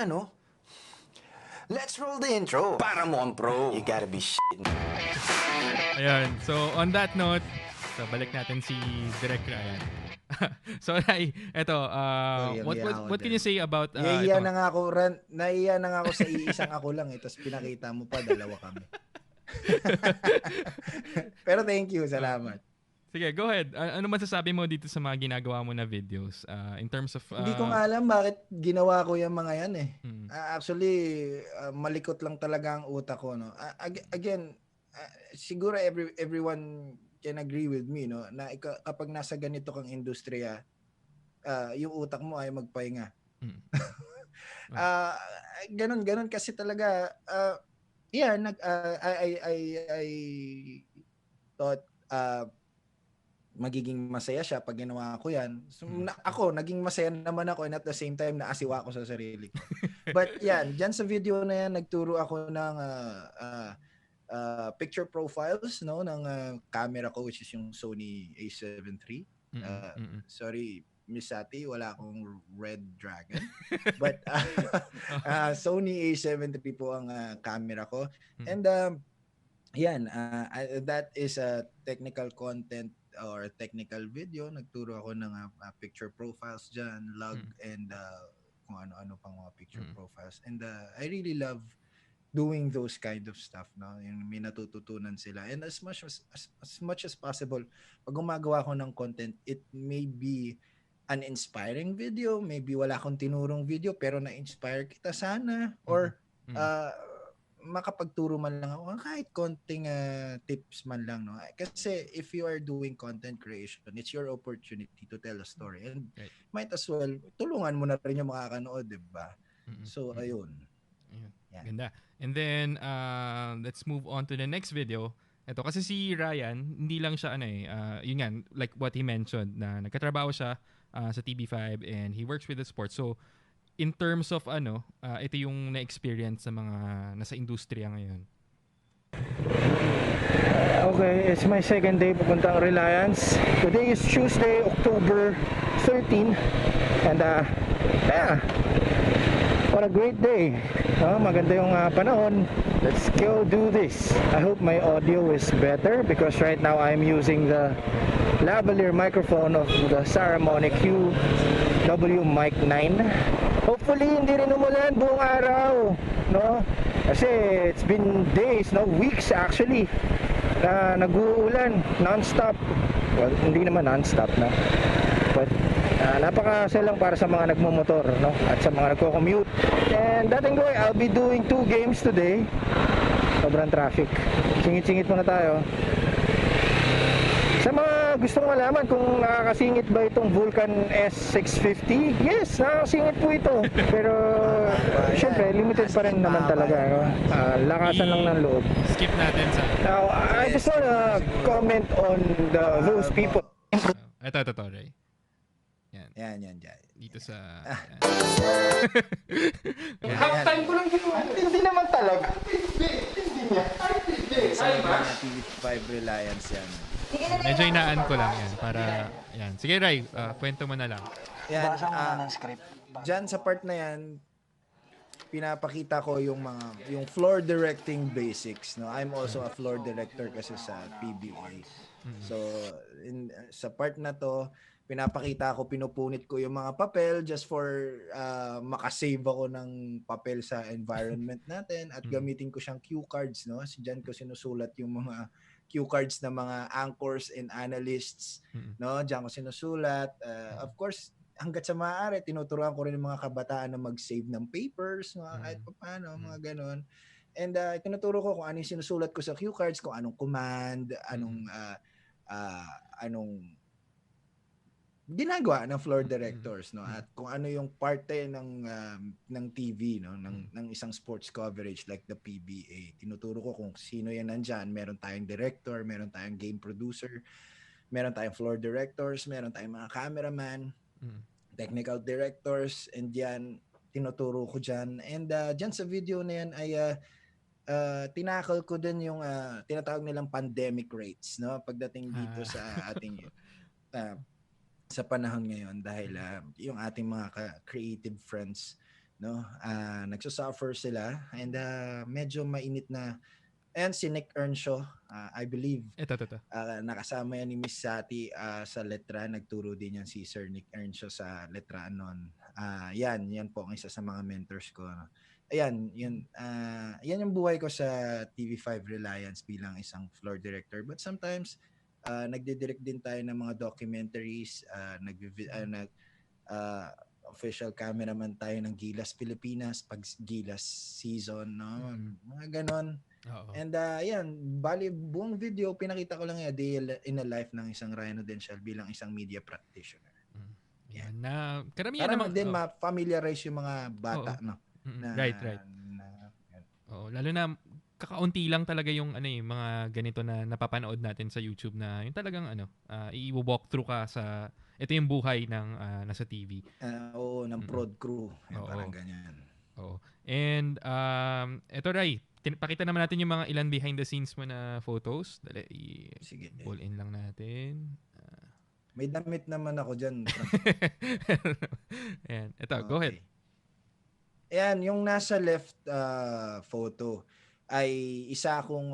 Let's roll the intro. Para mo ang pro. You gotta be shit. Ayan. So, on that note, so balik natin si Direk Ryan. So, Ray, eto, what can you say about... Naiiya na nga ako sa iisang ako lang. Tapos pinakita mo pa, dalawa kami. Pero thank you, salamat. Sige, go ahead. Ano masasabi mo dito sa mga ginagawa mo na videos in terms of... Hindi ko nga alam bakit ginawa ko yung mga yan eh. Actually, malikot lang talaga ang utak ko. No? Again, siguro everyone can agree with me, no, na kapag nasa ganito kang industriya, yung utak mo ay magpahinga. Ganun kasi talaga. Yeah, I thought magiging masaya siya pag ginawa ko yan. So, ako, naging masaya naman ako and at the same time naasiwa ko sa sarili ko. But yan, dyan sa video na yan, nagturo ako ng picture profiles, no, ng camera ko, which is yung Sony A7 III. Sorry, Miss Satti, wala akong Red Dragon. But Sony A7 III po ang camera ko. And yan, that is a technical content or technical video. Nagturo ako ng picture profiles dyan, log, and kung ano-ano pang mga picture profiles. And I really love doing those kind of stuff, no? Yung may natututunan sila. And as much as possible, pag gumagawa ko ng content, it may be an inspiring video, maybe wala akong tinurong video pero na-inspire kita sana, or makapagturo man lang ako kahit konting tips man lang, no? Kasi if you are doing content creation, it's your opportunity to tell a story, and might as well tulungan mo na rin yung makakanood, di ba? So ayun. Yan. Ganda. And then let's move on to the next video. Ito kasi si Ryan, hindi lang siya yun nga, like what he mentioned, na nagkatrabaho siya sa TV5 and he works with the sports. So in terms of ito yung na-experience sa mga nasa industriya ngayon. Okay, it's my second day pupuntang Reliance. Today is Tuesday, October 13. And yeah, what a great day. Maganda yung panahon. Let's go do this. I hope my audio is better because right now I'm using the lavalier microphone of the Saramonic QW Mic 9. Hopefully hindi rin umulan buong araw, no? Kasi it's been days, no, weeks actually na nag-uulan non-stop. Well, hindi naman non-stop na. But napaka-hassle lang para sa mga nagmumotor, no? At sa mga nagko-commute. And dating ko, I'll be doing 2 games today. Sobrang traffic. Singit-singit muna tayo. Sa mga gustong malaman kung nakakasingit ba itong Vulcan S650, yes, nakakasingit po ito. Pero syempre, limited pa rin naman talaga. No? Lakasan lang ng loob. Skip natin sa... Now, I just wanna comment on those people. Ito, Ray. Yan. Dito sa... Halftime ko lang ginawa. Hindi naman talaga. Hindi niya. Sa mga TV5 Reliance yan. Medyo inaan ko lang yan para yan. Sige Ray, kwento mo na lang. Yan, dyan sa part na yan, pinapakita ko yung floor directing basics, no? I'm also a floor director kasi sa PBA. So sa part na to, pinapakita ko, pinupunit ko yung mga papel just for makasave ako ng papel sa environment natin at gamitin ko siyang cue cards, no? Diyan ko sinusulat yung mga cue cards ng mga anchors and analysts, no? Diyan ko sinusulat. Of course, hangga't sa maaari, tinuturuan ko rin ng mga kabataan na mag-save ng papers, kahit paano, mga ganon. And tinuturo ko kung ano yung sinusulat ko sa cue cards, kung anong command, anong ginagawa ng floor directors, no? At kung ano yung parte ng TV, no, ng isang sports coverage like the PBA. Tinuturo ko kung sino yan nandiyan. Meron tayong director, meron tayong game producer, meron tayong floor directors, meron tayong mga cameraman, technical directors, and yan tinuturo ko diyan. And diyan sa video na yan ay tinakal ko din yung tinatawag nilang pandemic rates, no? Pagdating dito sa ating sa panahon ngayon, dahil yung ating mga creative friends, no, nagsasuffer sila, and medyo mainit na. And si Nick Earnshaw, I believe ito. Nakasama yan ni Miss Satti sa Letran. Nagturo din yan si Sir Nick Earnshaw sa Letran noon. Yan po ang isa sa mga mentors ko, no? Ayan, yan yung buhay ko sa TV5 Reliance bilang isang floor director. But sometimes nagdidirect din tayo ng mga documentaries, official cameraman tayo ng Gilas Pilipinas pag Gilas season, no? Mga ganon. And yan, bali buong video pinakita ko lang yung day in a life ng isang Ryan Audencial bilang isang media practitioner. Yan na karamihan para naman din ma-familiarize yung mga bata, no? Right. Lalo na kakaunti lang talaga yung mga ganito na napapanood natin sa YouTube na yung talagang i-walk through ka sa ito yung buhay ng nasa TV. Ng prod crew. Parang ganyan. And ito Ray, pakita naman natin yung mga ilan behind the scenes mo na photos. Dali, pull in lang natin. May damit naman ako dyan. Ayan. Ito, go ahead. Ayan, yung nasa left photo ay isa akong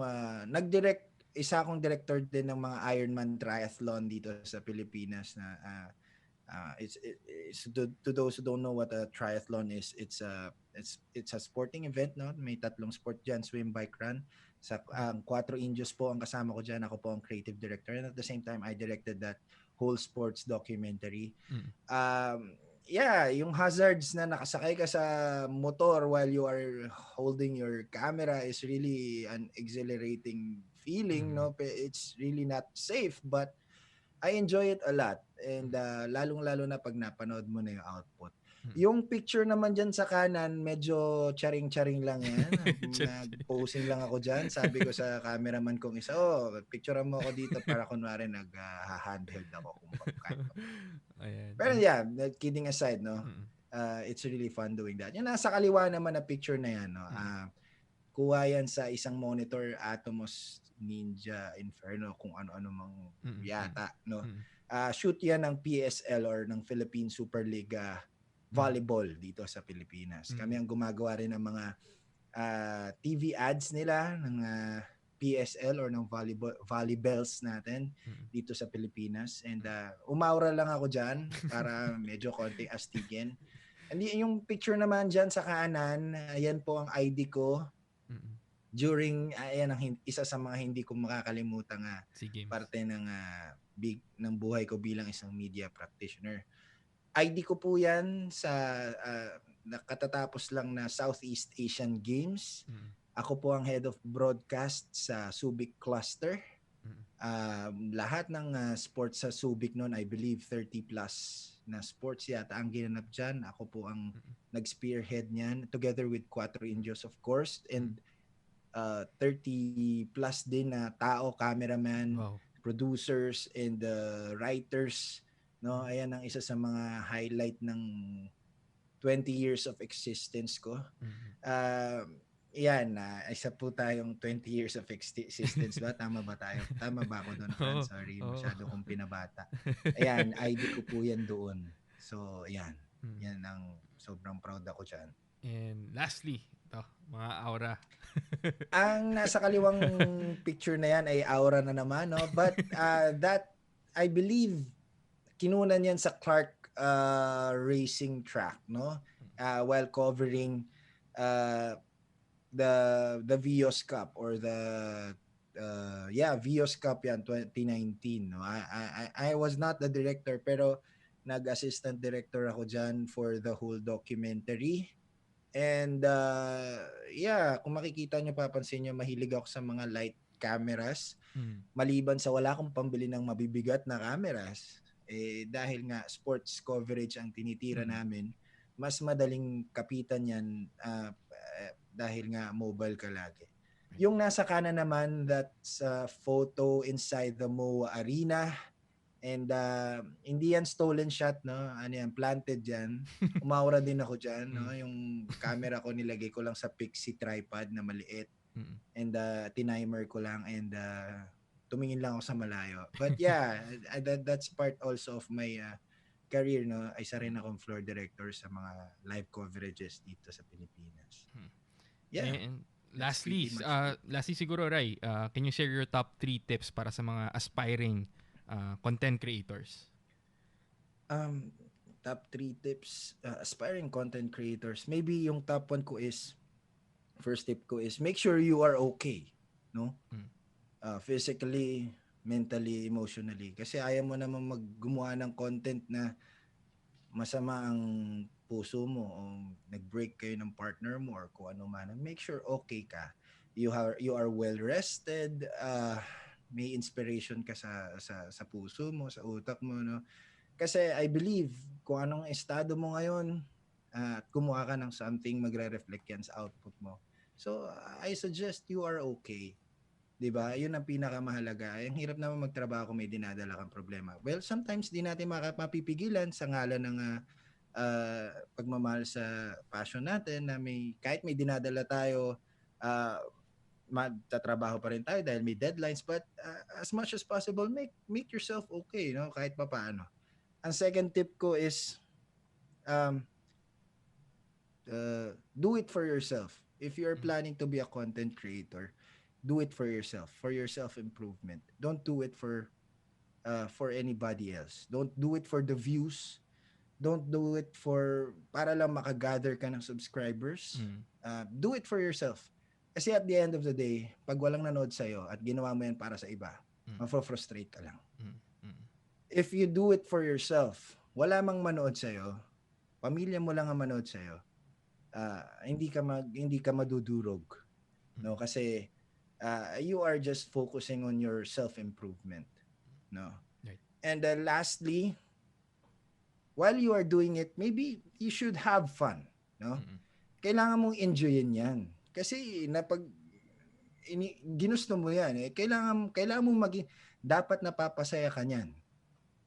director din ng mga Ironman triathlon dito sa Pilipinas na it's to those who don't know what a triathlon is, it's a sporting event, no? May 3 sport diyan, swim, bike, run. Sa Cuatro Indios po ang kasama ko diyan, ako po ang creative director, and at the same time I directed that whole sports documentary. yung hazards na nakasakay ka sa motor while you are holding your camera is really an exhilarating feeling, no? It's really not safe, but I enjoy it a lot. And lalong-lalo na pag napanood mo na yung output. Yung picture naman dyan sa kanan, medyo charing-charing lang yan. Nag-posing lang ako dyan. Sabi ko sa cameraman kong isa, picturean mo ako dito para kunwari nag-handheld ako. Pero yeah, kidding aside, no? It's really fun doing that. Yung nasa kaliwa naman na picture na yan, no? Kuha yan sa isang monitor, Atomos Ninja Inferno, kung ano-ano mang yata, no? Shoot yan ng PSL or ng Philippine Super League volleyball dito sa Pilipinas. Kami ang gumagawa rin ng mga TV ads nila ng PSL or ng volleyballs natin dito sa Pilipinas. And umaura lang ako dyan para medyo konting astigin. And yung picture naman dyan sa kanan, ayan po ang ID ko. During ayan ang isa sa mga hindi ko makakalimutan parte ng buhay ko bilang isang media practitioner. ID ko po yan sa nakatatapos lang na Southeast Asian Games. Ako po ang head of broadcast sa Subic Cluster. Lahat ng sports sa Subic noon, I believe 30 plus na sports yata ang ginanap dyan. Ako po ang nag-spearhead niyan together with Cuatro Indios, of course, and 30 plus din na tao, cameraman, producers, and writers. No, ayan ang isa sa mga highlight ng 20 years of existence ko. Yan, isa po tayong 20 years of existence ba? Tama ba tayo? Tama ba ako doon? Sorry, masyado kong pinabata. Ayan, ID ko po yan doon. So, yan. Yan ang sobrang proud ako dyan. And lastly, ito, mga aura. Ang nasa kaliwang picture na yan ay aura na naman, no? But that, I believe, kinunan yan sa Clark racing track, no? While covering the Vios Cup or the Vios Cup yan 2019, no? I was not the director pero nag-assistant director ako dyan for the whole documentary. And kung makikita nyo, papansin nyo, mahilig ako sa mga light cameras. Maliban sa wala akong pambili ng mabibigat na cameras, dahil nga sports coverage ang tinitira namin, mas madaling kapitan yan dahil nga mobile ka lagi. Yung nasa kanan naman, that's a photo inside the MOA Arena. And hindi yan stolen shot, no? Ano yan, planted yan. Umaura din ako dyan, no? Yung camera ko nilagay ko lang sa Pixie tripod na maliit. And tinimer ko lang and tumingin lang ako sa malayo. But yeah, that's part also of my career, no? Isa rin akong floor director sa mga live coverages dito sa Pilipinas. Yeah. And lastly siguro, Ray, can you share your top 3 tips para sa mga aspiring content creators? Top 3 tips, aspiring content creators. Maybe yung top 1 ko is, first tip ko is, make sure you are okay, no? Physically, mentally, emotionally. Kasi ayaw mo naman gumawa ng content na masama ang puso mo o nag-break kayo ng partner mo or kung ano man. Make sure okay ka. You are well rested, may inspiration ka sa puso mo, sa utak mo, no? Kasi I believe kung anong estado mo ngayon at kumuha ka ng something, magre-reflect yan sa output mo. So I suggest you are okay. 'Di ba? 'Yun ang pinakamahalaga. Ang hirap naman magtrabaho kung may dinadala kang problema. Well, sometimes di natin mapipigilan sa ngalan ng pagmamahal sa passion natin na kahit may dinadala tayo, magtatrabaho pa rin tayo dahil may deadlines, but as much as possible make yourself okay, no? Kahit papaano. Ang second tip ko is do it for yourself. If you're planning to be a content creator, do it for yourself, for your self-improvement. Don't do it for anybody else. Don't do it for the views. Don't do it para lang makagather ka ng subscribers. Do it for yourself. Kasi at the end of the day, pag walang nanood sa'yo at ginawa mo yan para sa iba, mafro-frustrate ka lang. If you do it for yourself, wala mang manood sa'yo, pamilya mo lang ang manood sa'yo, hindi ka madudurog, no? Kasi you are just focusing on your self-improvement, no? Right. And lastly, while you are doing it, maybe you should have fun, no? Kailangan mong enjoyin 'yan. Kasi ginusto mo 'yan, kailangan mong dapat napapasaya ka niyan.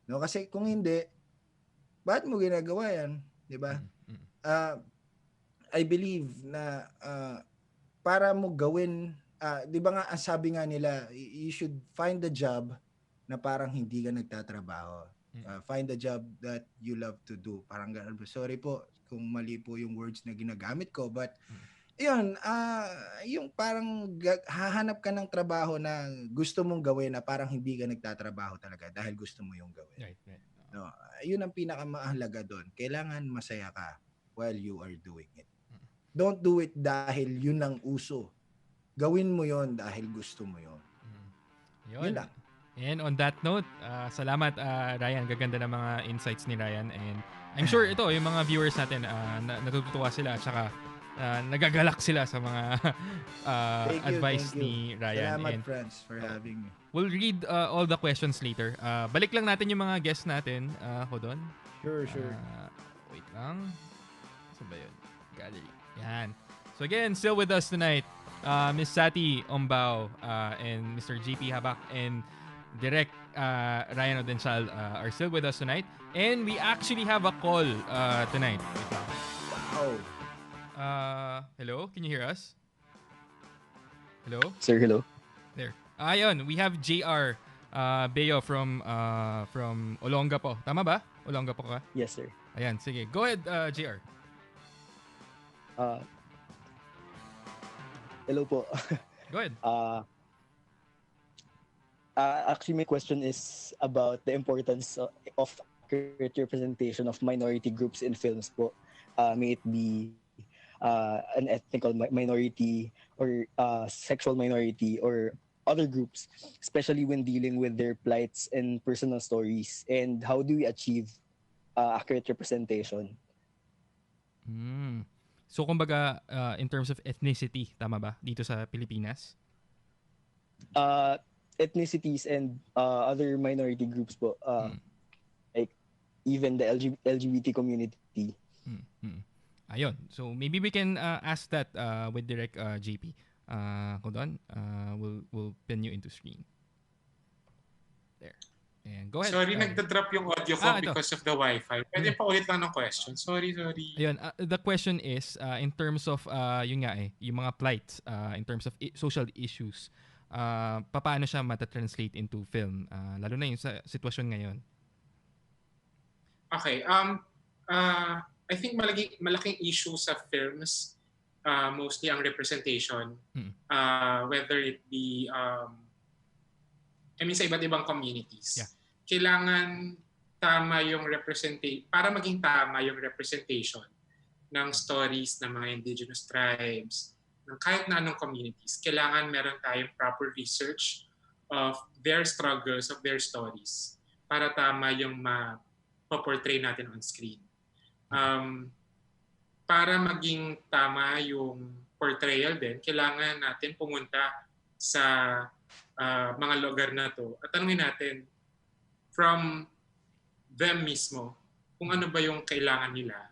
No? Kasi kung hindi, bakit mo ginagawa 'yan, 'di ba? I believe na para mo gawin, 'di ba nga ang sabi nga nila, you should find the job na parang hindi ka nagtatrabaho. Find the job that you love to do. Parang ganun. Sorry po kung mali po yung words na ginagamit ko, but yun, yung parang hahanap ka ng trabaho na gusto mong gawin na parang hindi ka nagtatrabaho talaga dahil gusto mo yung gawin. Right. No, yun ang pinakamahalaga doon. Kailangan masaya ka while you are doing it. Don't do it dahil yun ang uso. Gawin mo yon dahil gusto mo yon. Yun lang. And on that note, salamat Ryan. Gaganda ng mga insights ni Ryan. And I'm sure ito, yung mga viewers natin, natutuwa sila at saka nagagalak sila sa mga advice ni Ryan. Salamat, and friends, for having me. We'll read all the questions later. Balik lang natin yung mga guests natin. Hold on. Sure. Wait lang. Saan ba yun? Gallery. Yan. So again, still with us tonight, Miss Satti Ombao and Mr. JP Habac and Direct Ryan Audencial are still with us tonight. And we actually have a call tonight. Wow. Hello? Can you hear us? Hello? Sir, hello. There. Ayun, we have JR Beo from Olongapo. Tama ba? Olongapo ka? Yes, sir. Ayan, sige. Go ahead, JR. Hello po. Go ahead. Actually, my question is about the importance of accurate representation of minority groups in films po. May it be an ethnical minority or sexual minority or other groups, especially when dealing with their plights and personal stories. And how do we achieve accurate representation? So, kumbaga, in terms of ethnicity, tama ba, dito sa Pilipinas? Ethnicities and other minority groups po. Like, even the LGBT community. Ayun. So, maybe we can ask that with Direct JP. Hold on. We'll pin you into screen. There. And go ahead. Sorry, nagda-drop yung audio ko because of the Wi-Fi. Pwede pa ulit lang ng question. Sorry. Ayun, the question is, in terms of, yung mga plights, in terms of social issues, paano siya mata-translate into film? Lalo na yung sa sitwasyon ngayon. Okay. I think malaking issue sa films, mostly ang representation. Whether it be sa iba't ibang communities. Yeah. Kailangan tama yung para maging tama yung representation ng stories ng mga indigenous tribes, ng kahit na anong communities. Kailangan meron tayong proper research of their struggles, of their stories, para tama yung ma-portray natin on screen. Para maging tama yung portrayal din, kailangan natin pumunta sa mga lugar na to at tanungin natin from them mismo kung ano ba yung kailangan nila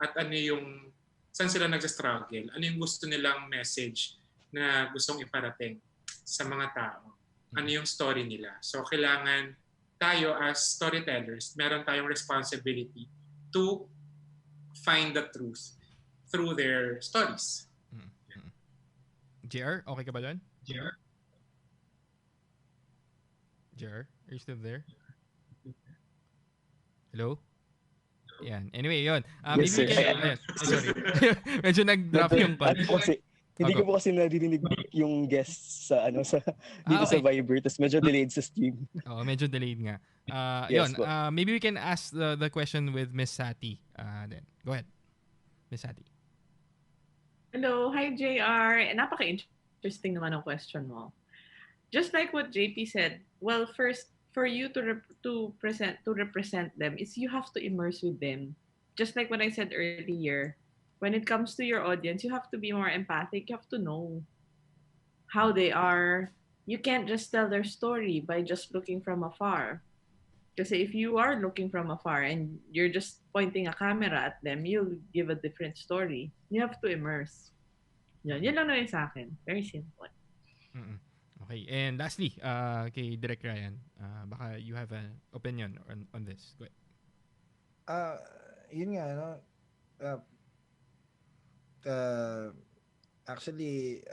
at ano yung saan sila nagsa-struggle, ano yung gusto nilang message na gustong iparating sa mga tao, ano yung story nila. So kailangan tayo as storytellers, meron tayong responsibility to find the truth through their stories. JR, okay ka ba dyan? JR, are you still there? Hello? Yan. Anyway, yun. Yes, maybe sorry. Medyo nag-drop yung call. Hindi ko po kasi naririnig yung guests sa dito sa Viber, tapos medyo delayed sa stream. Medyo delayed nga. Yes, maybe we can ask the question with Miss Satti. Then go ahead, Miss Satti. Hello, hi JR. Napaka-interesting naman ang question mo. Just like what JP said, well, first, for you to represent them is you have to immerse with them just like what I said earlier, when it comes to your audience, you have to be more empathic. You have to know how they are. You can't just tell their story by just looking from afar. Because if you are looking from afar and you're just pointing a camera at them, you'll give a different story. You have to immerse. Yun lang naman sa akin. Very simple. Okay. And lastly, kay Direk Ryan, baka you have an opinion on this. Go ahead. Yun nga, no? Actually,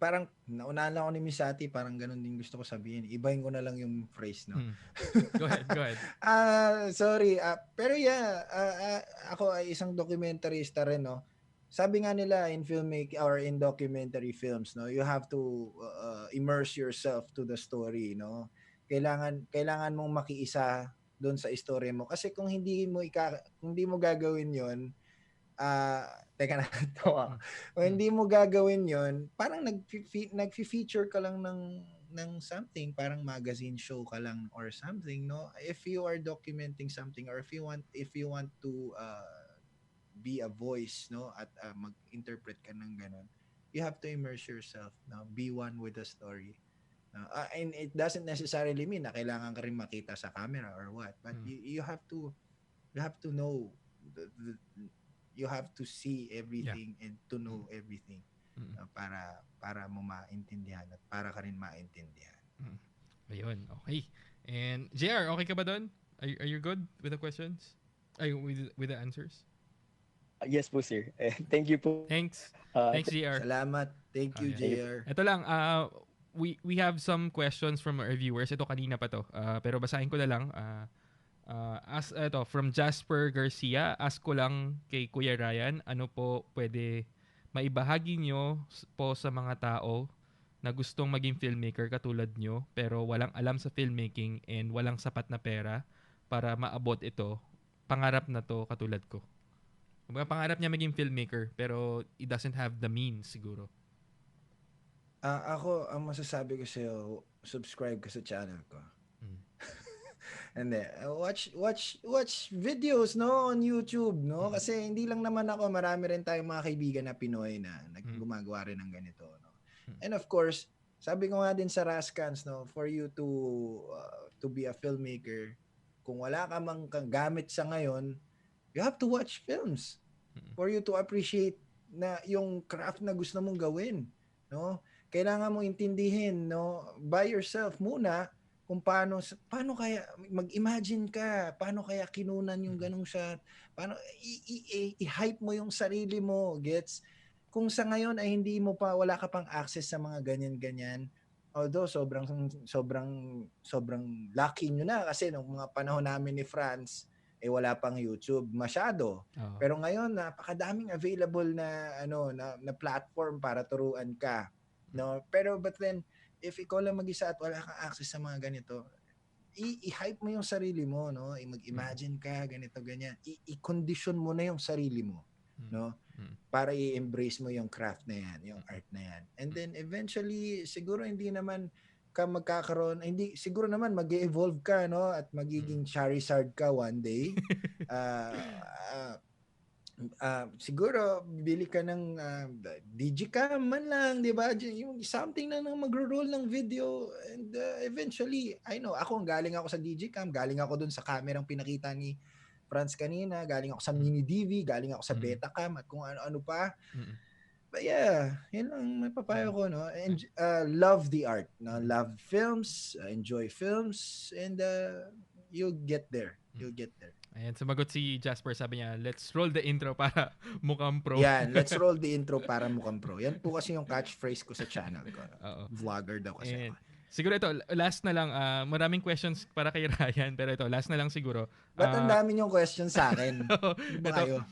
parang naunahan lang ako ni Miss Satti, parang ganun din gusto ko sabihin. Ibahin ko na lang yung phrase, no? Go ahead. Sorry. Pero yeah, ako ay isang documentarista rin, no? Sabi nga nila in filmmaking or in documentary films, no, you have to immerse yourself to the story, no? Kailangan mong makiisa doon sa istorya mo kasi kung hindi mo gagawin 'yon, teka na to. Kung hindi mo gagawin 'yon, parang nag-feature ka lang ng something, parang magazine show ka lang or something, no? If you are documenting something or if you want to be a voice, no, at mag-interpret ka ng ganun, you have to immerse yourself, no, be one with the story, no? And it doesn't necessarily mean na kailangan ka rin makita sa camera or what, but you have to know you have to see everything and to know everything, no, para mo maintindihan at para ka rin maintindihan. Ayun, okay. And JR, okay ka ba doon? Are you good with the questions? With the answers? Yes po, sir. Thank you po. Thanks, JR. Salamat. Thank you, JR. Ito lang, we have some questions from our viewers. Ito kanina pa to. Pero basahin ko na lang. From Jasper Garcia, ask ko lang kay Kuya Ryan, ano po pwede maibahagi nyo po sa mga tao na gustong maging filmmaker katulad nyo pero walang alam sa filmmaking and walang sapat na pera para maabot ito. Pangarap na to katulad ko. Pangarap niya maging filmmaker pero it doesn't have the means siguro. Ako, ang masasabi ko sa'yo, subscribe ka sa channel ko. And then, watch videos, no, on YouTube, no? Kasi hindi lang naman ako, marami rin tayong mga kaibigan na Pinoy na gumagawa rin ng ganito, no? And of course, sabi ko nga din sa Raskans, no, for you to be a filmmaker, kung wala ka mang gamit sa ngayon, you have to watch films for you to appreciate na yung craft na gusto mong gawin, no? Kailangan mong intindihin, no, by yourself muna kung paano kaya mag-imagine ka, paano kaya kinunan yung ganung shot, paano i-hype mo yung sarili mo, gets? Kung sa ngayon ay wala ka pang access sa mga ganyan-ganyan, although sobrang lucky nyo na kasi nung mga panahon namin ni Franz, wala pang YouTube masyado. Pero ngayon napakadaming available na na platform para turuan ka, no? Pero but then if ikaw lang mag-isa at wala kang access sa mga ganito, i-hype mo yung sarili mo, no? Mag-imagine ka ganito ganyan. I-condition mo na yung sarili mo, no? Para i-embrace mo yung craft na yan, yung art na yan. And then eventually siguro hindi naman ka magkakaroon, hindi siguro naman mag-evolve ka, no, at magiging Charizard ka one day. Siguro bibili ka ng digicam man lang, di ba? Yung something na magro-roll ng video and eventually, I know, ako galing ako sa digicam, galing ako dun sa kamerang pinakita ni Franz kanina, galing ako sa mini DV, galing ako sa Betacam at kung ano-ano pa. But yeah, yun ang mapapayo ko, no? And love the art, no? Love films, enjoy films, and you'll get there. You'll get there. Ayan, sumagot si Jasper, sabi niya, let's roll the intro para mukhang pro. Yan, let's roll the intro para mukhang pro. Yan po kasi yung catchphrase ko sa channel ko. Vlogger daw kasi ako. Siguro ito, last na lang, maraming questions para kay Ryan, pero ito, last na lang siguro. Ba't ang dami niyong questions sa akin? Ito,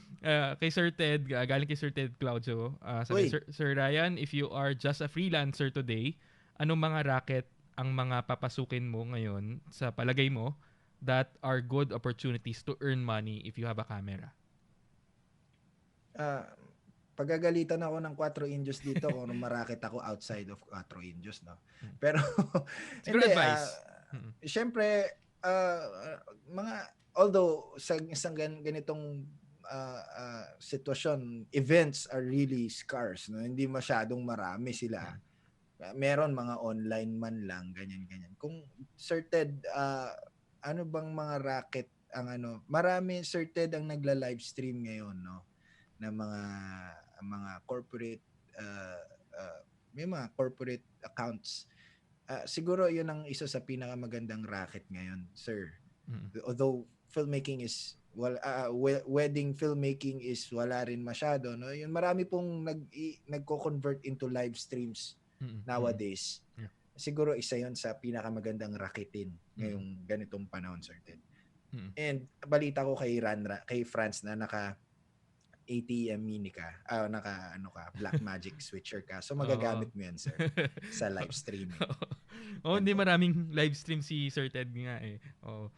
kay Sir Ted, galing kay Sir Ted Claudio. Sabi, Sir Ryan, if you are just a freelancer today, anong mga racket ang mga papasukin mo ngayon sa palagay mo that are good opportunities to earn money if you have a camera? Pagagalitan ako ng Cuatro Indios dito kung marakit ako outside of Cuatro Indios, no? Pero siguro advice. Siyempre, mga although sa isang ganitong sitwasyon, events are really scarce, no? Hindi masyadong marami sila. Meron mga online man lang, ganyan. Kung Sir Ted, ano bang mga racket ang marami, Sir Ted, ang nagla-live stream ngayon, no? Na mga corporate may mga corporate accounts. Siguro 'yun ang isa sa pinakamagandang racket ngayon, sir. Although filmmaking is wedding filmmaking is wala rin masyado, no? Yun, marami pong nagko-convert into live streams nowadays. Siguro isa 'yon sa pinakamagandang raketin ngayong ganitong panahon, Sir Ted. And balita ko kay Franz na naka ATM mini ka, naka Black Magic switcher ka. So magagamit mo 'yan, sir, sa live streaming. Hindi maraming live stream si Sir Ted nga eh.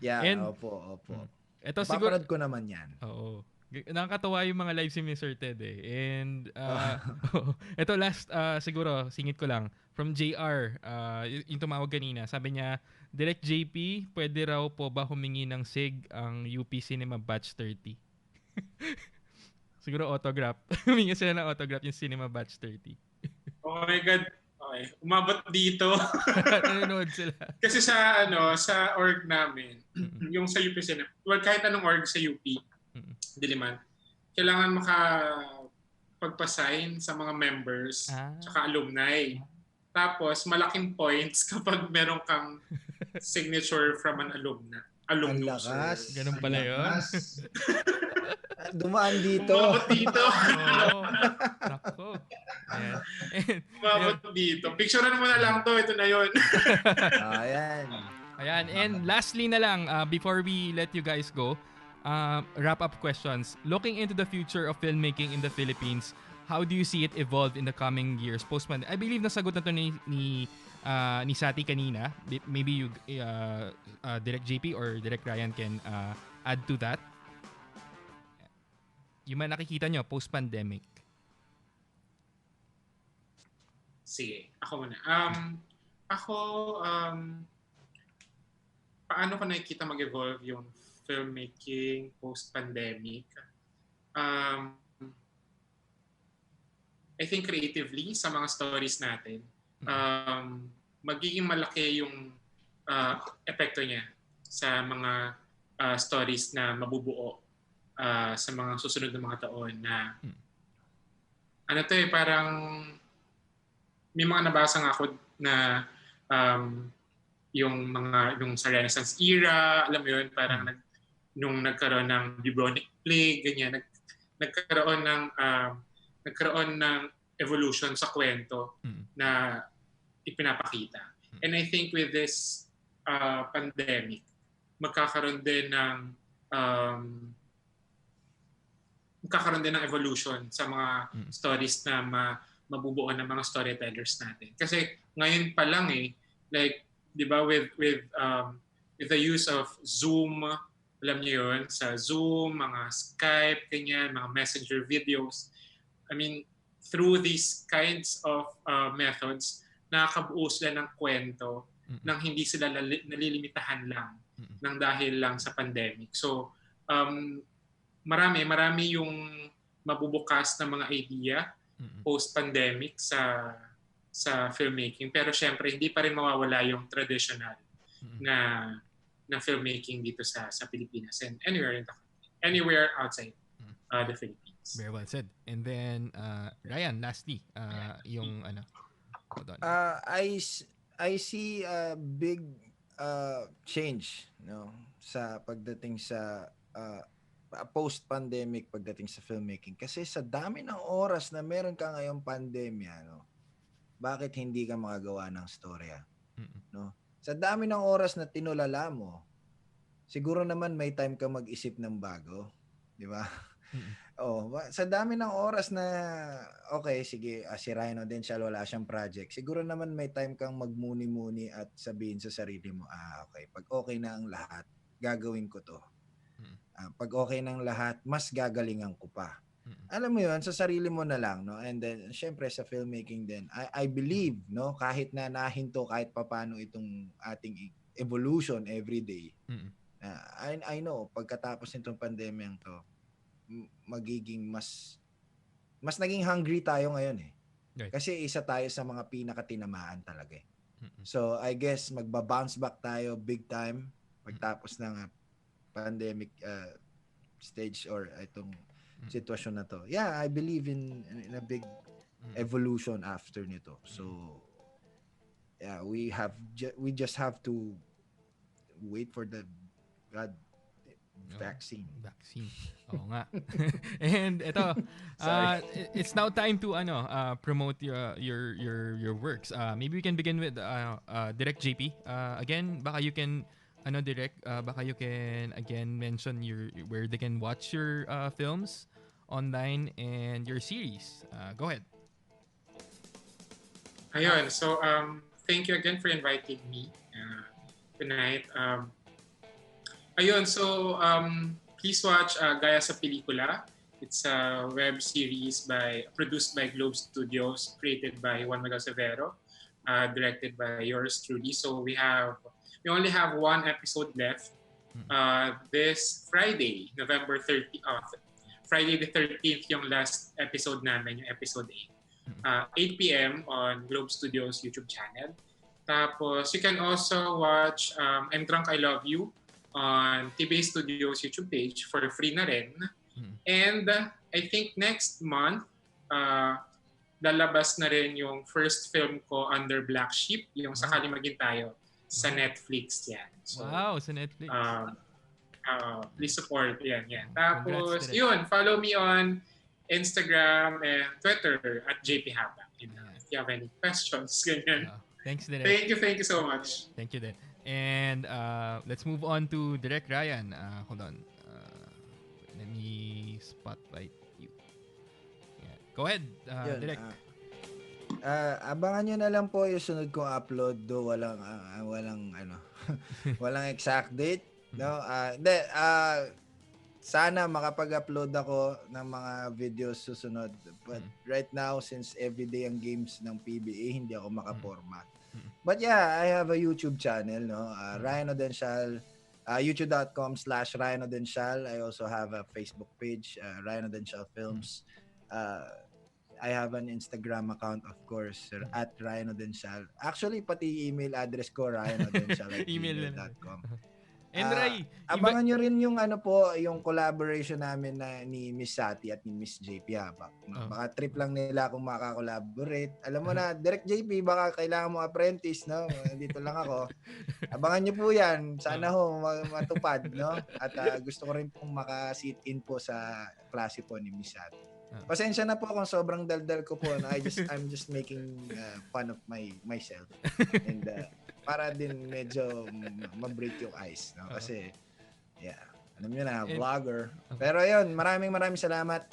Yeah, and, opo. Ito siguro ko naman 'yan. Oo. Nakakatawa yung mga live stream ni Sir Ted eh. And ito last siguro singit ko lang from JR, yung tumawag kanina. Sabi niya, Direct JP, pwede raw po ba humingi ng SIG ang UP Cinema Batch 30? Siguro autograph. Humingi sila ng autograph yung Cinema Batch 30. Oh my God. Okay. Umabot dito. Nanonood sila. Kasi sa org namin, yung sa UP Cinema, kahit anong org sa UP, Diliman, kailangan makapagpasign sa mga members tsaka alumni. Tapos malaking points kapag meron kang signature from an alumnus. Ang lakas. Ganun pala yun. Dumaan dito. Umabot dito. Nako. Umabot dito. Picturean mo na lang to. Ito na yun. Ayan. And lastly na lang, before we let you guys go, wrap-up questions. Looking into the future of filmmaking in the Philippines, how do you see it evolve in the coming years? I believe nasagot na to ni Satti kanina. Maybe you, Direct JP or Direct Ryan can add to that. Yung man nakikita nyo post-pandemic. Sige, ako muna. Paano ko nakikita mag-evolve yung filmmaking post-pandemic? I think creatively sa mga stories natin, magiging malaki yung epekto niya sa mga stories na mabubuo sa mga susunod na mga taon na parang may mga nabasa nga ako na yung sa Renaissance era, alam mo yun, parang nung nagkaroon ng bubonic plague, ganyan, nagkaroon ng evolution sa kwento na ipinapakita. And I think with this pandemic, magkakaroon din ng evolution sa mga stories na mabubuo ng mga storytellers natin. Kasi ngayon pa lang like, 'di ba, with the use of Zoom, alam niyo 'yun, sa Zoom, mga Skype, ganyan, mga messenger videos. I mean, through these kinds of methods, nakakabuo sila ng kwento nang hindi sila nalilimitahan lang nang dahil lang sa pandemic. So, marami yung mabubukas na mga idea post-pandemic sa filmmaking. Pero syempre, hindi pa rin mawawala yung traditional na filmmaking dito sa Pilipinas and anywhere outside the Philippines. Very well said. And then, Ryan, lastly, yung hold on. I see a big change, no, sa pagdating sa post-pandemic pagdating sa filmmaking. Kasi sa dami ng oras na meron ka ngayong pandemya, no, bakit hindi ka makagawa ng storya? No? Sa dami ng oras na tinulala mo, siguro naman may time ka mag-isip ng bago, di ba? Sa dami ng oras na okay, sige, si Ryan Audencial wala siyang project. Siguro naman may time kang magmuni-muni at sabihin sa sarili mo, okay, pag okay na ang lahat, gagawin ko to. Pag okay ng lahat, mas gagalingan ko pa. Alam mo yun, sa sarili mo na lang, no? And then, syempre sa filmmaking din, I believe, no, kahit na nahinto kahit papano itong ating evolution every day. Mm-mm. I know, pagkatapos nitong pandemyang to, magiging mas naging hungry tayo ngayon eh. Right. Kasi isa tayo sa mga pinakatinamaan talaga eh. So I guess magba-bounce back tayo big time pagtapos ng pandemic stage or itong sitwasyon na to. Yeah, I believe in a big evolution after nito. So yeah, we just have to wait for the vaccine. Oo nga. And ito, it's now time to promote your works. Maybe we can begin with Direct JP. Again, baka you can baka you can again mention where they can watch your films online and your series. Go ahead. Ayun, so thank you again for inviting me tonight. Ayun, so please watch Gaya sa Pelikula. It's a web series produced by Globe Studios, created by Juan Severo, directed by yours truly. So we only have one episode left. This Friday, November 30th, Friday the 13th, yung last episode namin, yung episode 8. 8 p.m. on Globe Studios YouTube channel. Tapos you can also watch I'm Drunk, I Love You on TBA Studios YouTube page for free na rin. And I think next month, lalabas na rin yung first film ko under Black Sheep, yung Sakali Maging Tayo, sa Netflix yan. So, wow, sa Netflix. Please support yan. Tapos, yun, follow me on Instagram and Twitter at JP Habac. If you have any questions, ganyan. Thanks, Direk. Thank you so much. Thank you, Direk. And let's move on to Direk Ryan. Hold on. Let me spotlight you. Yeah. Go ahead, Direk. Abangan nyo na lang po yung sunod kong upload, do walang walang exact date, no? Sana makapag-upload ako ng mga videos susunod. But right now, since everyday ang games ng PBA, hindi ako makaporma. But yeah, I have a YouTube channel, no? Ryan Audencial, youtube.com/Ryan Audencial. I also have a Facebook page, Ryan Audencial Films. I have an Instagram account, of course, at Ryan Audencial. Actually, pati email address ko, ryanaudencial@gmail.com. And Ray, abangan nyo rin yung yung collaboration namin ni Miss Satti at ni Miss JP Habac. Baka trip lang nila kung makaka-collaborate. Alam mo na, Direct JP, baka kailangan mo apprentice, no? Dito lang ako. Abangan nyo po yan. Sana matupad, no? At gusto ko rin pong maka-sit in po sa klase po ni Miss Satti. Pasensya na po kung sobrang daldal ko po. No? I'm just making fun of myself. And para din medyo ma-break yung ice, no? Kasi yeah, alam niyo na, vlogger. Pero ayun, maraming salamat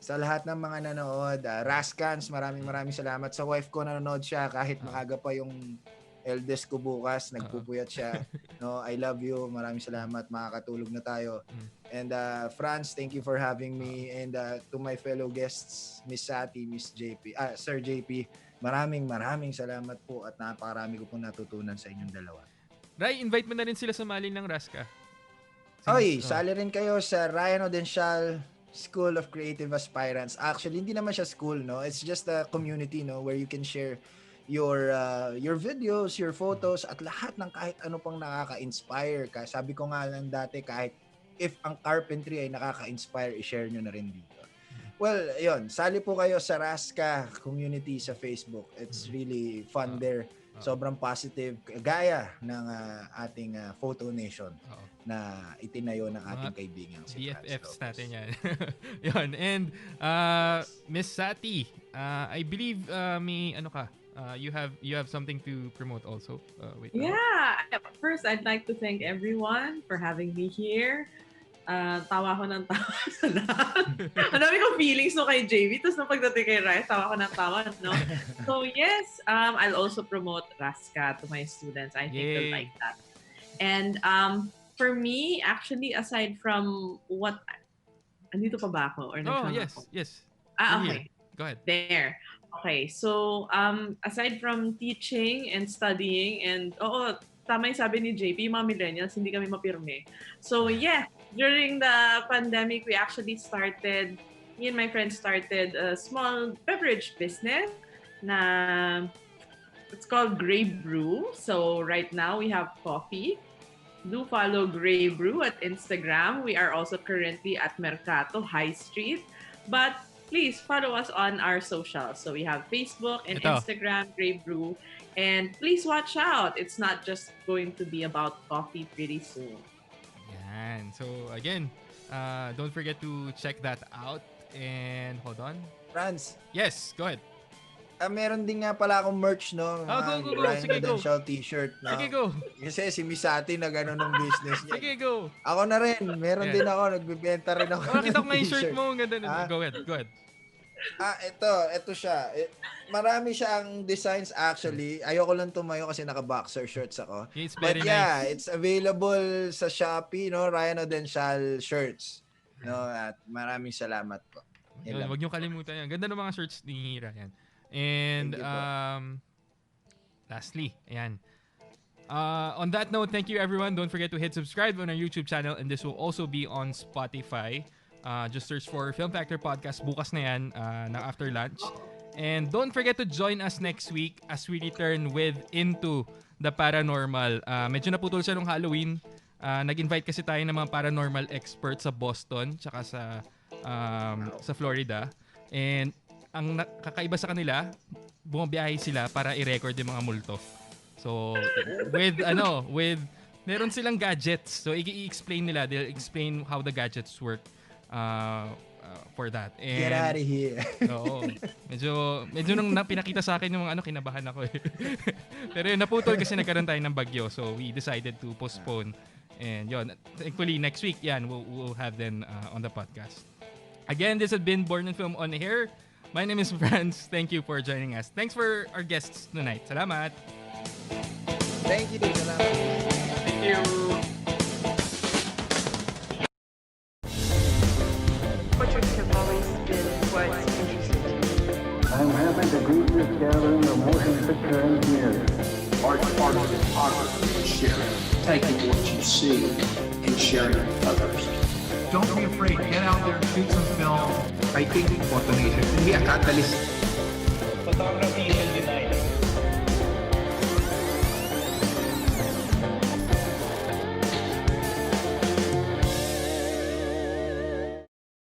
sa lahat ng mga nanood. Raskans, maraming salamat sa wife ko, nanonood siya kahit maaga pa yung eldest ko bukas, nagpupuyat siya. No, I love you. Maraming salamat. Makakatulog na tayo. And Franz, thank you for having me. And to my fellow guests, Miss Satti, Miss JP, Sir JP, maraming salamat po at napakarami ko po natutunan sa inyong dalawa. Ray, invite mo na rin sila sa mali ng Raska. Sali rin kayo sa Ryan Audencial School of Creative Aspirants. Actually, hindi naman siya school, no? It's just a community, no, where you can share your videos, your photos, at lahat ng kahit ano pang nakaka-inspire ka. Sabi ko nga lang dati, kahit if ang carpentry ay nakaka-inspire, i-share nyo na rin dito. Well, yun, sali po kayo sa Raska community sa Facebook. It's really fun there. Sobrang positive. Gaya ng ating Photo Nation na itinayo ng ating kaibigan si BFFs natin yan. Yun. And Miss Satti, I believe may you have something to promote also. Yeah. First, I'd like to thank everyone for having me here. Tawa ko ng tawa sa lahat. Ang dami kong feelings no kay JV. Tapos nung pagdating kay Rice, tawa ko ng tawa, no? So yes, I'll also promote Raska to my students. I think they'll like that. And for me, actually, aside from what... Andito pa ba ako? Or yes. Okay. Go ahead. There. Okay, so aside from teaching and studying and tama yung sabi ni JP, mga millennials, hindi kami mapirme. So yeah, during the pandemic, we actually started, me and my friends started a small beverage business na it's called Grey Brew. So right now we have coffee. Do follow Grey Brew at Instagram. We are also currently at Mercato High Street. But please follow us on our socials. So we have Facebook and Instagram, Grey Brew. And please watch out. It's not just going to be about coffee pretty soon. Yan. So again, don't forget to check that out. And hold on. Franz. Yes, go ahead. Meron din nga pala akong merch, no? Go. Sige, go. Audencial t-shirt, no? Sige, go. Kasi si Miss Satti na gano'n ng business niya. Sige, go. Ako na rin. Meron din ako. Nagbibenta rin ako ng Nakita ko nga yung t-shirt. shirt mo. Ang ganda. Go ahead. Ito siya. Marami siyang designs actually. Ayoko lang tumayo kasi naka-boxer shorts ako. It's very nice. nice. It's available sa Shopee, no? Ryan Audencial shirts. No, at maraming salamat po. Huwag niyo kalimutan yan. Ganda ng mga shirts ni Ryan. And lastly, ayan. On that note, thank you everyone. Don't forget to hit subscribe on our YouTube channel, and this will also be on Spotify. Just search for Film Factor Podcast. Bukas na yan, na after lunch. And don't forget to join us next week as we return with Into the Paranormal. Medyo naputol siya nung Halloween. Nag-invite kasi tayo ng mga paranormal experts sa Boston tsaka sa Florida. And ang kakaiba sa kanila, bumabiyahe sila para i-record yung mga multo. So, meron silang gadgets. So, i-explain nila. They'll explain how the gadgets work for that. And, get out of here. Oo. Medyo nung pinakita sa akin yung mga kinabahan ako eh. Pero yun, naputol kasi nagkaroon tayo ng bagyo. So, we decided to postpone. And yun, thankfully, next week, we'll have them on the podcast. Again, this has been Born in Film on Air. My name is Franz. Thank you for joining us. Thanks for our guests tonight. Salamat. Thank you. Salamat. Thank you. Portraits have always been what's interesting to me. I'm happy to greet this gathering of motion picture engineers. Art is photography and sharing. Taking what you see and sharing it with others. Don't be afraid. Get out there and shoot some film. I think automation can be a catalyst